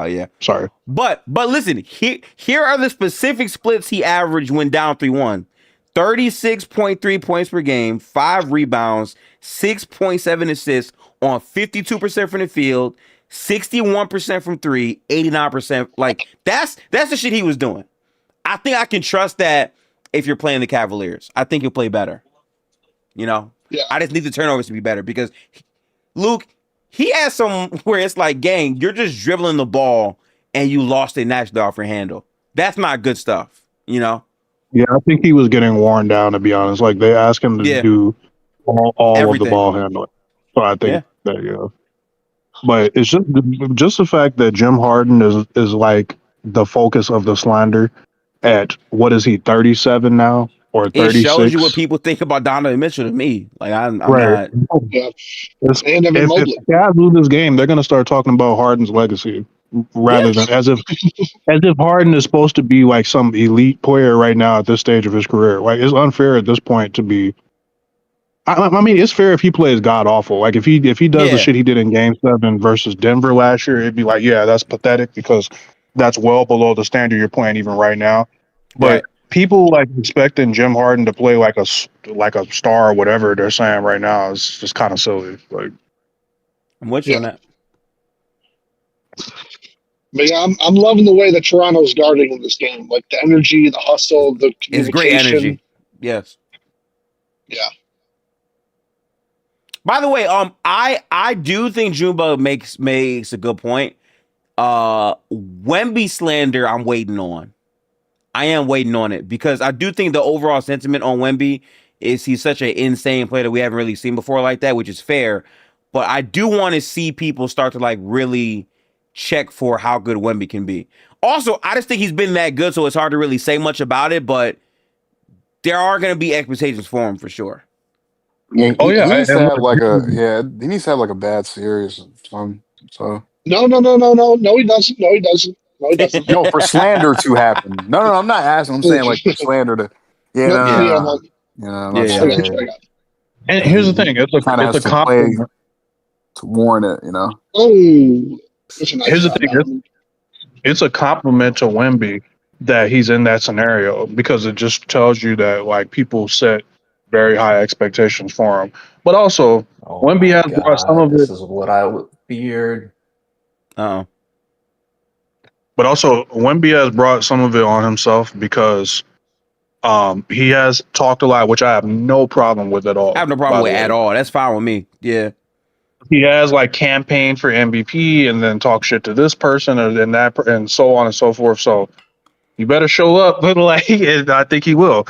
[SPEAKER 1] yeah.
[SPEAKER 5] sorry.
[SPEAKER 1] But listen, here are the specific splits he averaged when down 3-1. 36.3 points per game, 5 rebounds, 6.7 assists on 52% from the field, 61% from 3, 89%. Like that's the shit he was doing. I think I can trust that if you're playing the Cavaliers. I think he'll play better. You know?
[SPEAKER 7] Yeah.
[SPEAKER 1] I just need the turnovers to be better because Luke, he has some where it's like, gang, you're just dribbling the ball and you lost it naturally off your handle. That's not good stuff, you know?
[SPEAKER 5] Yeah, I think he was getting worn down, to be honest. Like they asked him to
[SPEAKER 1] Yeah.
[SPEAKER 5] do all of the
[SPEAKER 1] Everything.
[SPEAKER 5] ball handling. So I think
[SPEAKER 1] Yeah.
[SPEAKER 5] that but it's just the fact that Jim Harden is like the focus of the slander at what is he 37 now or
[SPEAKER 1] It shows
[SPEAKER 5] 36?
[SPEAKER 1] you what people think about Donovan Mitchell to me. Like I'm
[SPEAKER 5] Right.
[SPEAKER 1] not.
[SPEAKER 7] Yeah.
[SPEAKER 5] It's,
[SPEAKER 7] And Evan
[SPEAKER 5] if
[SPEAKER 7] Mobley.
[SPEAKER 5] the Cavs lose this game, they're gonna start talking about Harden's legacy rather than as if Harden is supposed to be like some elite player right now at this stage of his career. Like it's unfair at this point to be. I mean, it's fair if he plays god awful. Like if he does the
[SPEAKER 1] Yeah.
[SPEAKER 5] shit he did in Game 7 versus Denver last year, it'd be like, yeah, that's pathetic because that's well below the standard you're playing even right now.
[SPEAKER 1] Right.
[SPEAKER 5] But people like expecting Jim Harden to play like a star or whatever they're saying right now is just kind of silly. Like,
[SPEAKER 1] I'm with you on that.
[SPEAKER 7] But yeah, I'm loving the way that Toronto's guarding in this game. Like the energy, the hustle, the
[SPEAKER 1] It's great
[SPEAKER 7] communication.
[SPEAKER 1] energy. Yes.
[SPEAKER 7] Yeah.
[SPEAKER 1] By the way, I do think Jumbo makes a good point. Wemby slander, I'm waiting on. I am waiting on it because I do think the overall sentiment on Wemby is he's such an insane player that we haven't really seen before like that, which is fair. But I do want to see people start to like really check for how good Wemby can be. Also, I just think he's been that good, so it's hard to really say much about it. But there are going to be expectations for him for sure.
[SPEAKER 6] Yeah,
[SPEAKER 5] oh
[SPEAKER 6] he
[SPEAKER 5] yeah,
[SPEAKER 6] needs to have like he needs to have like a bad series. So
[SPEAKER 7] No, he doesn't. No, he doesn't. No, he doesn't.
[SPEAKER 6] no, for slander to happen. No, I'm not asking. I'm saying like for slander to. Yeah,
[SPEAKER 7] No,
[SPEAKER 6] no,
[SPEAKER 7] yeah,
[SPEAKER 6] no,
[SPEAKER 7] no.
[SPEAKER 6] You know, I'm
[SPEAKER 1] Yeah,
[SPEAKER 6] not
[SPEAKER 1] yeah.
[SPEAKER 7] I got
[SPEAKER 6] saying.
[SPEAKER 7] you. I got you.
[SPEAKER 5] And here's the thing: it's
[SPEAKER 6] Kind of
[SPEAKER 5] a
[SPEAKER 6] has to play
[SPEAKER 5] compliment.
[SPEAKER 6] to warn it. You know.
[SPEAKER 7] Oh, that's a nice
[SPEAKER 5] Here's the
[SPEAKER 7] shot,
[SPEAKER 5] thing:
[SPEAKER 7] Donovan.
[SPEAKER 5] it's a compliment to Wemby that he's in that scenario because it just tells you that like people set very high expectations for him. But also,
[SPEAKER 2] Oh
[SPEAKER 5] Wemby
[SPEAKER 2] my
[SPEAKER 5] has brought some
[SPEAKER 2] God,
[SPEAKER 5] of
[SPEAKER 2] this
[SPEAKER 5] it.
[SPEAKER 2] is what I feared.
[SPEAKER 1] Oh.
[SPEAKER 5] But also, Wemby has brought some of it on himself because he has talked a lot, which I have no problem with at all.
[SPEAKER 1] I have no problem
[SPEAKER 5] By
[SPEAKER 1] with
[SPEAKER 5] the
[SPEAKER 1] it at
[SPEAKER 5] way,
[SPEAKER 1] all. That's fine with me. Yeah.
[SPEAKER 5] he has like campaigned for MVP and then talk shit to this person and then that and so on and so forth. So you better show up, like, and I think he will.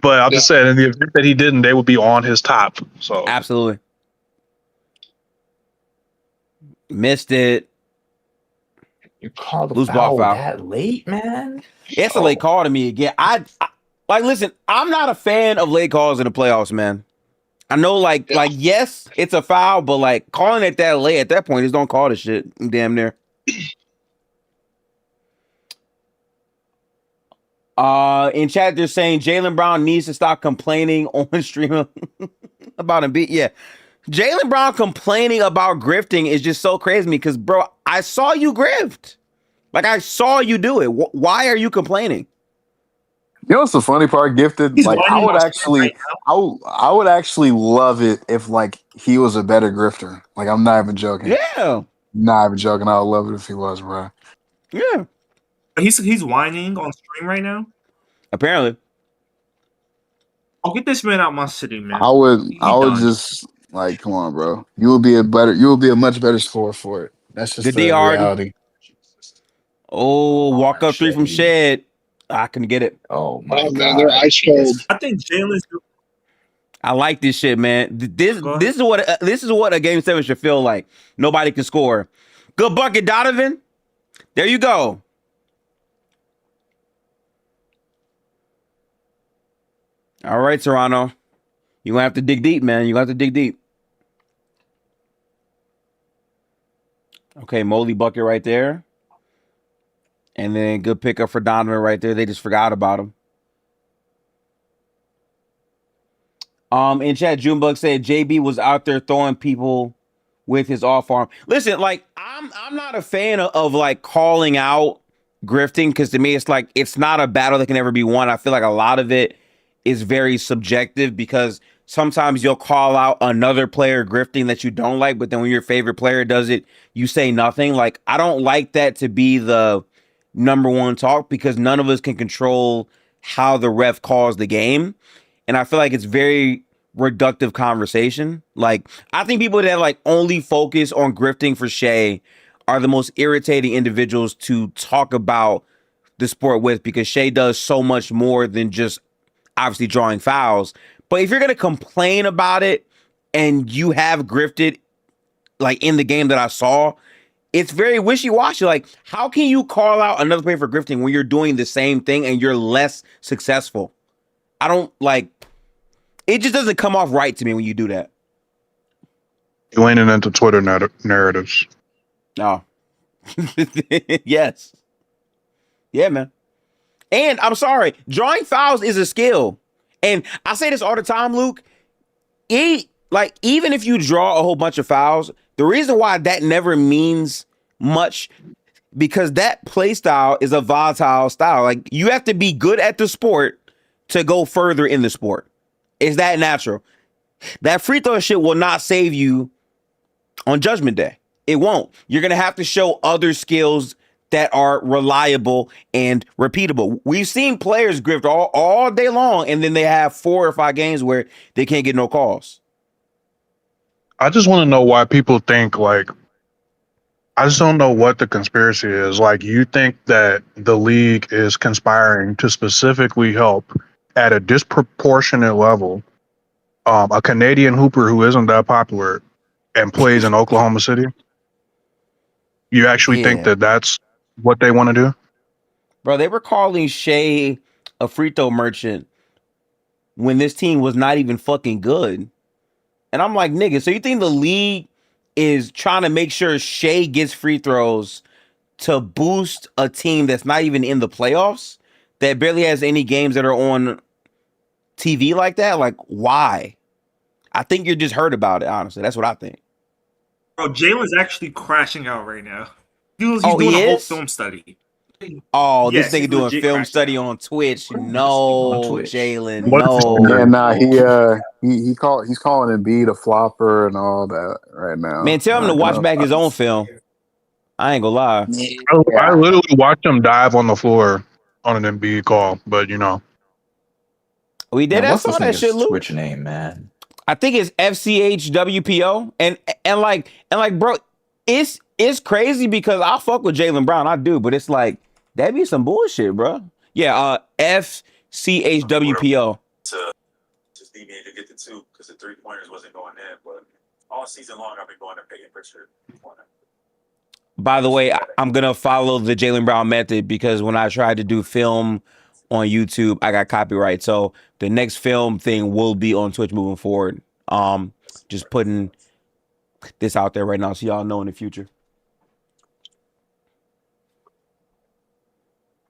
[SPEAKER 5] But I'm just saying, in the event that he didn't, they would be on his top. So
[SPEAKER 1] Absolutely. Missed it.
[SPEAKER 2] You called the
[SPEAKER 1] Loose ball
[SPEAKER 2] foul
[SPEAKER 1] foul.
[SPEAKER 2] that late, man?
[SPEAKER 1] It's a late call to me again. I like listen, I'm not a fan of late calls in the playoffs, man. I know like yes, it's a foul, but like calling it that late at that point, just don't call the shit. Damn near. In chat, they're saying Jaylen Brown needs to stop complaining on stream about Embiid. Yeah. Jaylen Brown complaining about grifting is just so crazy to me because, bro, I saw you grift. Like, I saw you do it. Why are you complaining?
[SPEAKER 6] You know what's the funny part? Gifted,
[SPEAKER 3] He's
[SPEAKER 6] like I
[SPEAKER 3] whining
[SPEAKER 6] would
[SPEAKER 3] on stream
[SPEAKER 6] actually,
[SPEAKER 3] right now.
[SPEAKER 6] I would actually love it if like he was a better grifter. Like I'm not even joking.
[SPEAKER 1] Yeah.
[SPEAKER 6] Not even joking. I would love it if he was, bro.
[SPEAKER 1] Yeah.
[SPEAKER 3] He's whining on stream right now.
[SPEAKER 1] Apparently.
[SPEAKER 3] I'll get this man out my city, man.
[SPEAKER 6] I would
[SPEAKER 3] He done.
[SPEAKER 6] just like, come on, bro. You will be a much better scorer for it. That's just
[SPEAKER 1] Good D,
[SPEAKER 6] the
[SPEAKER 1] Harden.
[SPEAKER 6] reality.
[SPEAKER 1] Oh, walk up three from
[SPEAKER 2] Shade.
[SPEAKER 1] Shed. I couldn't get it.
[SPEAKER 2] Oh my god.
[SPEAKER 7] man, they're ice cold.
[SPEAKER 3] I think Jalen's.
[SPEAKER 1] I like this shit, man. This
[SPEAKER 3] Go ahead.
[SPEAKER 1] this is what a game 7 should feel like. Nobody can score. Good bucket, Donovan. There you go. All right, Toronto. You're going to have to dig deep, man. You're going to have to dig deep. Okay, Mobley bucket right there. And then good pickup for Donovan right there. They just forgot about him. In chat, Junebug said JB was out there throwing people with his off arm. Listen, like I'm not a fan of like calling out grifting because to me it's like it's not a battle that can ever be won. I feel like a lot of it is very subjective because sometimes you'll call out another player grifting that you don't like, but then when your favorite player does it, you say nothing. Like I don't like that to be the number one talk because none of us can control how the ref calls the game. And I feel like it's very reductive conversation. Like, I think people that like only focus on grifting for Shea are the most irritating individuals to talk about the sport with because Shea does so much more than just obviously drawing fouls. But if you're going to complain about it and you have grifted like in the game that I saw, it's very wishy-washy. Like, how can you call out another player for grifting when you're doing the same thing and you're less successful? I don't like it just doesn't come off right to me when you do that.
[SPEAKER 5] You leaning into Twitter narratives.
[SPEAKER 1] No. Yes. Yeah, man. And I'm sorry, drawing fouls is a skill. And I say this all the time, Luke. Even if you draw a whole bunch of fouls, the reason why that never means much because that play style is a volatile style. Like you have to be good at the sport to go further in the sport. It's that natural. That free throw shit will not save you on Judgment Day. It won't. You're going to have to show other skills that are reliable and repeatable. We've seen players grift all day long, and then they have 4 or 5 games where they can't get no calls.
[SPEAKER 5] I just want to know why people think like, I just don't know what the conspiracy is. Like, you think that the league is conspiring to specifically help at a disproportionate level a Canadian hooper who isn't that popular and plays in Oklahoma City? You actually think that that's what they want to do?
[SPEAKER 1] Bro, they were calling Shea a free throw merchant when this team was not even fucking good. And I'm like, nigga, so you think the league is trying to make sure Shea gets free throws to boost a team that's not even in the playoffs, that barely has any games that are on TV like that? Like, why? I think you're just hurt about it, honestly. That's what I think.
[SPEAKER 3] Bro, Jalen's actually crashing out right now. He's doing a whole film study.
[SPEAKER 1] Oh,
[SPEAKER 3] Yes,
[SPEAKER 1] this nigga
[SPEAKER 3] he's
[SPEAKER 1] doing
[SPEAKER 3] legit
[SPEAKER 1] film
[SPEAKER 3] crashing
[SPEAKER 1] study
[SPEAKER 3] out.
[SPEAKER 1] on Twitch. No, Jalen,
[SPEAKER 5] What-
[SPEAKER 1] no.
[SPEAKER 6] Yeah, nah, he's calling Embiid a flopper and all that right now.
[SPEAKER 1] Man, tell him to watch back his own film. I ain't gonna lie.
[SPEAKER 5] I literally watched him dive on the floor on an Embiid call, but you know.
[SPEAKER 1] We did.
[SPEAKER 2] Man,
[SPEAKER 1] I
[SPEAKER 2] what's
[SPEAKER 1] saw
[SPEAKER 2] this
[SPEAKER 1] that
[SPEAKER 2] nigga's
[SPEAKER 1] shit, Luke.
[SPEAKER 2] Twitch name, man?
[SPEAKER 1] I think it's FCHWPO. And like, bro, it's crazy because I fuck with Jaylen Brown. I do, but it's like, that'd be some bullshit, bro. Yeah, FCHWPO.
[SPEAKER 8] Just need me to get the 2 because the 3-pointers wasn't going in. But all season long, I've been going to pay for sure.
[SPEAKER 1] By the way, I'm gonna follow the Jaylen Brown method because when I tried to do film on YouTube, I got copyright. So the next film thing will be on Twitch moving forward. Just putting this out there right now so y'all know in the future.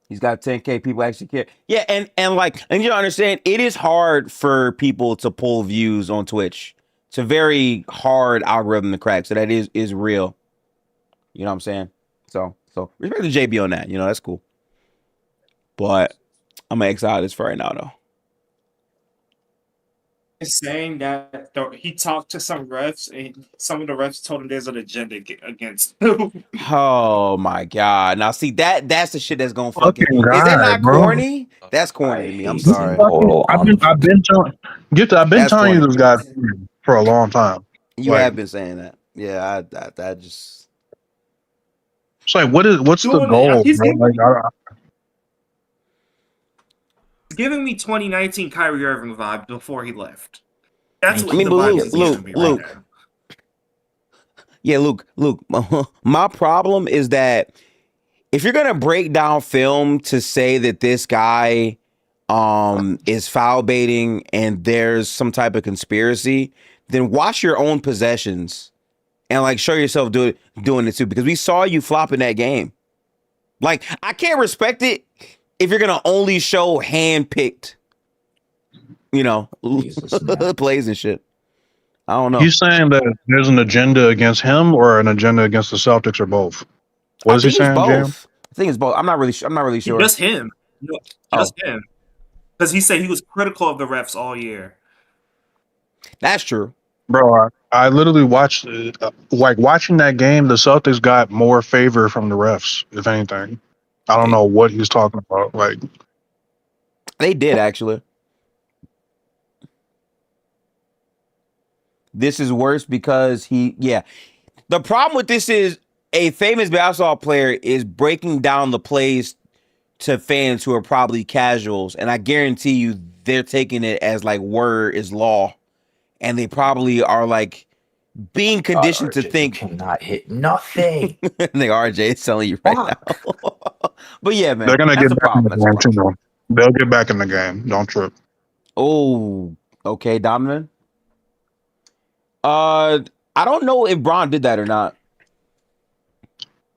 [SPEAKER 1] He's got 10K people actually care. Yeah, and you understand it is hard for people to pull views on Twitch. It's a very hard algorithm to crack. So that is real. You know what I'm saying? So respect to JB on that. You know, that's cool. But I'm gonna exile this for right now though.
[SPEAKER 3] Saying that he talked to some refs and some of the refs told him there's an agenda against him.
[SPEAKER 1] Oh my god! Now see that's the shit that's gonna fucking.
[SPEAKER 5] Fucking
[SPEAKER 1] Is that
[SPEAKER 5] guy,
[SPEAKER 1] not
[SPEAKER 5] bro.
[SPEAKER 1] corny? That's corny
[SPEAKER 2] I
[SPEAKER 1] to me. I'm
[SPEAKER 2] hate
[SPEAKER 1] sorry.
[SPEAKER 2] total
[SPEAKER 5] I've been telling
[SPEAKER 1] That's
[SPEAKER 5] telling you
[SPEAKER 1] corny.
[SPEAKER 5] this guy for a long time.
[SPEAKER 1] You
[SPEAKER 5] Like,
[SPEAKER 1] have been saying that. Yeah, I just.
[SPEAKER 5] it's like what's the
[SPEAKER 3] Doing it.
[SPEAKER 5] goal,
[SPEAKER 3] He's
[SPEAKER 5] bro? Like,
[SPEAKER 3] giving me 2019 Kyrie Irving vibe before he left. That's
[SPEAKER 2] I
[SPEAKER 3] what
[SPEAKER 2] mean,
[SPEAKER 3] the
[SPEAKER 2] but
[SPEAKER 3] vibe
[SPEAKER 2] Luke,
[SPEAKER 3] is giving me right
[SPEAKER 1] Luke.
[SPEAKER 3] now.
[SPEAKER 1] Yeah, Luke. My problem is that if you're gonna break down film to say that this guy is foul baiting and there's some type of conspiracy, then watch your own possessions and like show yourself doing it too, because we saw you flop in that game. Like, I can't respect it if you're gonna only show hand-picked,
[SPEAKER 2] Jesus, man.
[SPEAKER 1] plays and shit. I don't know.
[SPEAKER 5] he's saying that there's an agenda against him or an agenda against the Celtics or both. What
[SPEAKER 1] I
[SPEAKER 5] is he
[SPEAKER 1] think it's
[SPEAKER 5] saying, Jam?
[SPEAKER 1] both. I think it's both. I'm not really sure.
[SPEAKER 3] Just him. No, just him. Because he said he was critical of the refs all year.
[SPEAKER 1] That's true.
[SPEAKER 5] Bro, I literally watched like watching that game. The Celtics got more favor from the refs, if anything. I don't know what he's talking about. Like,
[SPEAKER 1] They did actually. This is worse because the problem with this is a famous basketball player is breaking down the plays to fans who are probably casuals, and I guarantee you they're taking it as like word is law, and they probably are like being conditioned to
[SPEAKER 2] RJ,
[SPEAKER 1] think
[SPEAKER 2] you cannot hit nothing.
[SPEAKER 1] the RJ is telling you right now. But yeah, man,
[SPEAKER 5] they're gonna
[SPEAKER 1] that's
[SPEAKER 5] get
[SPEAKER 1] a
[SPEAKER 5] back in
[SPEAKER 1] problem.
[SPEAKER 5] the
[SPEAKER 1] That's a
[SPEAKER 5] game too.
[SPEAKER 1] problem.
[SPEAKER 5] Though. They'll get back in the game. Don't trip.
[SPEAKER 1] Oh, okay, Donovan. I don't know if Braun did that or not.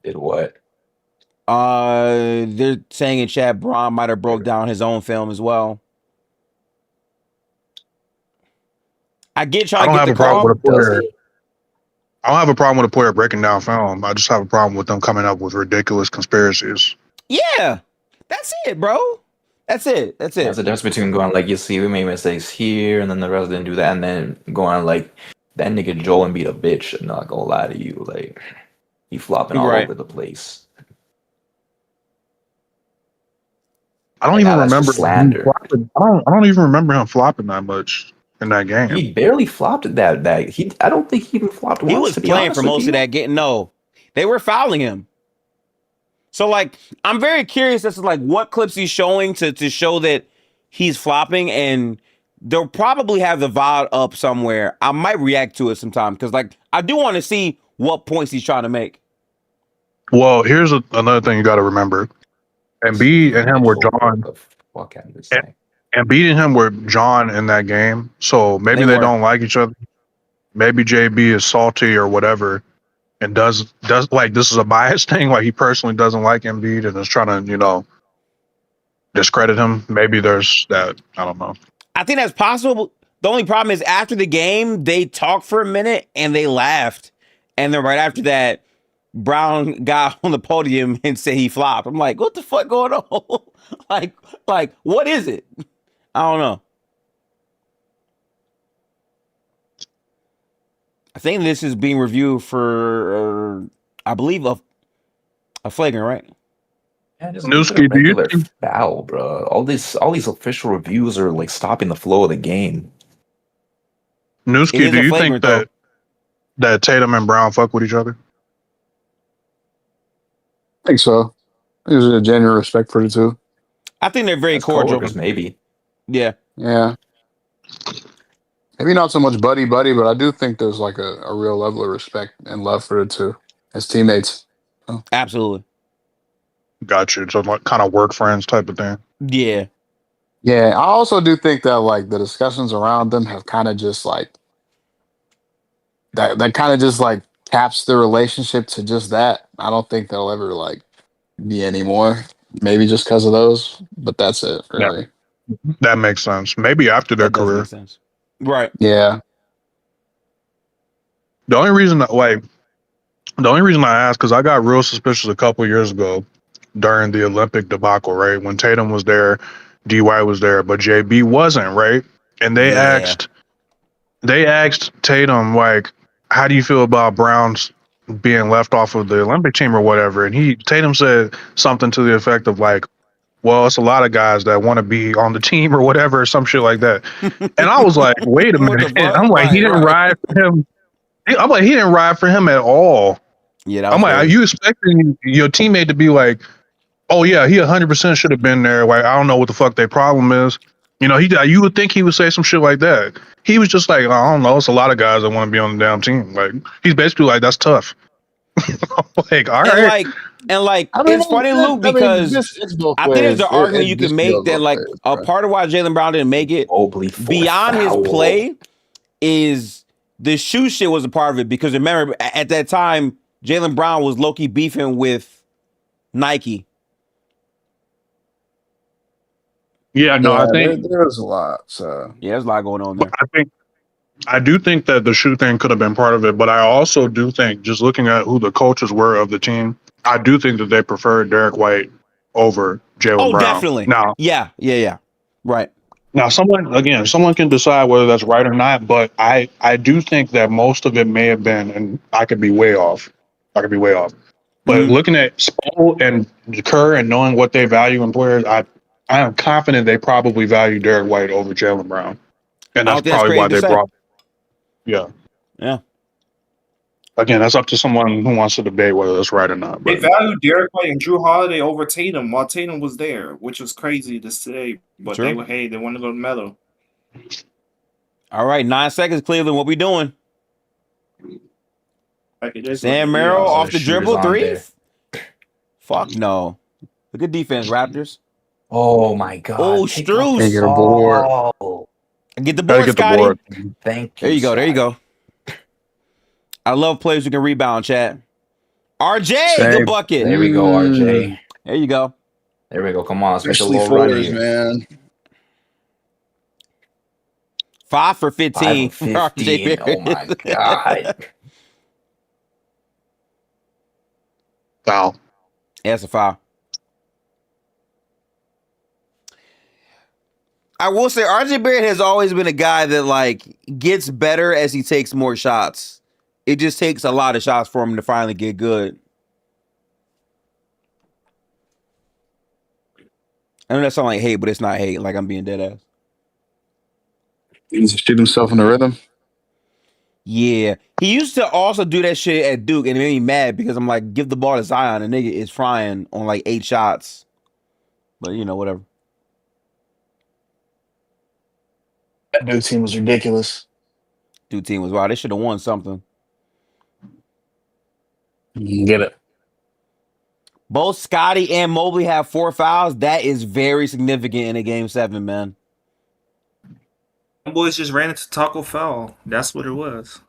[SPEAKER 2] Did what?
[SPEAKER 1] They're saying in chat Braun might have broke down his own film as well. I get
[SPEAKER 5] I
[SPEAKER 1] trying
[SPEAKER 5] don't
[SPEAKER 1] to get
[SPEAKER 5] have
[SPEAKER 1] the
[SPEAKER 5] a problem
[SPEAKER 1] call.
[SPEAKER 5] with a player.
[SPEAKER 2] Does he?
[SPEAKER 5] I don't have a problem with a player breaking down film. I just have a problem with them coming up with ridiculous conspiracies.
[SPEAKER 1] Yeah, that's it, bro. That's it. That's
[SPEAKER 2] There's
[SPEAKER 1] it.
[SPEAKER 2] a difference between going like, you see, we made mistakes here, and then the rest didn't do that, and then going like, that nigga Joel Embiid a bitch. I'm not gonna lie to you, like, he flopping all
[SPEAKER 1] Right.
[SPEAKER 2] over the place.
[SPEAKER 5] I don't
[SPEAKER 2] Like,
[SPEAKER 5] even
[SPEAKER 2] nah, that's
[SPEAKER 5] remember
[SPEAKER 2] just slander.
[SPEAKER 5] I don't even remember him flopping that much in that game.
[SPEAKER 2] He barely flopped that. I don't think he even flopped once.
[SPEAKER 1] He was
[SPEAKER 2] to be
[SPEAKER 1] playing
[SPEAKER 2] honest
[SPEAKER 1] for
[SPEAKER 2] with
[SPEAKER 1] most
[SPEAKER 2] you.
[SPEAKER 1] of that game. No, they were fouling him. So like, I'm very curious as to like what clips he's showing to show that he's flopping, and they'll probably have the VOD up somewhere. I might react to it sometime because like I do want to see what points he's trying to make.
[SPEAKER 5] Well, here's another thing you got to remember. Embiid and him were John.
[SPEAKER 2] The fuck out of this thing.
[SPEAKER 5] Embiid and him were John in that game. So maybe
[SPEAKER 1] They
[SPEAKER 5] they
[SPEAKER 1] were.
[SPEAKER 5] don't like each other. Maybe JB is salty or whatever, and does like this is a bias thing. Like he personally doesn't like Embiid and is trying to discredit him. Maybe there's that. I don't know.
[SPEAKER 1] I think that's possible. The only problem is after the game, they talked for a minute and they laughed. And then right after that, Brown got on the podium and said he flopped. I'm like, what the fuck going on? like, what is it? I don't know. I think this is being reviewed for, I believe, a flagrant, right?
[SPEAKER 2] Yeah, just
[SPEAKER 5] Newski,
[SPEAKER 2] make it a
[SPEAKER 5] do you
[SPEAKER 2] regular
[SPEAKER 5] think-
[SPEAKER 2] foul, bro? All these official reviews are like stopping the flow of the game.
[SPEAKER 1] It
[SPEAKER 5] Newski,
[SPEAKER 1] is
[SPEAKER 5] do
[SPEAKER 1] a
[SPEAKER 5] you think
[SPEAKER 1] flagrant, though.
[SPEAKER 5] that Tatum and Brown fuck with each other?
[SPEAKER 6] I think so. There's a genuine respect for the two.
[SPEAKER 1] I think they're very
[SPEAKER 2] As
[SPEAKER 1] cordial.
[SPEAKER 2] coworkers, maybe.
[SPEAKER 1] Yeah.
[SPEAKER 6] Yeah. Maybe not so much buddy, but I do think there's like a real level of respect and love for the two as teammates.
[SPEAKER 1] Absolutely.
[SPEAKER 5] Got you. So like kind of work friends type of thing.
[SPEAKER 1] Yeah.
[SPEAKER 6] Yeah, I also do think that like the discussions around them have kind of just like that kind of just like caps the relationship to just that. I don't think they'll ever like be anymore. Maybe just because of those, but that's it,
[SPEAKER 5] Yeah,
[SPEAKER 6] really.
[SPEAKER 5] that makes sense. Maybe after their
[SPEAKER 1] That does make
[SPEAKER 5] career.
[SPEAKER 1] sense. Right.
[SPEAKER 6] Yeah.
[SPEAKER 5] The only reason I asked because I got real suspicious a couple years ago during the Olympic debacle, right? When Tatum was there, DY was there, but JB wasn't, right? And
[SPEAKER 1] Yeah.
[SPEAKER 5] they asked Tatum like, "How do you feel about Brown's being left off of the Olympic team or whatever?" And Tatum said something to the effect of like, "Well, it's a lot of guys that want to be on the team or whatever, or some shit like that." And I was like, "Wait a
[SPEAKER 1] What the
[SPEAKER 5] minute!"
[SPEAKER 1] fuck?
[SPEAKER 5] I'm like, "He didn't ride for him." I'm like, "He didn't ride for him at all."
[SPEAKER 1] Yeah, that
[SPEAKER 5] I'm
[SPEAKER 1] was
[SPEAKER 5] like, "Are
[SPEAKER 1] crazy.
[SPEAKER 5] you expecting your teammate to be like?" Oh yeah, he 100% should have been there. Like I don't know what the fuck their problem is. You know, you would think he would say some shit like that. He was just like, I don't know. It's a lot of guys that want to be on the damn team. Like he's basically like, that's tough. Like, all
[SPEAKER 1] And
[SPEAKER 5] right,
[SPEAKER 1] like
[SPEAKER 6] I mean,
[SPEAKER 1] it's funny, Luke, because
[SPEAKER 6] it's both
[SPEAKER 1] I think there's
[SPEAKER 6] ways.
[SPEAKER 1] an argument you
[SPEAKER 6] It
[SPEAKER 1] can
[SPEAKER 6] just
[SPEAKER 1] make
[SPEAKER 6] goes
[SPEAKER 1] that
[SPEAKER 6] both
[SPEAKER 1] like
[SPEAKER 6] ways,
[SPEAKER 1] a
[SPEAKER 6] bro.
[SPEAKER 1] part of why Jaylen Brown didn't make it
[SPEAKER 2] Mobley for
[SPEAKER 1] beyond his
[SPEAKER 2] foul.
[SPEAKER 1] play is the shoe shit was a part of it. Because remember, at that time, Jaylen Brown was low-key beefing with Nike.
[SPEAKER 5] yeah, no,
[SPEAKER 6] Yeah,
[SPEAKER 5] I think,
[SPEAKER 6] there's a lot. So
[SPEAKER 1] Yeah, there's a lot going on there.
[SPEAKER 5] I do think that the shoe thing could have been part of it, but I also do think, just looking at who the coaches were of the team, I do think that they preferred Derek White over Jaylen
[SPEAKER 1] Oh,
[SPEAKER 5] Brown.
[SPEAKER 1] definitely.
[SPEAKER 5] Now,
[SPEAKER 1] Yeah. Right.
[SPEAKER 5] someone can decide whether that's right or not, but I do think that most of it may have been, and I could be way off. But
[SPEAKER 1] Mhm.
[SPEAKER 5] looking at Spo and Kerr and knowing what they value in players, I am confident they probably value Derek White over Jaylen Brown, and
[SPEAKER 1] I
[SPEAKER 5] that's
[SPEAKER 1] don't think that's
[SPEAKER 5] probably
[SPEAKER 1] crazy
[SPEAKER 5] why
[SPEAKER 1] to
[SPEAKER 5] they
[SPEAKER 1] say.
[SPEAKER 5] brought. Yeah.
[SPEAKER 1] Yeah.
[SPEAKER 5] Again, that's up to someone who wants to debate whether that's right or not.
[SPEAKER 3] They
[SPEAKER 5] But
[SPEAKER 3] valued Derek White and Drew Holiday over Tatum while Tatum was there, which was crazy to say. But
[SPEAKER 1] True.
[SPEAKER 3] they wanted to go to Melo.
[SPEAKER 1] All right, 9 seconds, Cleveland. What we doing?
[SPEAKER 3] Like it is
[SPEAKER 1] Sam
[SPEAKER 3] what it
[SPEAKER 1] Merrill
[SPEAKER 3] is.
[SPEAKER 1] off the
[SPEAKER 2] shooters
[SPEAKER 1] dribble
[SPEAKER 2] on
[SPEAKER 1] three?
[SPEAKER 2] there.
[SPEAKER 1] Fuck no. Good defense, Raptors.
[SPEAKER 2] Oh my god.
[SPEAKER 1] Oh,
[SPEAKER 2] Pick up
[SPEAKER 1] Strus.
[SPEAKER 6] Can't get a board.
[SPEAKER 2] ball.
[SPEAKER 1] Get the
[SPEAKER 5] gotta
[SPEAKER 1] board,
[SPEAKER 5] get the
[SPEAKER 1] Scotty.
[SPEAKER 5] board.
[SPEAKER 2] Thank
[SPEAKER 1] There you go. There you
[SPEAKER 2] Scotty.
[SPEAKER 1] go. I love players who can rebound, chat. RJ,
[SPEAKER 6] Same.
[SPEAKER 1] good bucket.
[SPEAKER 2] There we go, RJ.
[SPEAKER 1] There you go.
[SPEAKER 2] There we go. Come on, let's make a
[SPEAKER 6] Especially
[SPEAKER 2] little run
[SPEAKER 6] fours,
[SPEAKER 2] here.
[SPEAKER 6] man.
[SPEAKER 1] 5 for 15.
[SPEAKER 2] 5 of 15. Oh my god.
[SPEAKER 5] Foul.
[SPEAKER 1] Yeah, that's a foul. I will say RJ Barrett has always been a guy that like gets better as he takes more shots. It just takes a lot of shots for him to finally get good. I know that sounds like hate, but it's not hate. Like I'm being dead ass.
[SPEAKER 6] He needs to shoot himself in the rhythm.
[SPEAKER 1] Yeah. He used to also do that shit at Duke, and it made me mad because I'm like, give the ball to Zion, and nigga is frying on like 8 shots. But you know, whatever.
[SPEAKER 6] That Duke team was ridiculous.
[SPEAKER 1] Duke team was wild. They should have won something.
[SPEAKER 6] Get it.
[SPEAKER 1] Both Scotty and Mobley have 4 fouls. That is very significant in a game 7, man.
[SPEAKER 3] Them boys just ran into Taco Fall. That's what it was.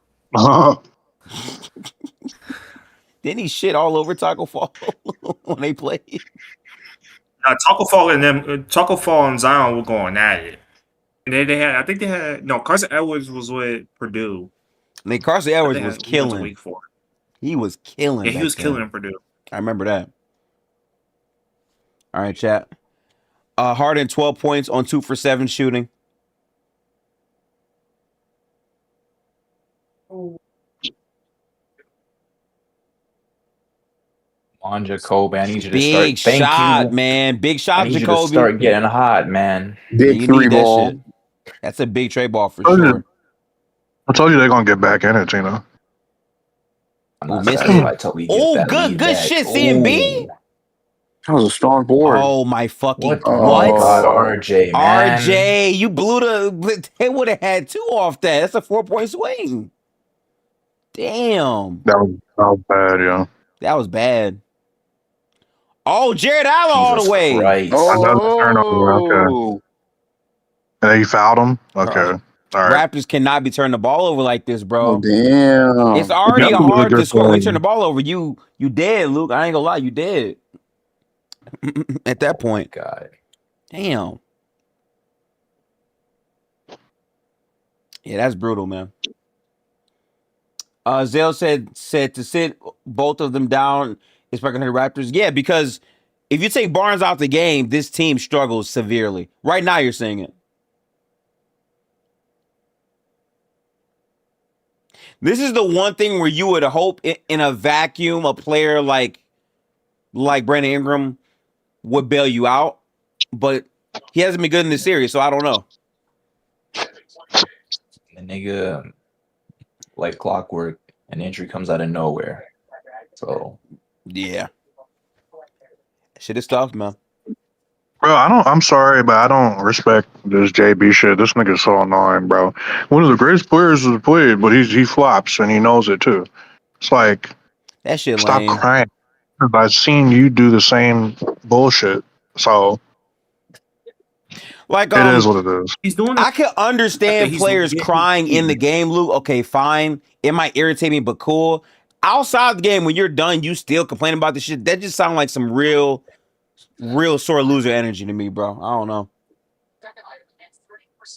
[SPEAKER 1] Didn't he shit all over Taco Fall when they played?
[SPEAKER 3] Taco Fall and Zion were going at it. And they had Carson Edwards was with Purdue.
[SPEAKER 1] I mean, Carson Edwards was
[SPEAKER 3] He went to
[SPEAKER 1] killing.
[SPEAKER 3] Wake Forest.
[SPEAKER 1] He was killing.
[SPEAKER 3] Yeah, he
[SPEAKER 1] back
[SPEAKER 3] was
[SPEAKER 1] then.
[SPEAKER 3] killing in Purdue.
[SPEAKER 1] I remember that. All right, chat. Harden 12 points on 2 for 7 shooting.
[SPEAKER 2] On Jacoby, I need you to
[SPEAKER 1] Big
[SPEAKER 2] start.
[SPEAKER 1] shot,
[SPEAKER 2] Thank you,
[SPEAKER 1] man. Big
[SPEAKER 2] I
[SPEAKER 1] shot,
[SPEAKER 2] need you to
[SPEAKER 1] Jacoby.
[SPEAKER 2] start getting hot, man.
[SPEAKER 6] Big
[SPEAKER 1] You
[SPEAKER 6] three
[SPEAKER 1] need that
[SPEAKER 6] ball.
[SPEAKER 1] shit. That's a big trade ball for
[SPEAKER 5] I told you-
[SPEAKER 1] sure.
[SPEAKER 5] I told you they're gonna get back in it, Tina.
[SPEAKER 2] I'm
[SPEAKER 1] Ooh,
[SPEAKER 2] not
[SPEAKER 1] missed
[SPEAKER 2] satisfied
[SPEAKER 1] it.
[SPEAKER 2] till we get
[SPEAKER 1] Oh,
[SPEAKER 2] that
[SPEAKER 1] good
[SPEAKER 2] lead back.
[SPEAKER 1] shit, CMB.
[SPEAKER 2] Ooh.
[SPEAKER 6] That was a strong board.
[SPEAKER 1] Oh my fucking
[SPEAKER 2] What?
[SPEAKER 6] Oh,
[SPEAKER 2] Oh my
[SPEAKER 1] what?
[SPEAKER 2] god, RJ, man.
[SPEAKER 1] RJ, you blew the. They would have had 2 off that. That's a 4-point swing. Damn,
[SPEAKER 5] That was bad, yeah.
[SPEAKER 1] that was bad. Oh, Jared Allen all
[SPEAKER 2] Jesus
[SPEAKER 1] the way.
[SPEAKER 2] Christ.
[SPEAKER 5] Another turnover. Okay.
[SPEAKER 6] Oh,
[SPEAKER 5] And then you fouled him. Okay.
[SPEAKER 1] Bro.
[SPEAKER 5] All right.
[SPEAKER 1] Raptors cannot be turning the ball over like this,
[SPEAKER 6] oh,
[SPEAKER 1] bro. It's
[SPEAKER 6] damn.
[SPEAKER 1] already
[SPEAKER 5] That was a
[SPEAKER 1] hard
[SPEAKER 5] good
[SPEAKER 1] to score when you turn the
[SPEAKER 5] play.
[SPEAKER 1] ball over. You dead, Luke. I ain't gonna lie, you dead. At that point.
[SPEAKER 2] God.
[SPEAKER 1] Damn. Yeah, that's brutal, man. Zale said to sit both of them down is fucking the Raptors. Yeah, because if you take Barnes out the game, this team struggles severely. Right now, you're saying it. This is the one thing where you would hope in a vacuum a player like Brandon Ingram would bail you out, but he hasn't been good in this series, so I don't know.
[SPEAKER 2] The nigga, like clockwork, an injury comes out of nowhere. So
[SPEAKER 1] Yeah. Shit is tough, man.
[SPEAKER 5] Bro, I'm sorry, but I don't respect this JB shit. This nigga's so annoying, bro. One of the greatest players has played, but he flops and he knows it too. It's like,
[SPEAKER 1] That shit
[SPEAKER 5] stop
[SPEAKER 1] lame.
[SPEAKER 5] crying. I've seen you do the same bullshit. So
[SPEAKER 1] Like
[SPEAKER 5] it is what it is.
[SPEAKER 3] He's doing
[SPEAKER 1] I
[SPEAKER 3] it.
[SPEAKER 1] can understand
[SPEAKER 3] He's
[SPEAKER 1] players
[SPEAKER 3] getting-
[SPEAKER 1] crying in the game, Luke. Okay, fine. It might irritate me, but cool. Outside the game, when you're done, you still complaining about this shit. That just sounds like some real sore loser energy to me, bro. I don't know.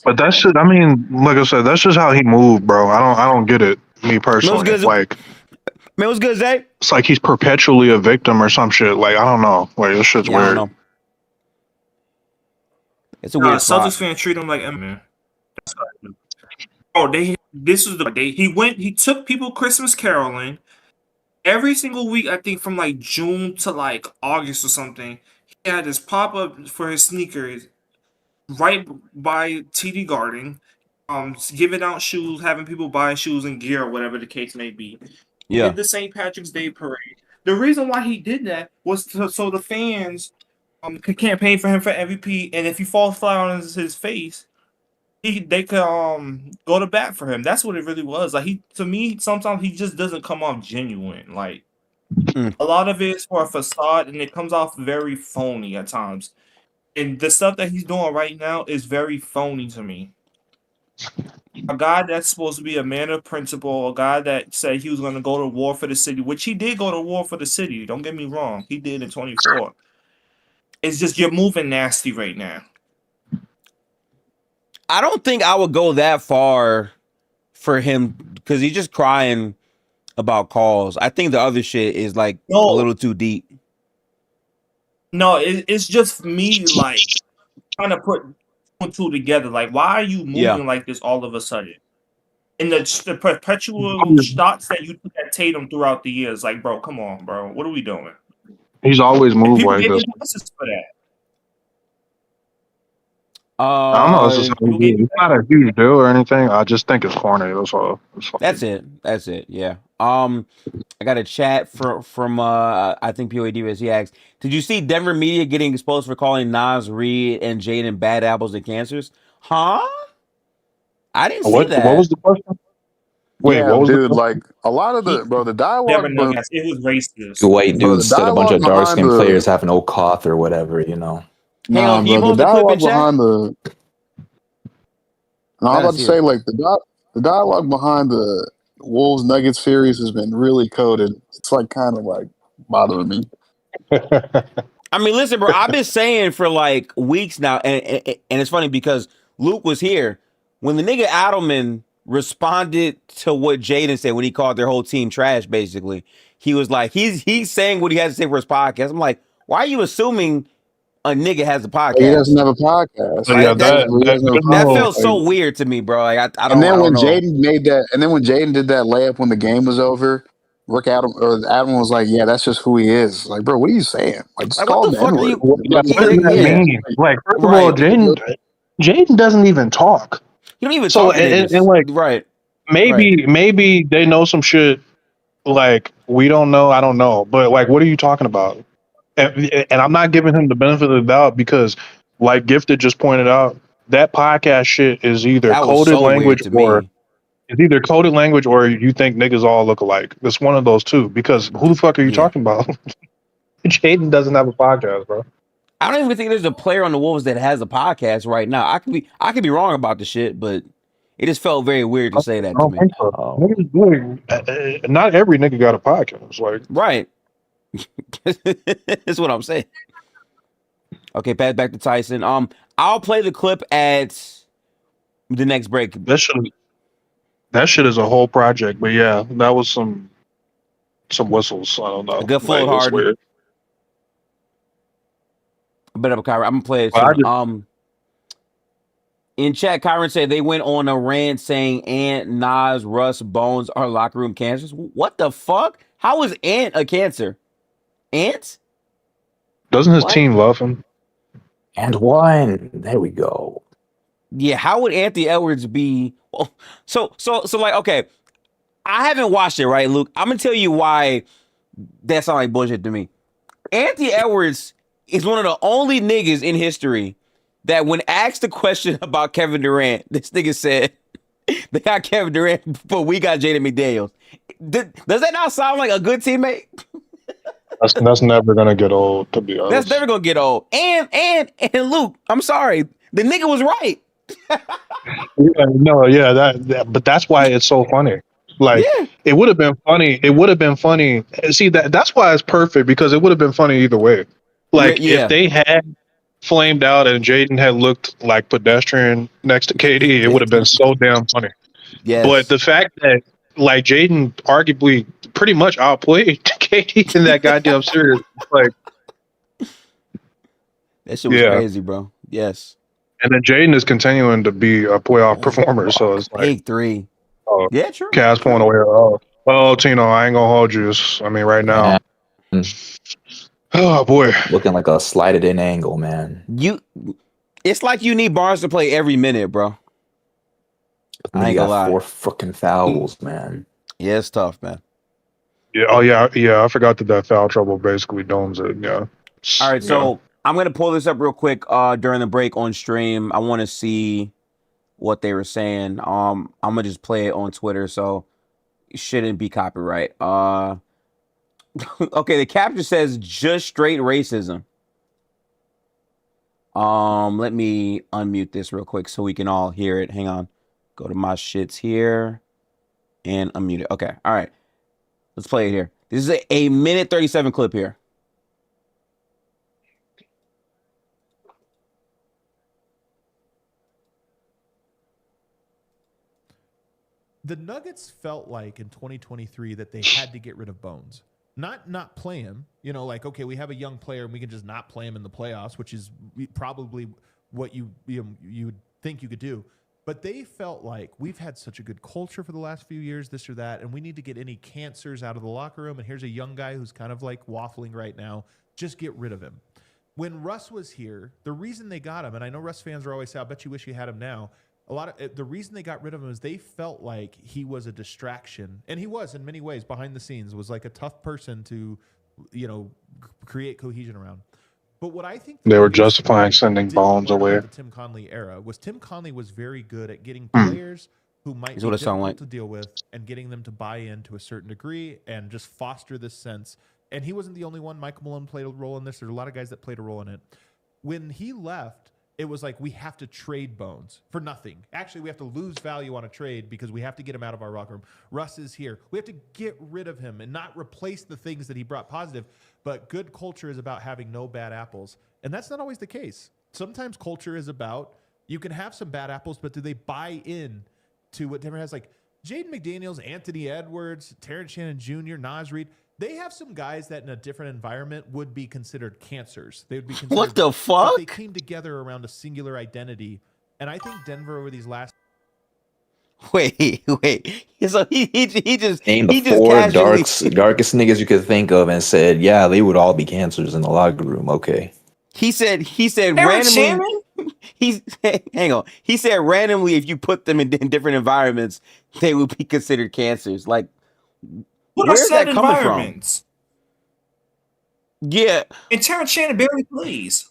[SPEAKER 5] But that's just, I mean, like I said, that's just how he moved, bro. I don't get it. Me personally,
[SPEAKER 1] good,
[SPEAKER 5] like,
[SPEAKER 1] man, what's good, Zay?
[SPEAKER 5] it's like he's perpetually a victim or some shit. Like, I don't know. Like, this shit's
[SPEAKER 1] Yeah, I
[SPEAKER 5] weird.
[SPEAKER 1] don't know. It's a weird spot.
[SPEAKER 3] Celtics fans treat him like man. That's what I do. Oh, he took people Christmas caroling every single week. I think from like June to like August or something. He had this pop up for his sneakers right by TD Garden, giving out shoes, having people buy shoes and gear, or whatever the case may be. He
[SPEAKER 1] Yeah.
[SPEAKER 3] did the St. Patrick's Day parade. The reason why he did that was so the fans could campaign for him for MVP, and if he falls flat on his face, they could go to bat for him. That's what it really was. Like to me, sometimes he just doesn't come off genuine. Like a lot of it is for a facade, and it comes off very phony at times. And the stuff that he's doing right now is very phony to me. A guy that's supposed to be a man of principle, a guy that said he was going to go to war for the city, which he did go to war for the city. Don't get me wrong, he did in 24. It's just you're moving nasty right now.
[SPEAKER 1] I don't think I would go that far for him because he's just crying about calls. I think the other shit is like a little too deep.
[SPEAKER 3] No, it's just me like trying to put two and two together. Like, why are you moving like this all of a sudden? And the perpetual shots that you took at Tatum throughout the years, like, bro, come on, bro, what are we doing?
[SPEAKER 5] He's always moved
[SPEAKER 3] People
[SPEAKER 5] like
[SPEAKER 3] gave
[SPEAKER 5] this.
[SPEAKER 3] him passes for that.
[SPEAKER 5] I don't know. It's not a huge deal or anything. I just think it's corny. That's all.
[SPEAKER 1] That's it. Yeah. I got a chat from I think POAD he asked, did you see Denver media getting exposed for calling Nas, Reed, and Jaden bad apples and cancers? Huh? I didn't see that.
[SPEAKER 5] What was the question? Wait,
[SPEAKER 6] yeah,
[SPEAKER 5] what was
[SPEAKER 6] dude,
[SPEAKER 5] the
[SPEAKER 6] like a lot of the dialogue.
[SPEAKER 3] Denver Nuggets, it was racist.
[SPEAKER 2] Two white
[SPEAKER 6] Bro,
[SPEAKER 2] dudes
[SPEAKER 6] the
[SPEAKER 2] said a bunch of
[SPEAKER 6] dialogue
[SPEAKER 2] dark skinned
[SPEAKER 6] behind
[SPEAKER 2] players have no cough or whatever, you know.
[SPEAKER 1] Hang on, can you
[SPEAKER 6] bro,
[SPEAKER 1] post the clip in chat?
[SPEAKER 6] behind the. No, I'm about to say like the dialogue behind the Wolves Nuggets series has been really coded. It's like kind of like bothering me.
[SPEAKER 1] I mean, listen, bro, I've been saying for like weeks now, and it's funny because Luke was here when the nigga Adelman responded to what Jaden said when he called their whole team trash. Basically, he was like, he's saying what he has to say for his podcast. I'm like, why are you assuming a nigga has a podcast?
[SPEAKER 6] He doesn't have a podcast.
[SPEAKER 1] Like,
[SPEAKER 5] Yeah,
[SPEAKER 1] that felt so weird to me, bro. Like I don't.
[SPEAKER 6] And then when
[SPEAKER 1] know.
[SPEAKER 6] Jaden made that, and then when Jaden did that layup when the game was over, Adam was like, "Yeah, that's just who he is." Like, bro, what are you saying? Like, just call
[SPEAKER 1] what the fuck are you?
[SPEAKER 5] What does that mean? Like, first of all, Jaden doesn't even talk.
[SPEAKER 1] You don't even
[SPEAKER 5] so
[SPEAKER 1] talk to niggas.
[SPEAKER 5] And like,
[SPEAKER 1] right?
[SPEAKER 5] Maybe they know some shit. Like we don't know. I don't know. But like, what are you talking about? And I'm not giving him the benefit of the doubt because, like Gifted just pointed out, that podcast shit is either coded language or it's either coded language or you think niggas all look alike. It's one of those two. Because who the fuck are you talking about? Jaden doesn't have a podcast, bro.
[SPEAKER 1] I don't even think there's a player on the Wolves that has a podcast right now. I could be wrong about the shit, but it just felt very weird to say
[SPEAKER 5] I
[SPEAKER 1] that to
[SPEAKER 5] don't
[SPEAKER 1] me.
[SPEAKER 5] think so. Niggas, not every nigga got a podcast. Like,
[SPEAKER 1] Right. That's what I'm saying. Okay, pass back to Tyson. I'll play the clip at the next break.
[SPEAKER 5] that shit is a whole project. But yeah, that was some whistles. I don't know.
[SPEAKER 1] A good full
[SPEAKER 5] Like, it's
[SPEAKER 1] Harden.
[SPEAKER 5] weird.
[SPEAKER 1] But I'm gonna play it
[SPEAKER 5] Well,
[SPEAKER 1] soon. In chat, Kyron said they went on a rant saying Ant, Nas, Russ, Bones are locker room cancers. What the fuck? How is Ant a cancer? Ant?
[SPEAKER 5] Doesn't his
[SPEAKER 1] What?
[SPEAKER 5] team love him?
[SPEAKER 2] And one. There we go.
[SPEAKER 1] Yeah, how would Anthony Edwards be? Well, so like, okay, I haven't watched it, right, Luke? I'm gonna tell you why that sounds like bullshit to me. Anthony Edwards is one of the only niggas in history that when asked a question about Kevin Durant, this nigga said, they got Kevin Durant, but we got Jaden McDaniels. Does that not sound like a good teammate?
[SPEAKER 5] That's never gonna get old, to be honest.
[SPEAKER 1] That's never gonna get old. And Luke, I'm sorry, the nigga was right.
[SPEAKER 5] But that's why it's so funny. Like,
[SPEAKER 1] Yeah.
[SPEAKER 5] it would have been funny. It would have been funny. See, that's why it's perfect, because it would have been funny either way. Like,
[SPEAKER 1] Yeah.
[SPEAKER 5] if they had flamed out and Jaden had looked like pedestrian next to KD, it would have been so damn funny.
[SPEAKER 1] Yes.
[SPEAKER 5] But the fact that, like, Jaden arguably pretty much outplayed KD in that goddamn series, like,
[SPEAKER 1] that shit was crazy, bro. Yes.
[SPEAKER 5] and then Jaden is continuing to be a playoff performer, so it's like,
[SPEAKER 1] Big three.
[SPEAKER 5] Oh,
[SPEAKER 1] Yeah, true.
[SPEAKER 5] Cavs point away. Oh, Tino, I ain't gonna hold you. I mean, right now. Oh boy,
[SPEAKER 2] Looking like a slided in angle, man.
[SPEAKER 1] It's like you need Barnes to play every minute, bro. I ain't
[SPEAKER 2] got
[SPEAKER 1] gonna lie.
[SPEAKER 2] 4 fucking fouls, man.
[SPEAKER 1] Yeah, it's tough, man.
[SPEAKER 5] yeah. Oh yeah. I forgot that foul trouble basically domes it. Yeah.
[SPEAKER 1] All right, so I'm gonna pull this up real quick during the break on stream. I want to see what they were saying. I'm gonna just play it on Twitter, so it shouldn't be copyright. Okay, the caption says just straight racism. Let me unmute this real quick so we can all hear it. Hang on. Go to my shits here and unmute it. Okay, all right. Let's play it here. This is a minute 37 clip here.
[SPEAKER 9] The Nuggets felt like in 2023 that they had to get rid of Bones. Not play him, like, okay, we have a young player and we can just not play him in the playoffs, which is probably what you would think you could do. But they felt like we've had such a good culture for the last few years, this or that, and we need to get any cancers out of the locker room. And here's a young guy who's kind of like waffling right now. Just get rid of him. When Russ was here, the reason they got him, and I know Russ fans are always saying, I bet you wish you had him now. The reason they got rid of him is they felt like he was a distraction, and he was in many ways behind the scenes, was like a tough person to, create cohesion around. But what I think
[SPEAKER 5] they were justifying sending Bones away.
[SPEAKER 9] The Tim Conley era was Tim Conley was very good at getting players who might be difficult to deal with and getting them to buy in to a certain degree and just foster this sense. And he wasn't the only one. Michael Malone played a role in this. There's a lot of guys that played a role in it. When he left, it was like, we have to trade Bones for nothing. Actually, we have to lose value on a trade because we have to get him out of our locker room. Russ is here. We have to get rid of him and not replace the things that he brought positive. But good culture is about having no bad apples. And that's not always the case. Sometimes culture is about, you can have some bad apples, but do they buy in to what Denver has? Like Jaden McDaniels, Anthony Edwards, Terrence Shannon Jr., Naz Reid. They have some guys that in a different environment would be considered cancers. They would be considered.
[SPEAKER 1] What the fuck?
[SPEAKER 9] They came together around a singular identity. And I think Denver over these last.
[SPEAKER 1] Wait. So he just
[SPEAKER 2] named the
[SPEAKER 1] just
[SPEAKER 2] 4
[SPEAKER 1] casually...
[SPEAKER 2] darkest niggas you could think of and said, yeah, they would all be cancers in the locker room. Okay.
[SPEAKER 1] He said randomly. Hang on. He said randomly, if you put them in different environments, they would be considered cancers. Like, where's that coming from? Yeah.
[SPEAKER 3] And Terrence Shannon barely plays.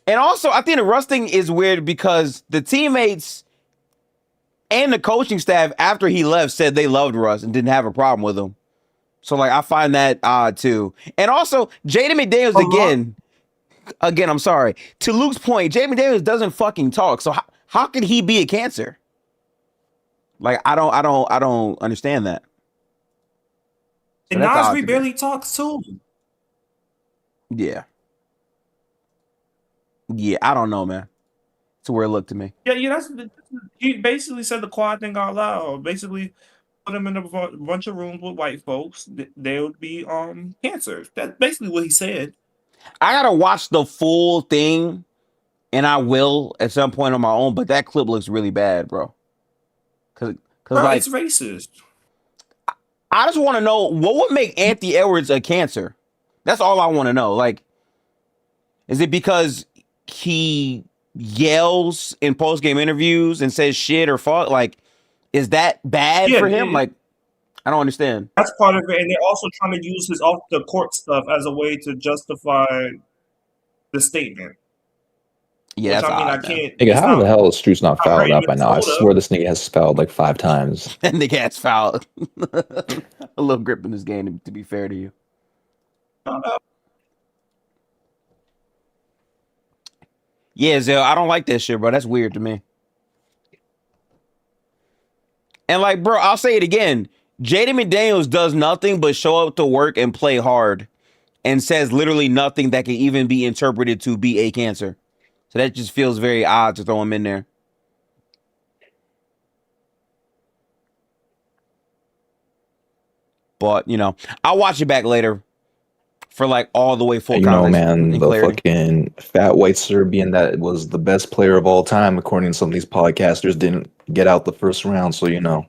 [SPEAKER 1] And also, I think the Russ thing is weird because the teammates and the coaching staff after he left said they loved Russ and didn't have a problem with him. So like I find that odd too. And also Jaden McDaniels again, I'm sorry. To Luke's point, Jaden McDaniels doesn't fucking talk. So how could he be a cancer? Like I don't understand that. So
[SPEAKER 3] And
[SPEAKER 1] that's odd
[SPEAKER 3] Nasri
[SPEAKER 1] to me.
[SPEAKER 3] barely talks too.
[SPEAKER 1] Yeah. Yeah, I don't know, man. It's a weird look to me.
[SPEAKER 3] Yeah. He basically said the quiet thing out loud. Basically, put him in a bunch of rooms with white folks. They would be cancer. That's basically what he said.
[SPEAKER 1] I gotta watch the full thing, and I will at some point on my own. But that clip looks really bad, bro. Cause like
[SPEAKER 3] it's racist.
[SPEAKER 1] I just want to know what would make Anthony Edwards a cancer. That's all I want to know. Like, is it because he yells in post game interviews and says shit or fuck? Like, is that bad for him? Like, I don't understand.
[SPEAKER 3] That's part of it, and they're also trying to use his off the court stuff as a way to justify the statement.
[SPEAKER 1] Yeah,
[SPEAKER 3] which,
[SPEAKER 1] that's
[SPEAKER 3] I mean,
[SPEAKER 1] odd,
[SPEAKER 3] I can't.
[SPEAKER 2] Nigga, how the hell is Struz not fouled
[SPEAKER 3] right
[SPEAKER 2] out by now? I
[SPEAKER 3] Minnesota.
[SPEAKER 2] swear this nigga has fouled like 5 times.
[SPEAKER 1] That nigga has fouled. A little grip in this game, to be fair to you. Yeah, Zell, I don't like that shit, bro. That's weird to me. And like, bro, I'll say it again. Jaden McDaniels does nothing but show up to work and play hard and says literally nothing that can even be interpreted to be a cancer. So that just feels very odd to throw him in there. But, you know, I'll watch it back later for like all the way full context.
[SPEAKER 2] Man, the
[SPEAKER 1] clarity.
[SPEAKER 2] fucking fat white Serbian that was the best player of all time, according to some of these podcasters, didn't get out the first round. So, you know.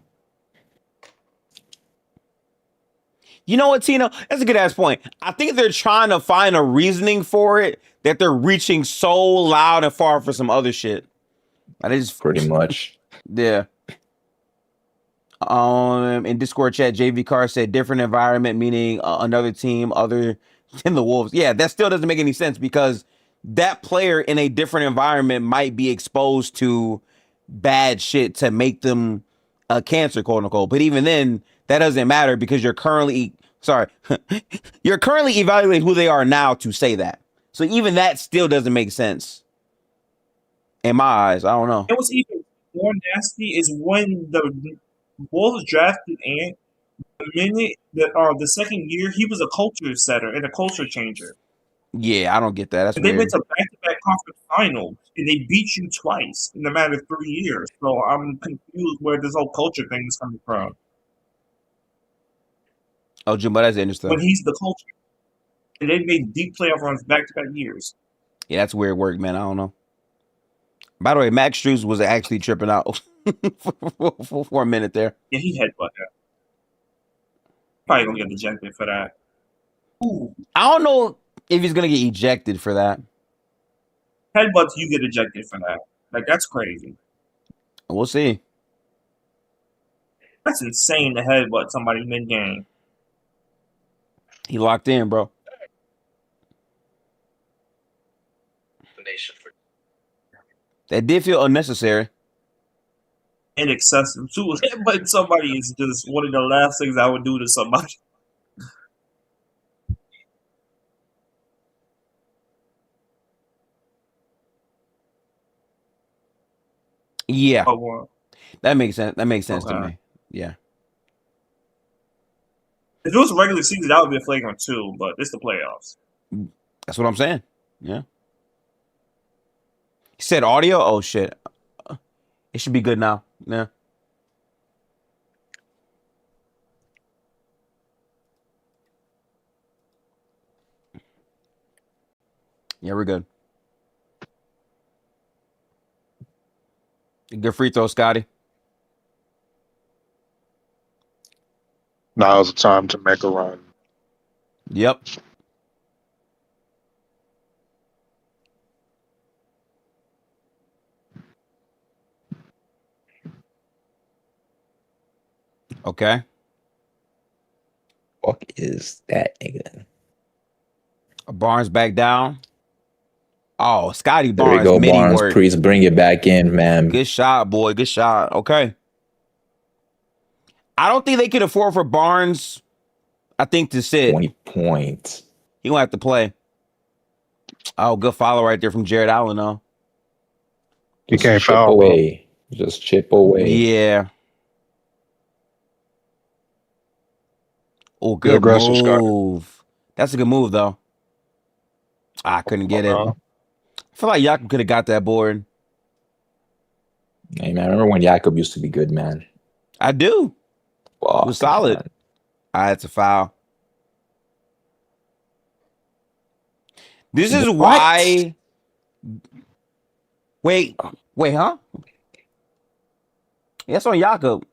[SPEAKER 1] You know what, Tino? That's a good ass point. I think they're trying to find a reasoning for it that they're reaching so loud and far for some other shit. That is
[SPEAKER 2] pretty much.
[SPEAKER 1] Yeah. In Discord chat, JV Carr said different environment, meaning another team other than the Wolves. Yeah, that still doesn't make any sense because that player in a different environment might be exposed to bad shit to make them a cancer, quote unquote. But even then, that doesn't matter because you're currently evaluating who they are now to say that. So even that still doesn't make sense in my eyes. I don't know.
[SPEAKER 3] It was even more nasty is when the Wolves drafted Ant. The minute the second year, he was a culture setter and a culture changer.
[SPEAKER 1] Yeah, I don't get that. That's
[SPEAKER 3] and
[SPEAKER 1] weird.
[SPEAKER 3] They went to back-to-back conference finals, and they beat you twice in a matter of 3 years. So I'm confused where this whole culture thing is coming from.
[SPEAKER 1] Oh, Jim, but that's interesting.
[SPEAKER 3] When he's the culture. And they made deep playoff runs back-to-back years.
[SPEAKER 1] Yeah, that's weird work, man. I don't know. By the way, Max Struz was actually tripping out for a minute there.
[SPEAKER 3] Yeah, he headbutt that. Probably gonna get ejected for that. Ooh.
[SPEAKER 1] I don't know if he's gonna get ejected for that.
[SPEAKER 3] Headbutts, you get ejected for that. Like, that's crazy.
[SPEAKER 1] We'll see.
[SPEAKER 3] That's insane to headbutt somebody mid-game.
[SPEAKER 1] He locked in, bro. That did feel unnecessary.
[SPEAKER 3] And excessive, too. Headbutting somebody is just one of the last things I would do to somebody.
[SPEAKER 1] Yeah. That makes sense. That makes sense to me. Yeah.
[SPEAKER 3] If it was a regular season, that would be a flagrant too, but it's the playoffs.
[SPEAKER 1] That's what I'm saying. Yeah. He said audio? Oh, shit. It should be good now. Yeah. Yeah, we're good. Good free throw, Scotty.
[SPEAKER 5] Now's the time to make a run.
[SPEAKER 1] Yep. Okay.
[SPEAKER 2] Fuck is that nigga?
[SPEAKER 1] Barnes back down. Oh, Scotty
[SPEAKER 2] There we
[SPEAKER 1] Barnes.
[SPEAKER 2] go,
[SPEAKER 1] midi
[SPEAKER 2] Barnes.
[SPEAKER 1] work.
[SPEAKER 2] Please bring it back in, man.
[SPEAKER 1] Good shot, boy. Good shot. Okay. I don't think they could afford for Barnes. I think to sit.
[SPEAKER 2] 20 points.
[SPEAKER 1] He gonna have to play. Oh, good follow right there from Jared Allen, though.
[SPEAKER 5] You
[SPEAKER 2] Just
[SPEAKER 5] can't
[SPEAKER 2] chip
[SPEAKER 5] foul, bro.
[SPEAKER 2] away. Just chip away.
[SPEAKER 1] Yeah. Oh,
[SPEAKER 5] Be
[SPEAKER 1] good
[SPEAKER 5] aggressive, Scott.
[SPEAKER 1] move. That's a good move, though. I couldn't get it. I feel like Jakob could have got that board.
[SPEAKER 2] Hey, man, I remember when Jakob used to be good, man.
[SPEAKER 1] I do.
[SPEAKER 2] Fuck,
[SPEAKER 1] It was solid.
[SPEAKER 2] man.
[SPEAKER 1] That's a foul. This is
[SPEAKER 2] What?
[SPEAKER 1] why. Wait, huh? Yeah, that's on Jakob.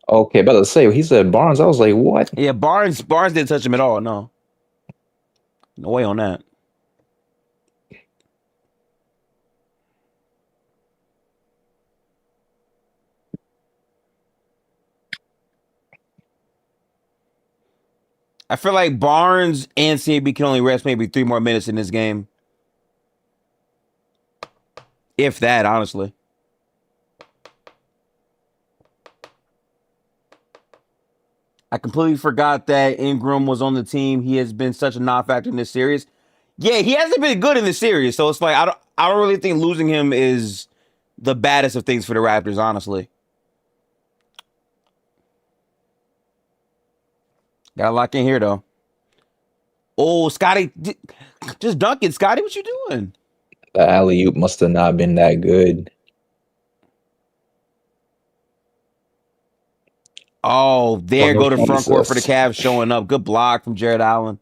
[SPEAKER 2] Okay, about to say, he said Barnes. I was like, what?
[SPEAKER 1] Yeah, Barnes didn't touch him at all. No way on that. I feel like Barnes and CAB can only rest maybe 3 more minutes in this game. If that, honestly. I completely forgot that Ingram was on the team. He has been such a non-factor in this series. Yeah, he hasn't been good in this series, so it's like I don't really think losing him is the baddest of things for the Raptors, honestly. Got to lock in here, though. Oh, Scotty, just dunk it, Scotty. What you doing?
[SPEAKER 2] The alley-oop must have not been that good.
[SPEAKER 1] Oh, there go the front court for the
[SPEAKER 2] Jesus.
[SPEAKER 1] Cavs showing up. Good block from Jared Allen.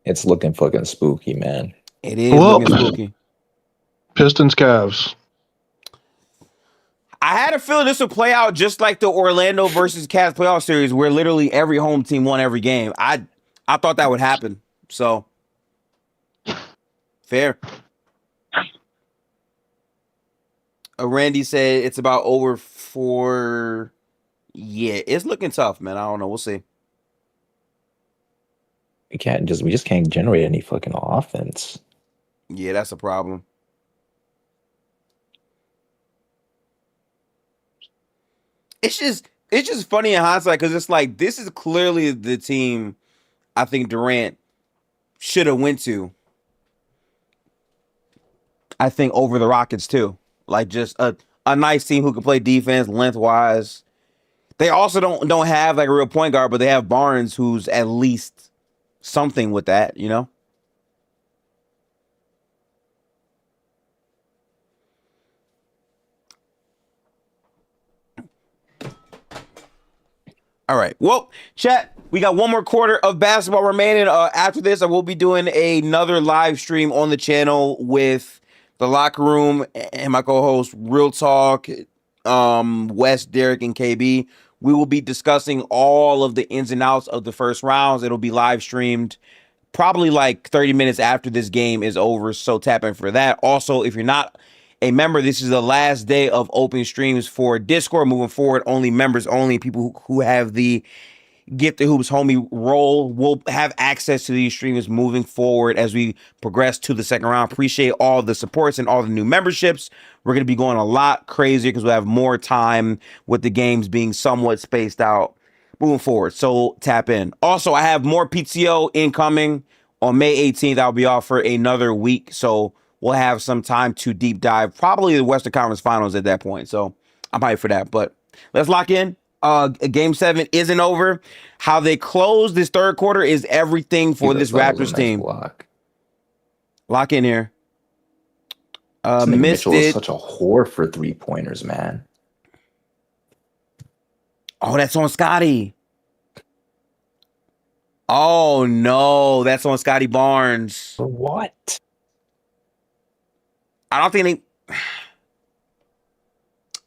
[SPEAKER 2] It's looking fucking spooky, man.
[SPEAKER 1] It is
[SPEAKER 5] Well,
[SPEAKER 1] looking spooky.
[SPEAKER 5] Pistons, Cavs.
[SPEAKER 1] I had a feeling this would play out just like the Orlando versus Cavs playoff series, where literally every home team won every game. I thought that would happen. So fair. Randy said it's about over for. Yeah, it's looking tough, man. I don't know. We'll see.
[SPEAKER 2] We just can't generate any fucking offense.
[SPEAKER 1] Yeah, that's a problem. It's just funny in hindsight because it's like this is clearly the team I think Durant should have went to. I think over the Rockets too. Like just a nice team who can play defense lengthwise. They also don't have like a real point guard, but they have Barnes who's at least something with that, you know? All right. Well, chat, we got one more quarter of basketball remaining. After this, I will be doing another live stream on the channel with the locker room and my co-host Real Talk, Wes, Derek, and KB. We will be discussing all of the ins and outs of the first rounds. It'll be live streamed probably like 30 minutes after this game is over. So tap in for that. Also, if you're not a member, this is the last day of open streams for Discord. Moving forward, only members only. People who have the Gift the Hoops homie role will have access to these streams moving forward as we progress to the second round. Appreciate all the supports and all the new memberships. We're going to be going a lot crazier because we have more time with the games being somewhat spaced out moving forward. So tap in. Also, I have more PTO incoming on May 18th. I'll be off for another week. So we'll have some time to deep dive, probably the Western Conference Finals at that point. So I'm hyped for that. But let's lock in. Game 7 isn't over. How they close this third quarter is everything for this Raptors team. Lock in here. Missed
[SPEAKER 2] Mitchell
[SPEAKER 1] it.
[SPEAKER 2] is such a whore for 3-pointers, man.
[SPEAKER 1] Oh, that's on Scotty. Oh no, that's on Scotty Barnes.
[SPEAKER 2] For what?
[SPEAKER 1] I don't think they.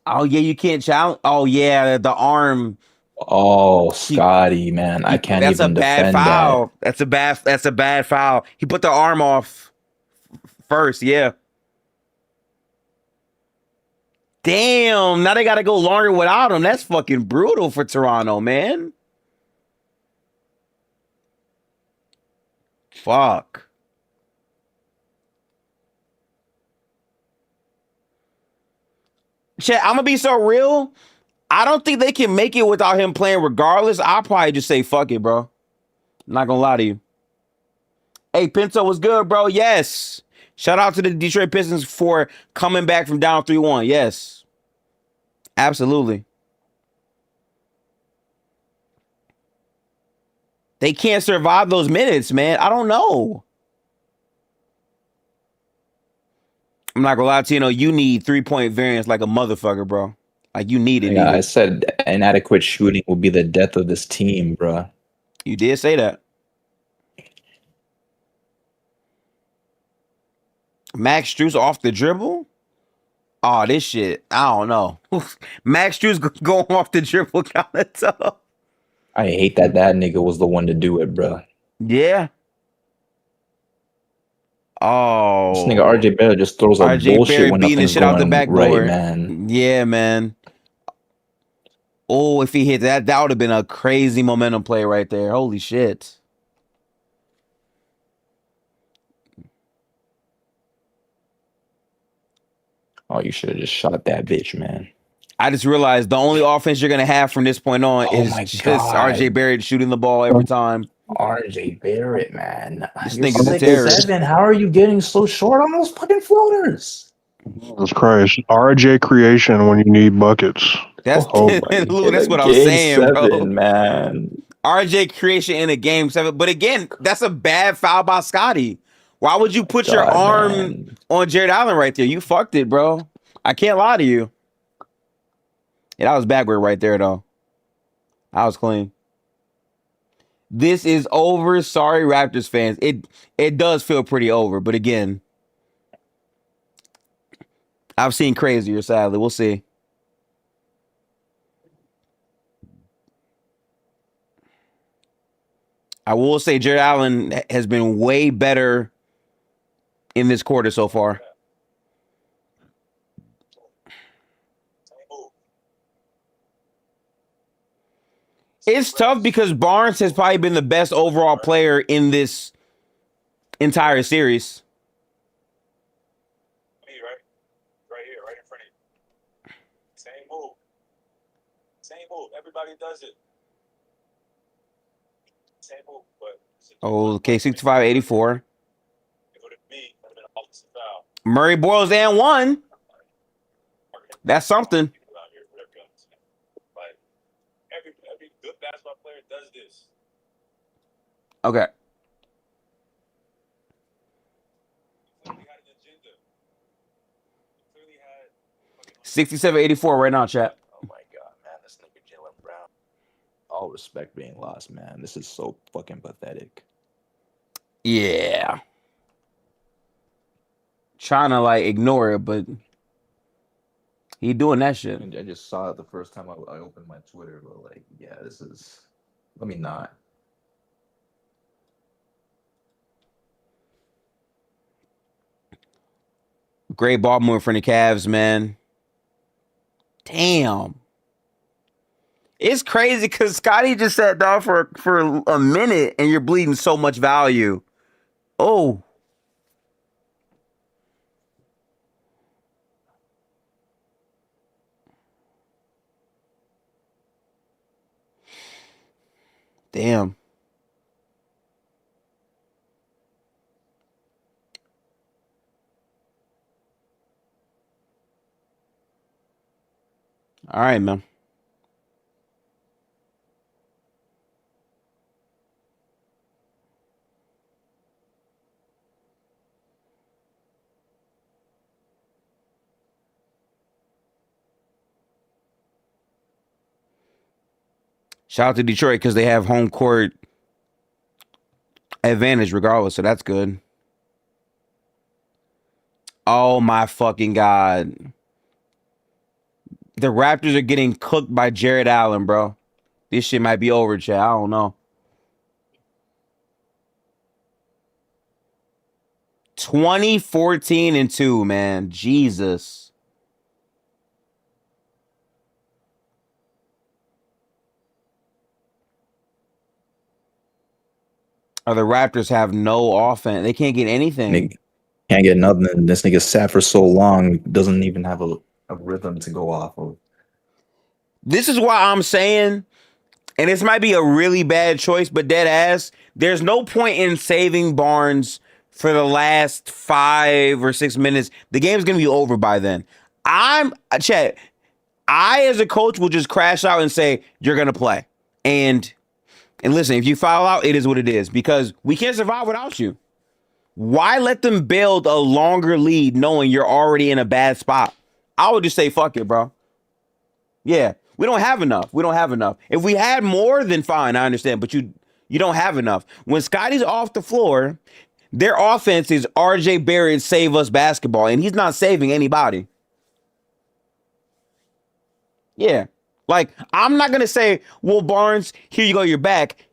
[SPEAKER 1] Oh yeah, you can't challenge. Oh yeah, the arm.
[SPEAKER 2] Oh, Scotty, man, I can't
[SPEAKER 1] That's
[SPEAKER 2] even
[SPEAKER 1] a bad
[SPEAKER 2] defend
[SPEAKER 1] foul.
[SPEAKER 2] that.
[SPEAKER 1] That's a bad foul. He put the arm off first. Yeah. Damn. Now they got to go longer without him. That's fucking brutal for Toronto, man. Fuck. Chat, I'm gonna be so real. I don't think they can make it without him playing regardless. I'll probably just say fuck it, bro. I'm not gonna lie to you. Hey, Pinto was good, bro. Yes. Shout out to the Detroit Pistons for coming back from down 3-1. Yes. Absolutely. They can't survive those minutes, man. I don't know. I'm not gonna lie to you, you need 3-point variance like a motherfucker, bro. Like, you need it.
[SPEAKER 2] Yeah, I said inadequate shooting will be the death of this team, bro.
[SPEAKER 1] You did say that. Max Strus off the dribble? Oh, this shit. I don't know. Max Strus going off the dribble kind of tough.
[SPEAKER 2] I hate that nigga was the one to do it, bro.
[SPEAKER 1] Yeah. Oh.
[SPEAKER 2] This nigga RJ Barrett just throws up
[SPEAKER 1] RJ
[SPEAKER 2] bullshit
[SPEAKER 1] Barrett
[SPEAKER 2] when
[SPEAKER 1] beating the
[SPEAKER 2] nothing's
[SPEAKER 1] shit out the
[SPEAKER 2] going
[SPEAKER 1] backboard.
[SPEAKER 2] right, man.
[SPEAKER 1] Yeah, man. Oh, if he hit that, that would have been a crazy momentum play right there. Holy shit.
[SPEAKER 2] Oh, you should have just shot that bitch, man.
[SPEAKER 1] I just realized the only offense you're going to have from this point on is just RJ Barrett shooting the ball every time.
[SPEAKER 2] RJ Barrett, man.
[SPEAKER 1] This
[SPEAKER 2] You're
[SPEAKER 1] nigga's a terrorist.
[SPEAKER 2] 6'7". How are you getting so short on those fucking floaters?
[SPEAKER 5] Jesus Christ. RJ creation when you need buckets.
[SPEAKER 1] That's, Lou, that's what I'm saying, bro.
[SPEAKER 2] Man.
[SPEAKER 1] RJ creation in a game 7. But again, that's a bad foul by Scotty. Why would you put your arm on Jared Allen right there? You fucked it, bro. I can't lie to you. Yeah, that was backward right there, though. I was clean. This is over. Sorry, Raptors fans. It does feel pretty over. But again, I've seen crazier, sadly. We'll see. I will say Jared Allen has been way better in this quarter so far. It's tough because Barnes has probably been the best overall player in this entire series.
[SPEAKER 8] Me, right here, right in front of you. Same move. Same move. Everybody does it. Same move, but
[SPEAKER 1] Okay, 65-84.
[SPEAKER 8] If it would have me, it would have been an offensive foul.
[SPEAKER 1] Murray Boyles and 1. That's something.
[SPEAKER 8] Every good basketball player does this.
[SPEAKER 1] Okay.
[SPEAKER 8] Clearly had an agenda. Clearly had
[SPEAKER 1] 67-84 right now, chat.
[SPEAKER 2] Oh my god, man. This nigga Jaylen Brown. All respect being lost, man. This is so fucking pathetic.
[SPEAKER 1] Yeah. Trying to like ignore it, but he doing that shit.
[SPEAKER 2] I just saw it the first time I opened my Twitter, but like, yeah, this is. Let me not.
[SPEAKER 1] Great ball movement for the Cavs, man. Damn. It's crazy because Scotty just sat down for a minute and you're bleeding so much value. Oh. Damn. All right, man. Shout out to Detroit because they have home court advantage regardless, so that's good. Oh my fucking god. The Raptors are getting cooked by Jared Allen, bro. This shit might be over, chat. I don't know. 20-14-2, man. Jesus. Or the Raptors have no offense. They can't get anything.
[SPEAKER 2] Can't get nothing. This nigga sat for so long, doesn't even have a rhythm to go off of.
[SPEAKER 1] This is why I'm saying, and this might be a really bad choice, but dead ass, there's no point in saving Barnes for the last 5 or 6 minutes. The game's gonna be over by then. Chet, I as a coach will just crash out and say, you're gonna play. And listen, if you foul out, it is what it is, because we can't survive without you. Why let them build a longer lead knowing you're already in a bad spot? I would just say, fuck it, bro. Yeah, we don't have enough. We don't have enough. If we had more, then fine, I understand. But you don't have enough. When Scotty's off the floor, their offense is RJ Barrett save us basketball, and he's not saving anybody. Yeah. Like, I'm not going to say, well, Barnes, here you go, you're back.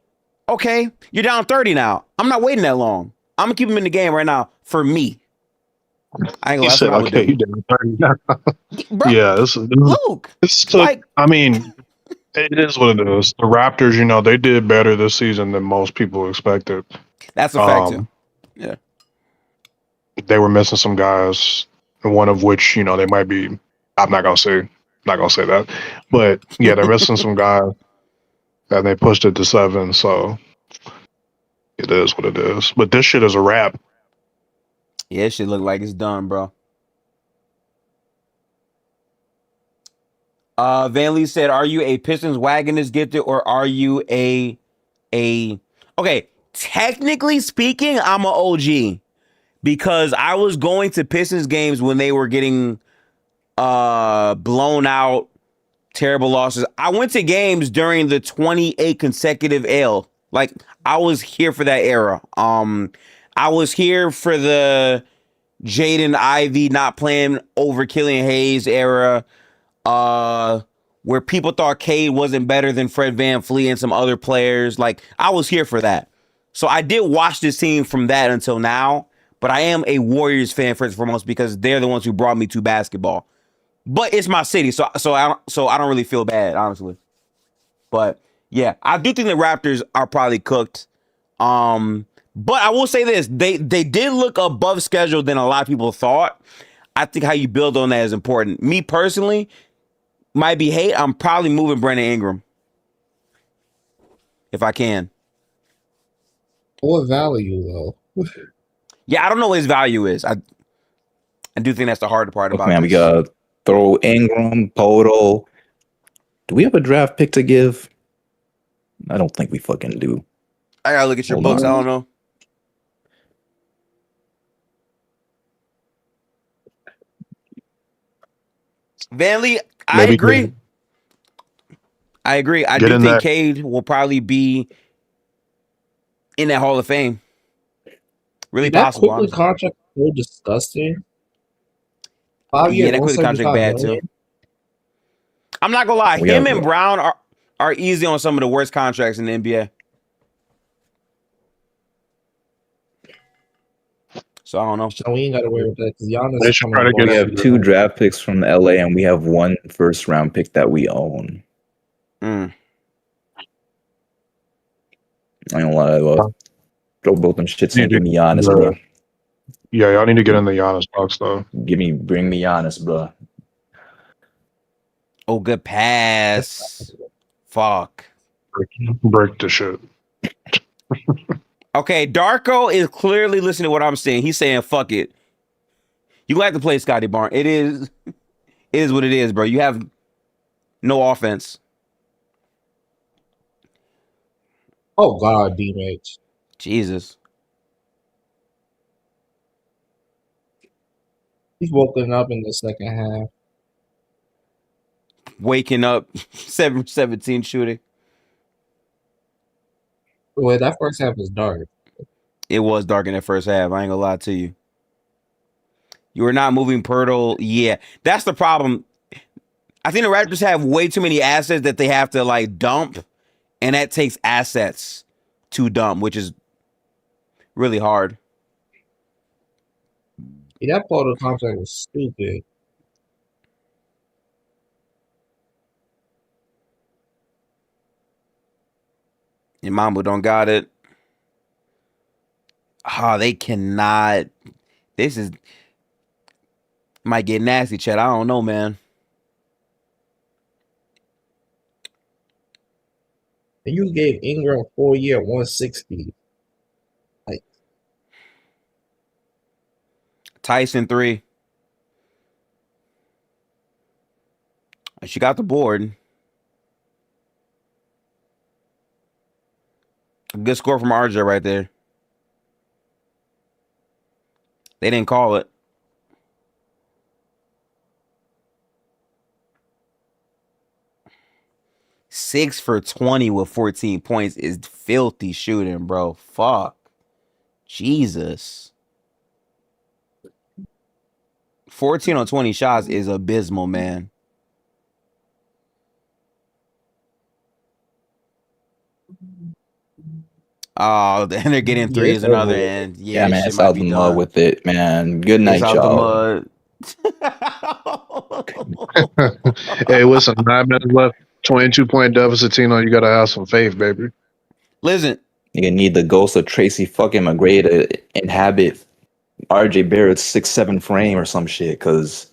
[SPEAKER 1] Okay, you're down 30 now. I'm not waiting that long. I'm going to keep him in the game right now for me. I ain't gonna
[SPEAKER 5] He said, okay, you down 30 now.
[SPEAKER 1] Bro,
[SPEAKER 5] Yeah,
[SPEAKER 1] Luke, like,
[SPEAKER 5] I mean, it is what it is. The Raptors, they did better this season than most people expected.
[SPEAKER 1] That's a fact, too. Yeah.
[SPEAKER 5] They were missing some guys, one of which, they might be, I'm not going to say that. But, yeah, they're missing some guys, and they pushed it to 7, so it is what it is. But this shit is a wrap.
[SPEAKER 1] Yeah, it should look like it's done, bro. Van Lee said, are you a Pistons wagonist gifted, or are you a okay, technically speaking, I'm an OG, because I was going to Pistons games when they were getting blown out, terrible losses. I went to games during the 28 consecutive L. Like, I was here for that era. I was here for the Jaden Ivey not playing over Killian Hayes era, where people thought Cade wasn't better than Fred VanVleet and some other players. Like, I was here for that. So I did watch this team from that until now, but I am a Warriors fan first and foremost because they're the ones who brought me to basketball. But it's my city, so I don't really feel bad, honestly. But yeah, I do think the Raptors are probably cooked. But I will say this: they did look above schedule than a lot of people thought. I think how you build on that is important. Me personally, might be hate. I'm probably moving Brandon Ingram if I can.
[SPEAKER 10] What value though?
[SPEAKER 1] Yeah, I don't know what his value is. I do think that's the hard part about
[SPEAKER 2] Man,
[SPEAKER 1] this.
[SPEAKER 2] we gotta throw Ingram, Poto. Do we have a draft pick to give? I don't think we fucking do.
[SPEAKER 1] I gotta look at your
[SPEAKER 2] Hold
[SPEAKER 1] books.
[SPEAKER 2] on.
[SPEAKER 1] I don't know. Van Lee, I agree. I agree. I do think Cade will probably be in that Hall of Fame. Really possible.
[SPEAKER 10] That Quickly contract is so disgusting. 5 years,
[SPEAKER 1] Yeah, that Quickly contract bad too. I'm not gonna lie. Him and Brown are easy on some of the worst contracts in the NBA. So I don't know.
[SPEAKER 10] So we ain't got to worry about that because Giannis is
[SPEAKER 5] coming.
[SPEAKER 2] We have 2 draft picks from LA, and we have 1 first-round pick that we own. I ain't gonna lie, throw both them shits and give me Giannis, bro.
[SPEAKER 5] Yeah, y'all need to get in the Giannis box though.
[SPEAKER 2] Bring me Giannis, bro.
[SPEAKER 1] Oh, good pass. Fuck.
[SPEAKER 5] Break the shit.
[SPEAKER 1] Okay, Darko is clearly listening to what I'm saying. He's saying, fuck it. You gonna have to play Scotty Barnes. It is what it is, bro. You have no offense.
[SPEAKER 10] Oh, God, D-Mates.
[SPEAKER 1] Jesus.
[SPEAKER 10] He's woken up in the second half.
[SPEAKER 1] Waking up, 7-17 shooting.
[SPEAKER 10] Well, that first half was dark.
[SPEAKER 1] It was dark in that first half. I ain't gonna lie to you. You were not moving Pirtle. Yeah, that's the problem. I think the Raptors have way too many assets that they have to like dump, and that takes assets to dump, which is really hard.
[SPEAKER 10] Yeah, that part of the contract was stupid.
[SPEAKER 1] And Mambo don't got it. They cannot. This is might get nasty, Chad. I don't know, man.
[SPEAKER 10] And you gave Ingram 4 year 160. Like,
[SPEAKER 1] Tyson 3. She got the board. A good score from RJ right there. They didn't call it. Six for 20 with 14 points is filthy shooting, bro. Fuck. Jesus. 14 on 20 shots is abysmal, man. Oh, and they're getting threes
[SPEAKER 10] it's
[SPEAKER 1] another
[SPEAKER 10] over.
[SPEAKER 1] end. Yeah,
[SPEAKER 2] Yeah,
[SPEAKER 1] this
[SPEAKER 2] man,
[SPEAKER 1] shit
[SPEAKER 2] it's
[SPEAKER 1] might
[SPEAKER 2] out
[SPEAKER 1] be
[SPEAKER 2] the mud
[SPEAKER 1] done.
[SPEAKER 2] with it, man. Good
[SPEAKER 1] It's
[SPEAKER 2] night,
[SPEAKER 1] out the
[SPEAKER 2] y'all.
[SPEAKER 1] mud.
[SPEAKER 5] Hey, listen, 9 minutes left. 22-point deficit, Tino. You gotta have some faith, baby.
[SPEAKER 1] Listen,
[SPEAKER 2] You need the ghost of Tracy fucking McGrady to inhabit RJ Barrett's 6'7" frame or some shit, because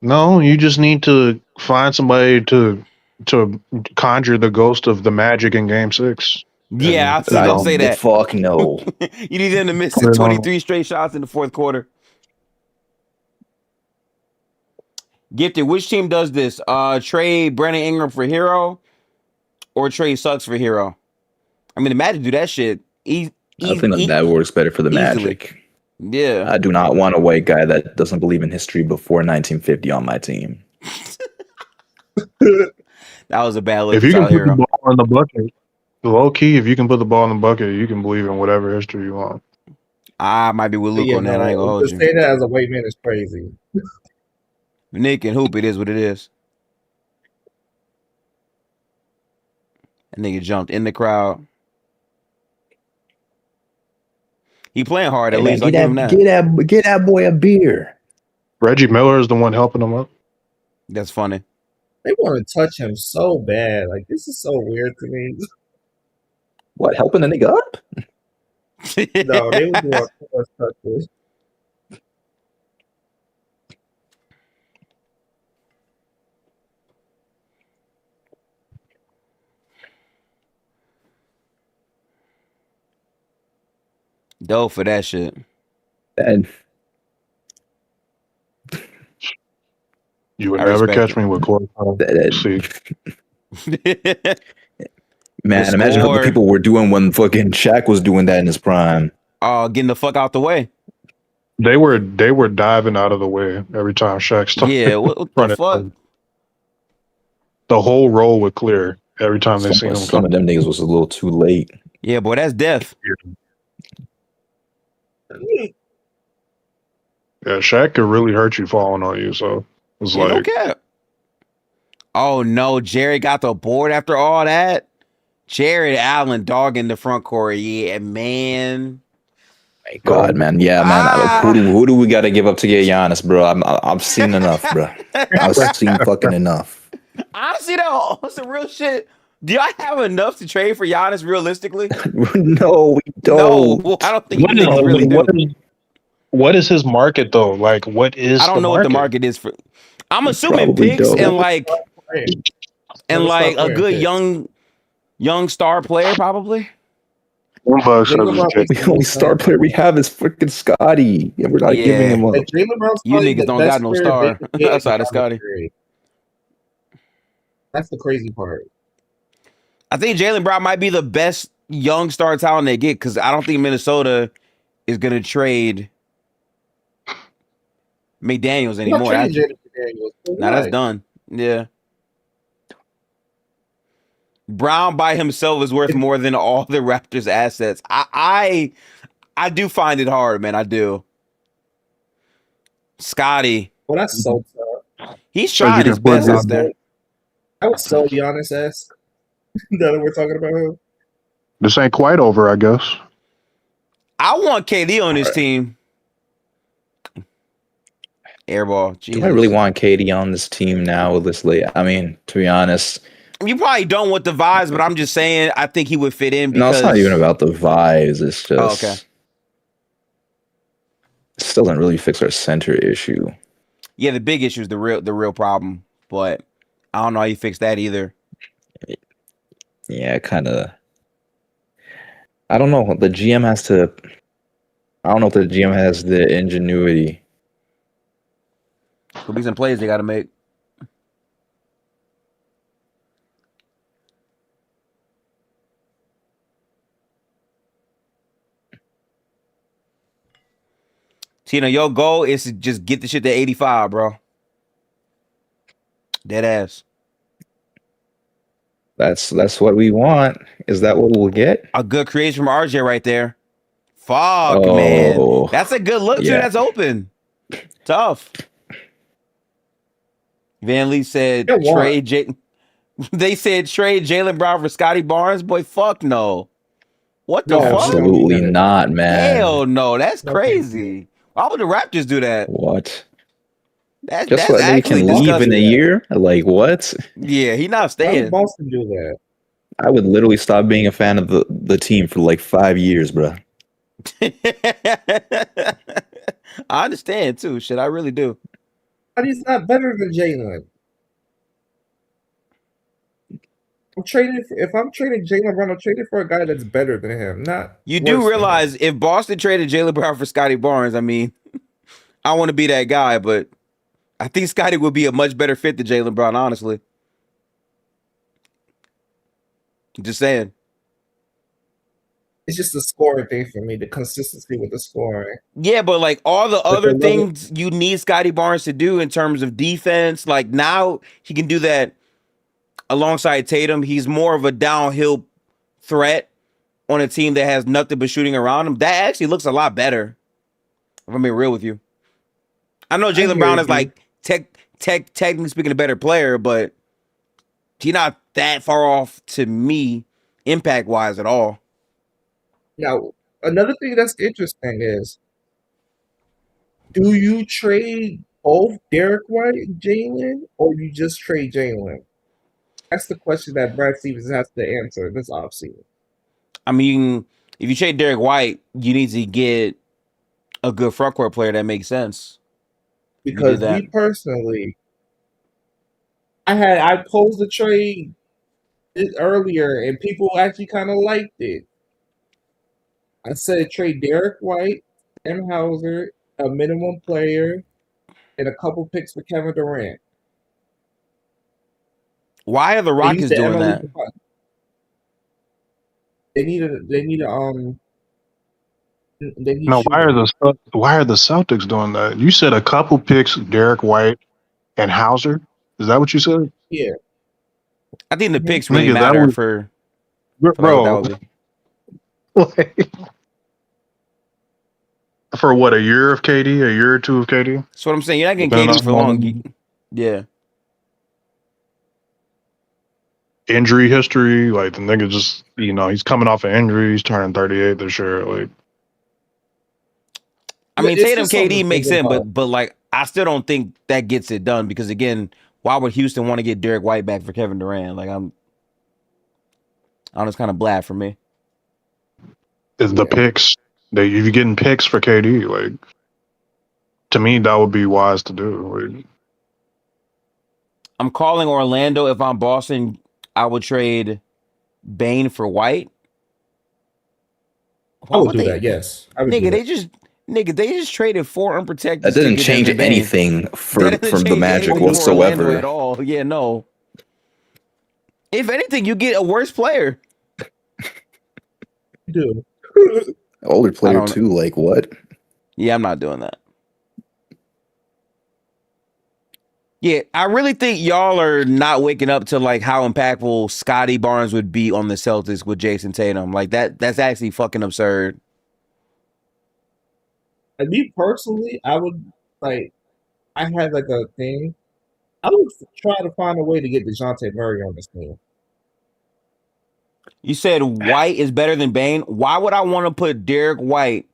[SPEAKER 5] No, you just need to find somebody to conjure the ghost of the Magic in Game 6.
[SPEAKER 1] yeah, I
[SPEAKER 5] And
[SPEAKER 1] was gonna say that.
[SPEAKER 2] fuck no.
[SPEAKER 1] You need them to miss
[SPEAKER 5] Put it on.
[SPEAKER 1] 23 straight shots in the fourth quarter. Gifted, which team does this? Trade Brandon Ingram for Hero or trade Sucks for Hero? I mean, the Magic do that shit.
[SPEAKER 2] I think that works better for the
[SPEAKER 1] easily.
[SPEAKER 2] Magic.
[SPEAKER 1] Yeah.
[SPEAKER 2] I do not want a white guy that doesn't believe in history before 1950 on my team.
[SPEAKER 1] That was a bad look.
[SPEAKER 5] If you can put the ball in the bucket, low key, if you can put the ball in the bucket, you can believe in whatever history you want.
[SPEAKER 1] I might be with Luke on that. I ain't gonna hold
[SPEAKER 10] to
[SPEAKER 1] you.
[SPEAKER 10] say that as a white man is crazy.
[SPEAKER 1] Nick and Hoop, it is what it is. That nigga jumped in the crowd. He playing hard at least. I'll give him that.
[SPEAKER 2] Get that boy a beer.
[SPEAKER 5] Reggie Miller is the one helping him up.
[SPEAKER 1] That's funny.
[SPEAKER 10] They want to touch him so bad. Like, this is so weird to me.
[SPEAKER 2] What, helping the nigga up?
[SPEAKER 10] No, they would want too much touches.
[SPEAKER 1] Dope for that shit.
[SPEAKER 2] And
[SPEAKER 5] you would never catch me with Corey.
[SPEAKER 2] Man, imagine what the people were doing when fucking Shaq was doing that in his prime.
[SPEAKER 1] Getting the fuck out the way.
[SPEAKER 5] They were diving out of the way every time Shaq started.
[SPEAKER 1] Yeah, what the fuck?
[SPEAKER 5] The whole roll would clear every time they seen him.
[SPEAKER 2] Some of them niggas was a little too late.
[SPEAKER 1] Yeah, boy, that's death.
[SPEAKER 5] Yeah, Shaq could really hurt you falling on you. So it was like,
[SPEAKER 1] no cap. Oh no, Jerry got the board after all that. Jared Allen dogging the front court. Yeah, man.
[SPEAKER 2] God, man. Yeah, man. Who do we got to give up to get Giannis, bro? I've seen enough, bro. I've seen fucking enough.
[SPEAKER 1] Honestly, though, some real shit. Do y'all have enough to trade for Giannis realistically?
[SPEAKER 2] No, we don't.
[SPEAKER 1] No, I don't think you niggas really do.
[SPEAKER 5] What is his market though? Like, what is?
[SPEAKER 1] I don't know what the market is for. I'm assuming picks and like a good young star player, probably.
[SPEAKER 2] The only star player we have is freaking Scotty, and we're not giving him up.
[SPEAKER 1] You niggas don't got no star outside of Scotty.
[SPEAKER 10] That's the crazy part.
[SPEAKER 1] I think Jaylen Brown might be the best young star talent they get because I don't think Minnesota is going to trade McDaniels anymore. Now that's done. Yeah. Brown by himself is worth more than all the Raptors assets. I do find it hard, man. I do. Scotty.
[SPEAKER 10] Well, that's so tough.
[SPEAKER 1] He's trying his best out there.
[SPEAKER 10] I would so Giannis-esque. Now that we're talking about him.
[SPEAKER 5] This ain't quite over, I guess.
[SPEAKER 1] I want KD on this team. Airball. Jesus.
[SPEAKER 2] Do I really want KD on this team now with this late? I mean, to be honest.
[SPEAKER 1] You probably don't want the vibes, but I'm just saying I think he would fit in because...
[SPEAKER 2] No, it's not even about the vibes. It's just...
[SPEAKER 1] Oh, okay.
[SPEAKER 2] It still doesn't really fix our center issue.
[SPEAKER 1] Yeah, the big issue is the real problem, but I don't know how you fix that either.
[SPEAKER 2] Yeah, kind of. I don't know. The GM has to. I don't know if the GM has the ingenuity.
[SPEAKER 1] Could be some plays they got to make. Tina, your goal is to just get the shit to 85, bro. Dead ass.
[SPEAKER 2] That's what we want. Is that what we'll get?
[SPEAKER 1] A good creation from RJ right there. Fuck,
[SPEAKER 2] Oh,
[SPEAKER 1] man. That's a good look, too.
[SPEAKER 2] yeah.
[SPEAKER 1] That's open. Tough. Van Lee said trade They said trade Jaylen Brown for Scotty Barnes. Boy, fuck no. What the fuck?
[SPEAKER 2] Absolutely not, man.
[SPEAKER 1] Hell no. That's crazy. Why would the Raptors do that?
[SPEAKER 2] What?
[SPEAKER 1] That's
[SPEAKER 2] so they can leave in a year? Like, what?
[SPEAKER 1] Yeah, he not
[SPEAKER 10] Why
[SPEAKER 1] staying.
[SPEAKER 10] would Boston do that?
[SPEAKER 2] I would literally stop being a fan of the team for like 5 years, bro.
[SPEAKER 1] I understand too. Shit, I really do.
[SPEAKER 10] But he's not better than Jaylen. If I'm trading Jaylen Brown, I'm trading for a guy that's better than him.
[SPEAKER 1] You do realize if Boston traded Jaylen Brown for Scotty Barnes, I mean, I want to be that guy, but I think Scotty would be a much better fit than Jaylen Brown, honestly. Just saying.
[SPEAKER 10] It's just the scoring thing for me, the consistency with the scoring.
[SPEAKER 1] Yeah, but like all the other things you need Scotty Barnes to do in terms of defense, like now he can do that alongside Tatum. He's more of a downhill threat on a team that has nothing but shooting around him. That actually looks a lot better, if I'm being real with you. I know Jaylen Brown is like technically speaking a better player, but he's not that far off to me impact-wise at all.
[SPEAKER 10] Now, another thing that's interesting is, do you trade both Derek White and Jaylen, or you just trade Jaylen? That's the question that Brad Stevens has to answer this offseason.
[SPEAKER 1] I mean, if you trade Derek White, you need to get a good frontcourt player that makes sense.
[SPEAKER 10] Because me personally, I posed the trade earlier, and people actually kind of liked it. I said trade Derek White, Sam Hauser, a minimum player, and a couple picks for Kevin Durant.
[SPEAKER 1] Why are the Rockets doing that?
[SPEAKER 10] They need
[SPEAKER 5] No, why are the Celtics doing that? You said a couple picks, Derek White and Hauser. Is that what you said?
[SPEAKER 10] Yeah.
[SPEAKER 1] I think the picks really matter for
[SPEAKER 5] bro. For what, a year of KD, a year or two of KD?
[SPEAKER 1] That's what I'm saying. You're not getting KD for long. Yeah.
[SPEAKER 5] Injury history, like the nigga just, he's coming off an injury. He's turning 38 this year. Like,
[SPEAKER 1] I mean, Tatum KD makes sense, but like I still don't think that gets it done because again, why would Houston want to get Derek White back for Kevin Durant? Like I don't know, it's kind of bland for me.
[SPEAKER 5] Is the picks that you're getting picks for KD? Like, to me, that would be wise to do. Like,
[SPEAKER 1] I'm calling Orlando. If I'm Boston, I would trade Bane for White.
[SPEAKER 10] I would do that. Yes, I would.
[SPEAKER 1] They just traded 4 unprotected.
[SPEAKER 2] That didn't change anything from the Magic whatsoever
[SPEAKER 1] at all. Yeah, no. If anything, you get a worse player.
[SPEAKER 10] Do
[SPEAKER 2] older player too? Like what?
[SPEAKER 1] Yeah, I'm not doing that. Yeah, I really think y'all are not waking up to like how impactful Scotty Barnes would be on the Celtics with Jason Tatum. Like that's actually fucking absurd.
[SPEAKER 10] And me personally, I would I had like a thing. I would try to find a way to get DeJounte Murray on this team.
[SPEAKER 1] You said White is better than Bane. Why would I want to put Derek White,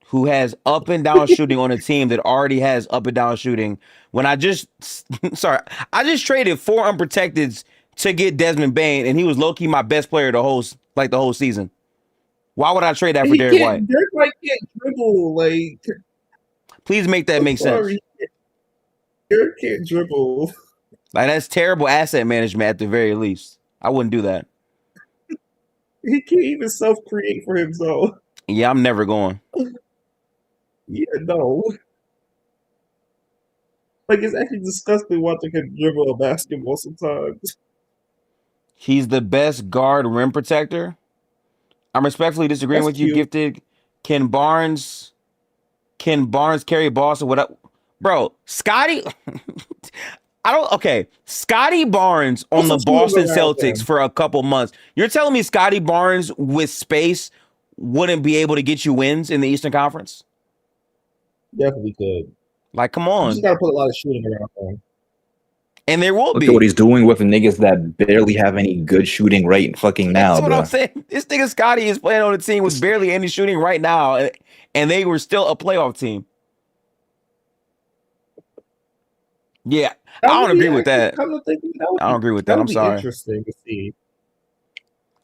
[SPEAKER 1] who has up and down shooting, on a team that already has up and down shooting? When I just traded 4 unprotecteds to get Desmond Bane, and he was low key my best player the whole season. Why would I trade that for Derek White?
[SPEAKER 10] Derek White can't dribble. Like,
[SPEAKER 1] please make that make sense.
[SPEAKER 10] Derek can't dribble.
[SPEAKER 1] Like that's terrible asset management at the very least. I wouldn't do that.
[SPEAKER 10] He can't even self-create for himself.
[SPEAKER 1] Yeah, I'm never going.
[SPEAKER 10] Yeah, no. Like, it's actually disgusting watching him dribble a basketball sometimes.
[SPEAKER 1] He's the best guard rim protector. I'm respectfully disagreeing
[SPEAKER 10] That's
[SPEAKER 1] with you,
[SPEAKER 10] cute.
[SPEAKER 1] Gifted. Can Barnes carry Boston? What up? Bro, Scotty. Scotty Barnes on
[SPEAKER 10] Also
[SPEAKER 1] the
[SPEAKER 10] shooting
[SPEAKER 1] Boston
[SPEAKER 10] around
[SPEAKER 1] Celtics
[SPEAKER 10] him.
[SPEAKER 1] for a couple months. You're telling me Scotty Barnes with space wouldn't be able to get you wins in the Eastern Conference?
[SPEAKER 10] Definitely could.
[SPEAKER 1] Like, come
[SPEAKER 10] You just
[SPEAKER 1] on.
[SPEAKER 10] gotta put a lot of shooting around him.
[SPEAKER 1] And there will
[SPEAKER 2] Look at what
[SPEAKER 1] be.
[SPEAKER 2] he's doing with niggas that barely have any good shooting right fucking now,
[SPEAKER 1] That's what
[SPEAKER 2] bro.
[SPEAKER 1] I'm saying. This nigga Scotty is playing on a team with barely any shooting right now, and they were still a playoff team. Yeah, I don't agree with that.
[SPEAKER 10] Come to think of it,
[SPEAKER 1] I don't agree with that.
[SPEAKER 10] That
[SPEAKER 1] I'm
[SPEAKER 10] would be
[SPEAKER 1] sorry.
[SPEAKER 10] interesting to see.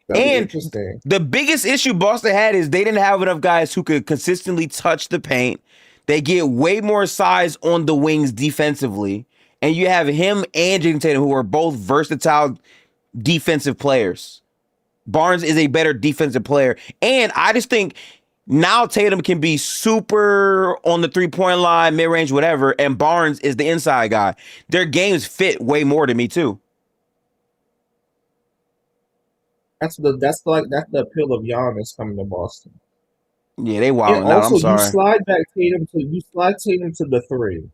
[SPEAKER 10] That'd be
[SPEAKER 1] And
[SPEAKER 10] interesting.
[SPEAKER 1] the biggest issue Boston had is they didn't have enough guys who could consistently touch the paint. They get way more size on the wings defensively. And you have him and Jaylen Tatum, who are both versatile defensive players. Barnes is a better defensive player. And I just think now Tatum can be super on the three-point line, mid-range, whatever, and Barnes is the inside guy. Their games fit way more to me, too.
[SPEAKER 10] That's the appeal of Giannis coming to Boston.
[SPEAKER 1] Yeah, they
[SPEAKER 10] And
[SPEAKER 1] wilding out.
[SPEAKER 10] also,
[SPEAKER 1] I'm sorry.
[SPEAKER 10] you slide Tatum to the 3,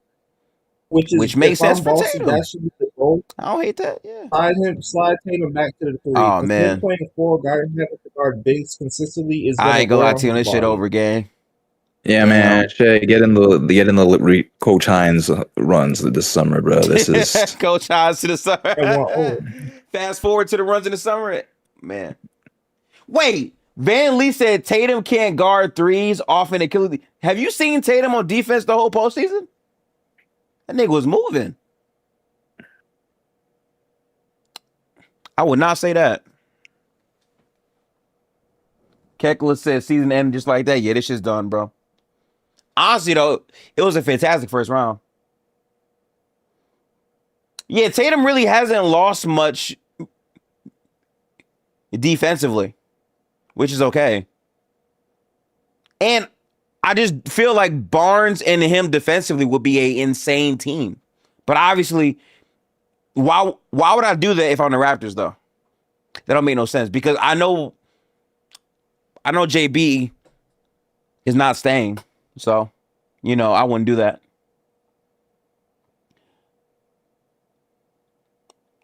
[SPEAKER 1] Which makes
[SPEAKER 10] if I'm
[SPEAKER 1] sense for
[SPEAKER 10] Boston,
[SPEAKER 1] Tatum.
[SPEAKER 10] that should be the goal.
[SPEAKER 1] I don't hate that. Yeah.
[SPEAKER 10] Slide Tatum back to the 3.
[SPEAKER 1] Oh,
[SPEAKER 10] Because
[SPEAKER 1] man.
[SPEAKER 10] him playing 4 guard to guard bigs consistently is
[SPEAKER 1] I
[SPEAKER 10] gonna
[SPEAKER 1] ain't gonna
[SPEAKER 10] wear
[SPEAKER 1] lie
[SPEAKER 10] on
[SPEAKER 1] to you on
[SPEAKER 10] his
[SPEAKER 1] this shit
[SPEAKER 10] body.
[SPEAKER 1] over again.
[SPEAKER 2] Yeah,
[SPEAKER 1] Damn.
[SPEAKER 2] man. Shay, get in the Coach Hines runs this summer, bro. This is
[SPEAKER 1] Coach Hines to the summer.
[SPEAKER 10] And
[SPEAKER 1] Fast forward to the runs in the summer. Man. Wait. Van Lee said Tatum can't guard threes off an Achilles. Have you seen Tatum on defense the whole postseason? That nigga was moving. I would not say that. Kekla said season ended just like that. Yeah, this shit's done, bro. Honestly, though, it was a fantastic first round. Yeah, Tatum really hasn't lost much defensively, which is okay. And I just feel like Barnes and him defensively would be an insane team. But obviously, why would I do that if I'm the Raptors, though? That don't make no sense because I know JB is not staying. So, I wouldn't do that.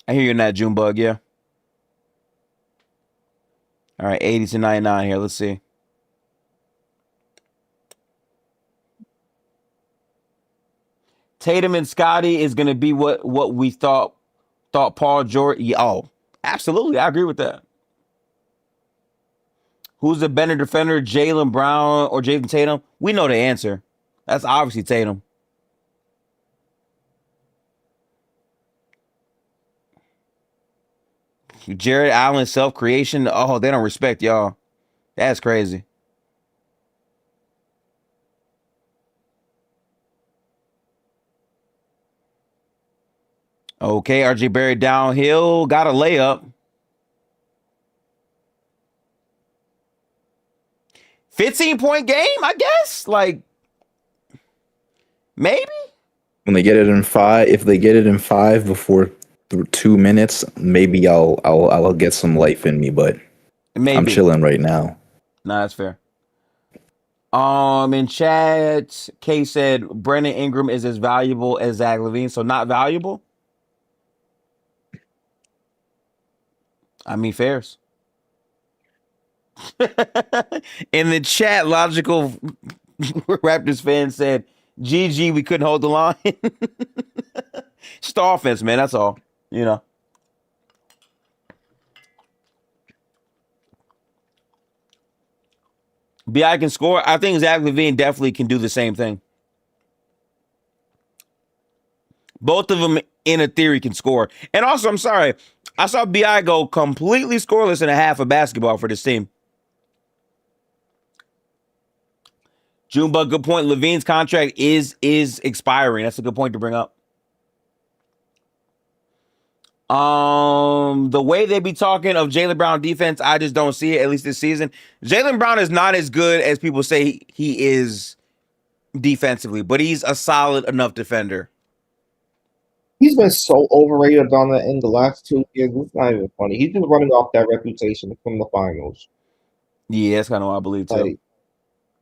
[SPEAKER 1] I hear you in that, Junebug, yeah. All right, 80 to 99 here. Let's see. Tatum and Scotty is going to be what we thought Paul George. Yeah, oh, absolutely. I agree with that. Who's the better defender, Jaylen Brown or Jayson Tatum? We know the answer. That's obviously Tatum. Jared Allen self-creation. Oh, they don't respect y'all. That's crazy. Okay, RJ Barrett downhill. Got a layup. 15-point game, I guess. Like, maybe.
[SPEAKER 2] when they get it in 5. If they get it in 5 before 2 minutes, maybe I'll get some life in me. But
[SPEAKER 1] Maybe.
[SPEAKER 2] I'm chilling right now.
[SPEAKER 1] Nah, that's fair. In chat, Kay said Brandon Ingram is as valuable as Zach LaVine, so not valuable. I mean, fairs. In the chat, logical Raptors fan said, "GG, we couldn't hold the line." Just the offense, man. That's all. BI can score. I think Zach LaVine definitely can do the same thing. Both of them, in a theory, can score. And also, I'm sorry, I saw BI go completely scoreless in a half of basketball for this team. Junebug, good point. LaVine's contract is expiring. That's a good point to bring up. The way they be talking of Jaylen Brown defense, I just don't see it, at least this season. Jaylen Brown is not as good as people say he is defensively, but he's a solid enough defender.
[SPEAKER 10] He's been so overrated in the last 2 years. It's not even funny. He's just running off that reputation from the finals.
[SPEAKER 1] Yeah, that's kind of what I believe too.
[SPEAKER 10] Like,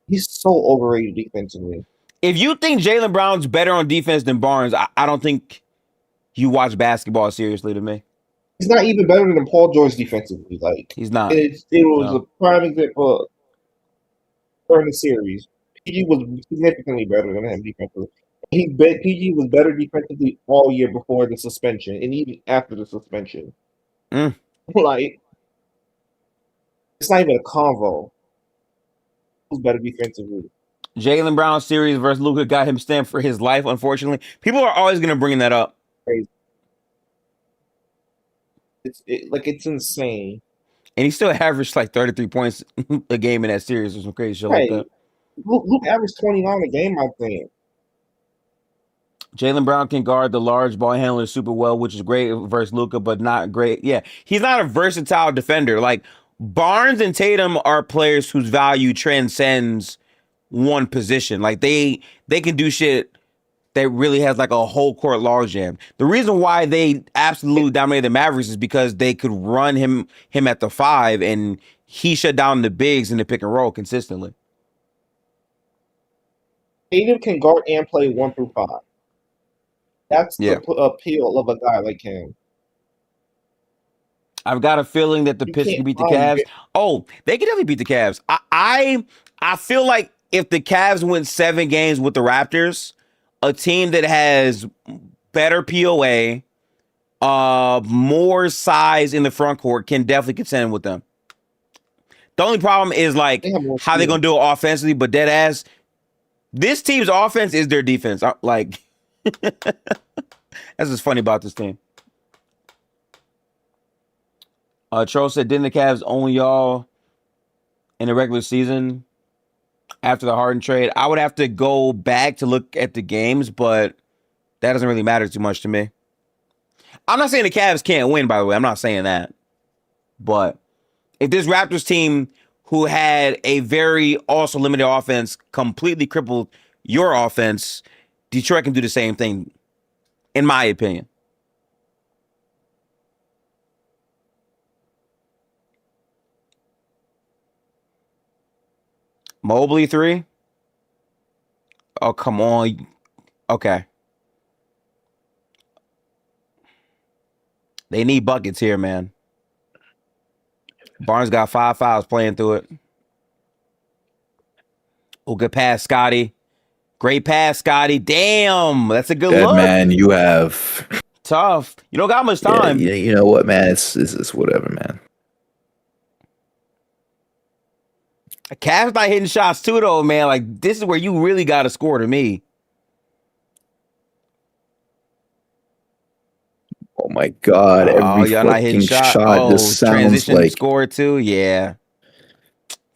[SPEAKER 10] he's so overrated defensively.
[SPEAKER 1] If you think Jaylen Brown's better on defense than Barnes, I don't think you watch basketball seriously to me.
[SPEAKER 10] He's not even better than Paul George defensively. Like,
[SPEAKER 1] He's not.
[SPEAKER 10] It was a prime example during the series. PG was significantly better than him defensively. PG was better defensively all year before the suspension and even after the suspension. Like, it's not even a convo. Who's better defensively?
[SPEAKER 1] Jaylen Brown series versus Luka got him stamped for his life, unfortunately. People are always going to bring that up.
[SPEAKER 10] Crazy. It's insane.
[SPEAKER 1] And he still averaged like 33 points a game in that series or some crazy shit like that.
[SPEAKER 10] Luke averaged 29 a game, I think.
[SPEAKER 1] Jaylen Brown can guard the large ball handler super well, which is great versus Luka, but not great. Yeah, he's not a versatile defender. Like, Barnes and Tatum are players whose value transcends one position. Like, they can do shit that really has like a whole court logjam. The reason why they absolutely dominated the Mavericks is because they could run him at the 5, and he shut down the bigs in the pick and roll consistently.
[SPEAKER 10] Tatum can guard and play 1 through 5. That's the appeal of a guy like him.
[SPEAKER 1] I've got a feeling that the Pistons can beat the Cavs. Oh, they can definitely beat the Cavs. I feel like if the Cavs win 7 games with the Raptors, a team that has better POA, more size in the front court can definitely contend with them. The only problem is like how they're gonna do it offensively, but dead ass, this team's offense is their defense. Like, that's what's funny about this team. Troll said, didn't the Cavs own y'all in the regular season after the Harden trade? I would have to go back to look at the games, but that doesn't really matter too much to me. I'm not saying the Cavs can't win, by the way. I'm not saying that. But if this Raptors team, who had a very also limited offense, completely crippled your offense, Detroit can do the same thing, in my opinion. Mobley 3? Oh, come on. Okay. They need buckets here, man. Barnes got 5 fouls playing through it. Oh, good pass, Scotty. Great pass, Scotty. Damn, that's a good look.
[SPEAKER 2] Man, you have
[SPEAKER 1] tough. You don't got much time.
[SPEAKER 2] Yeah, you know what, man? It's whatever, man.
[SPEAKER 1] Cavs not hitting shots too, though, man. Like, this is where you really got to score to me.
[SPEAKER 2] Oh my God! Every
[SPEAKER 1] y'all not hitting
[SPEAKER 2] shot just sounds
[SPEAKER 1] transition
[SPEAKER 2] like
[SPEAKER 1] score too. Yeah.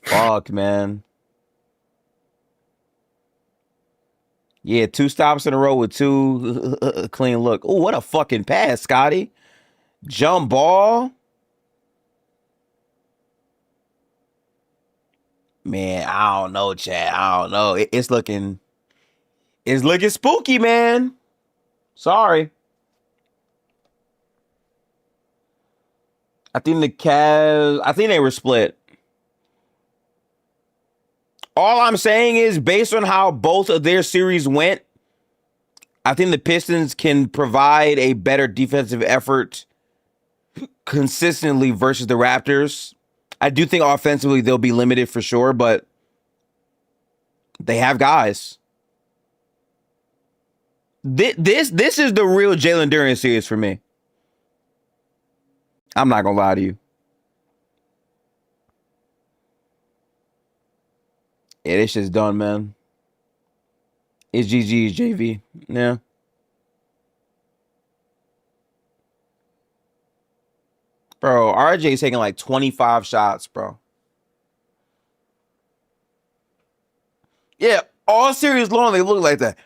[SPEAKER 1] Fuck, man. Yeah, 2 stops in a row with 2 clean look. Oh, what a fucking pass, Scotty. Jump ball. Man, I don't know, Chad. I don't know. It's looking spooky, man. Sorry. I think the Cavs, I think they were split. All I'm saying is, based on how both of their series went, I think the Pistons can provide a better defensive effort consistently versus the Raptors. I do think offensively they'll be limited for sure, but they have guys. This is the real Jalen Duren series for me. I'm not gonna lie to you. Yeah, this shit's done, man. It's GG's, JV. Yeah. Bro, RJ's taking like 25 shots, bro. Yeah, all series long, they look like that.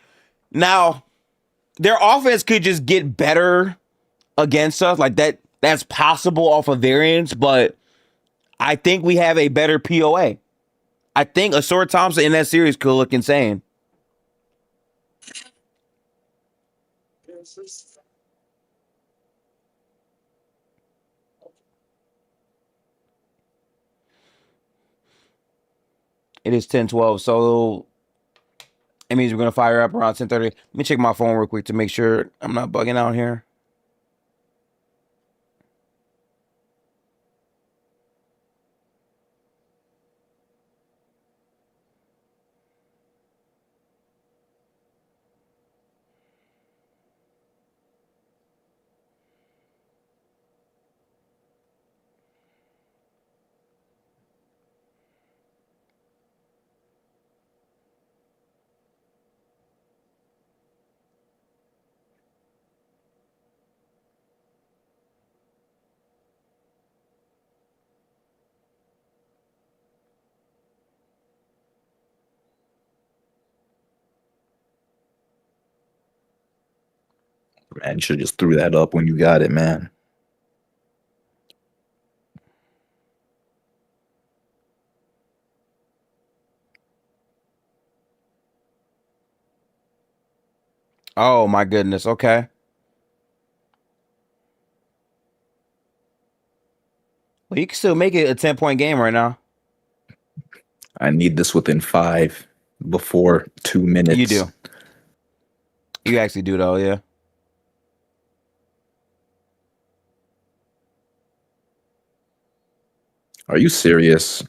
[SPEAKER 1] Now, their offense could just get better against us. Like that's possible off of variance, but I think we have a better POA. I think Asura Thompson in that series could look insane. It is 10:12, so it means we're gonna fire up around 10:30. Let me check my phone real quick to make sure I'm not bugging out here.
[SPEAKER 2] Man, you should have just threw that up when you got it, man.
[SPEAKER 1] Oh my goodness. Okay. Well, you can still make it a 10-point game right now.
[SPEAKER 2] I need this within 5 before 2 minutes.
[SPEAKER 1] You do. You actually do, though, yeah.
[SPEAKER 2] Are you serious?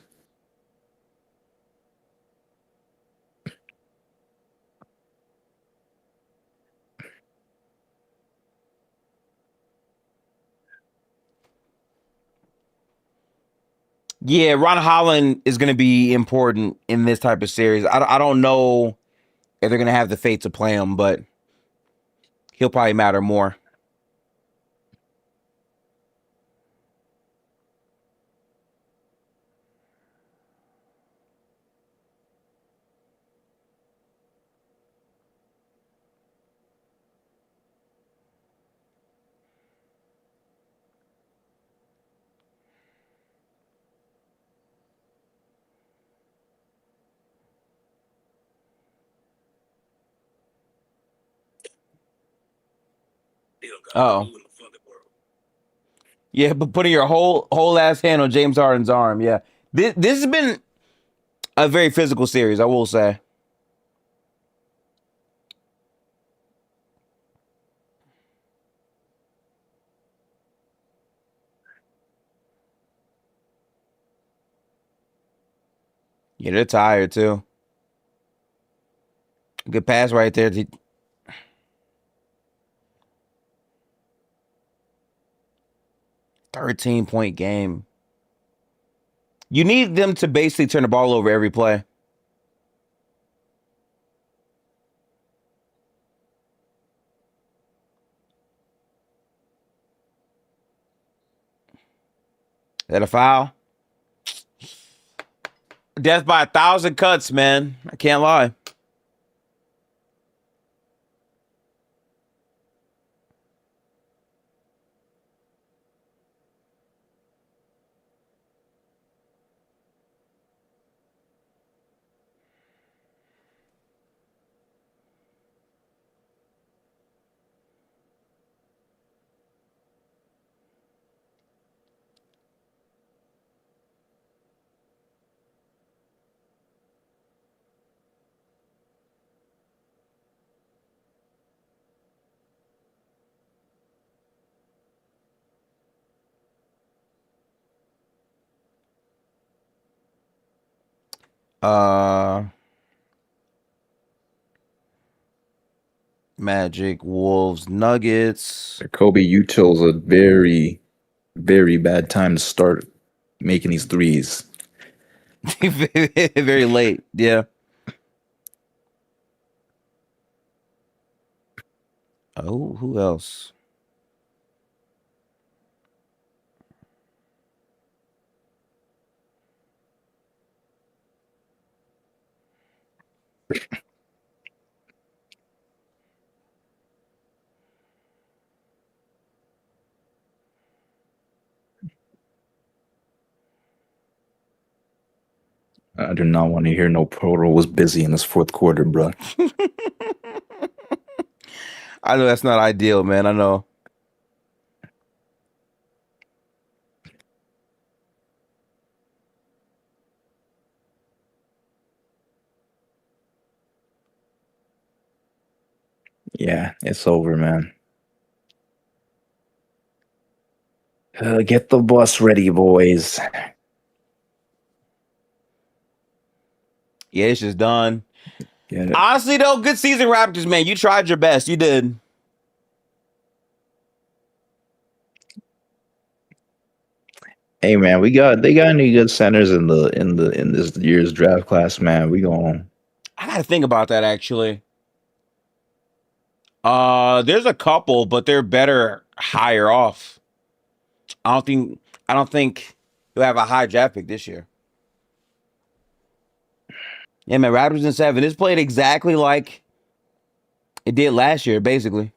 [SPEAKER 1] Yeah, Ron Holland is going to be important in this type of series. I don't know if they're going to have the fate to play him, but he'll probably matter more. Oh. Yeah, but putting your whole ass hand on James Harden's arm, yeah. This has been a very physical series, I will say. Yeah, they're tired too. Good pass right there. 13-point game. You need them to basically turn the ball over every play. Is that a foul? Death by 1,000 cuts, man. I can't lie. Magic, Wolves, Nuggets.
[SPEAKER 2] Kobe, you chose a very, very bad time to start making these threes.
[SPEAKER 1] Very late, yeah. Oh, who else?
[SPEAKER 2] I do not want to hear no Proto was busy in this fourth quarter, bro.
[SPEAKER 1] I know that's not ideal, man. I know.
[SPEAKER 2] Yeah, it's over, man. Get the bus ready, boys.
[SPEAKER 1] Yeah, it's just done.
[SPEAKER 2] Get it.
[SPEAKER 1] Honestly, though, good season, Raptors, man. You tried your best. You did.
[SPEAKER 2] Hey, man, they got any good centers in this year's draft class, man? We going.
[SPEAKER 1] I gotta think about that actually. There's a couple, but they're better higher off. I don't think you'll have a high draft pick this year. Yeah, man, Raptors in 7. It's played exactly like it did last year, basically.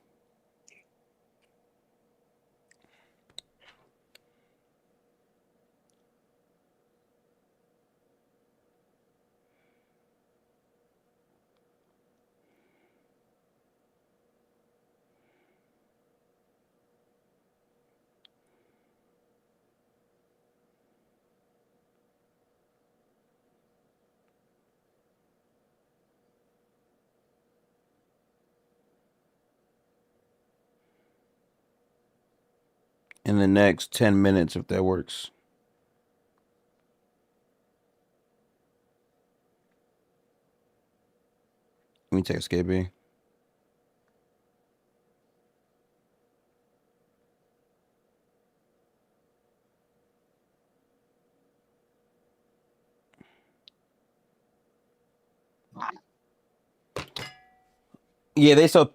[SPEAKER 1] In the next 10 minutes, if that works. Let me text KB. Yeah, they so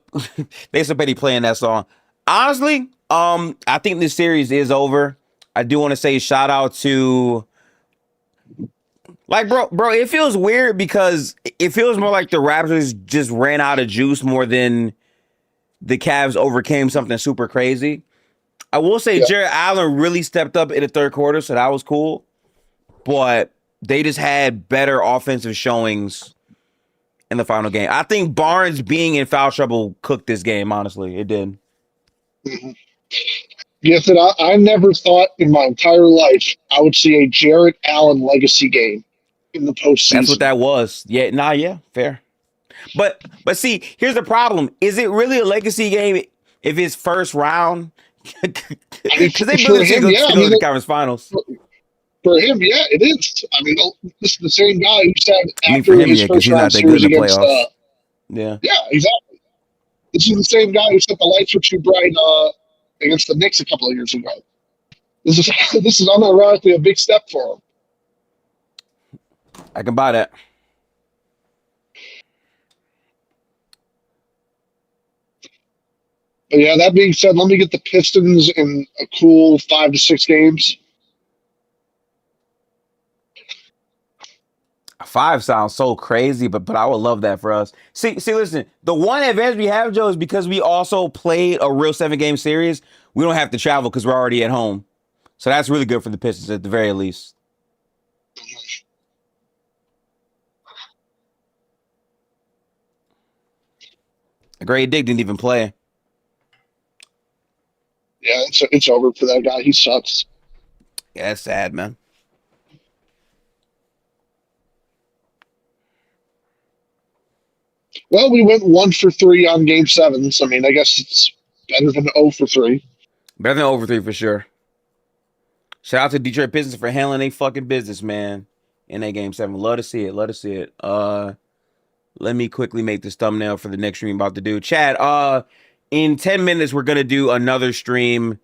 [SPEAKER 1] petty playing that song. Honestly, I think this series is over. I do want to say shout out to bro, it feels weird because it feels more like the Raptors just ran out of juice more than the Cavs overcame something super crazy. I will say Jared Allen really stepped up in the third quarter, so that was cool. But they just had better offensive showings in the final game. I think Barnes being in foul trouble cooked this game, honestly. It did.
[SPEAKER 7] Mm-hmm. Yes, and I never thought in my entire life I would see a Jarrett Allen legacy game in the postseason.
[SPEAKER 1] That's what that was. Yeah, fair. But see, here's the problem. Is it really a legacy game if it's first round? Because they really should go to the conference finals.
[SPEAKER 7] For him, yeah, it is. I mean, this is the same guy who said after his first round series against
[SPEAKER 1] yeah,
[SPEAKER 7] exactly. This is the same guy who set the lights were too bright against the Knicks a couple of years ago. This is unironically a big step for him.
[SPEAKER 1] I can buy that.
[SPEAKER 7] But yeah, that being said, let me get the Pistons in a cool 5 to 6 games.
[SPEAKER 1] 5 sounds so crazy, but I would love that for us. See, listen, the one advantage we have, Joe, is because we also played a real 7-game series. We don't have to travel because we're already at home. So that's really good for the Pistons at the very least. Gray Dick didn't even play.
[SPEAKER 7] Yeah, it's over for that guy. He sucks.
[SPEAKER 1] Yeah, that's sad, man.
[SPEAKER 7] Well, we went 1 for 3 on Game 7s. I mean, I guess it's better than 0 for 3.
[SPEAKER 1] Better than 0 for 3 for sure. Shout out to Detroit Pistons for handling their fucking business, man. In that Game 7. Love to see it. Let me quickly make this thumbnail for the next stream I'm about to do. Chad, in 10 minutes, we're going to do another stream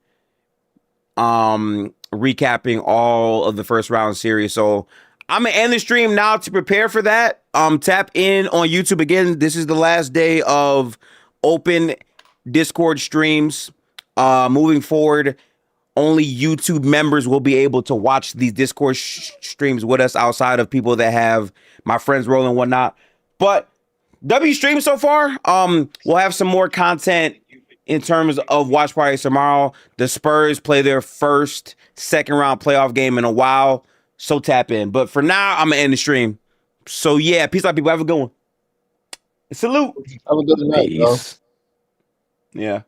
[SPEAKER 1] recapping all of the first round series. So I'm going to end the stream now to prepare for that. Tap in on YouTube again. This is the last day of open Discord streams. Moving forward, only YouTube members will be able to watch these Discord streams with us outside of people that have my friends rolling and whatnot. But W stream so far, we'll have some more content in terms of watch parties tomorrow. The Spurs play their first second round playoff game in a while. So tap in. But for now, I'm gonna end the stream. So yeah, peace out, people. Have a good one. Salute.
[SPEAKER 10] Have a good night, bro.
[SPEAKER 2] Peace.
[SPEAKER 1] Yeah.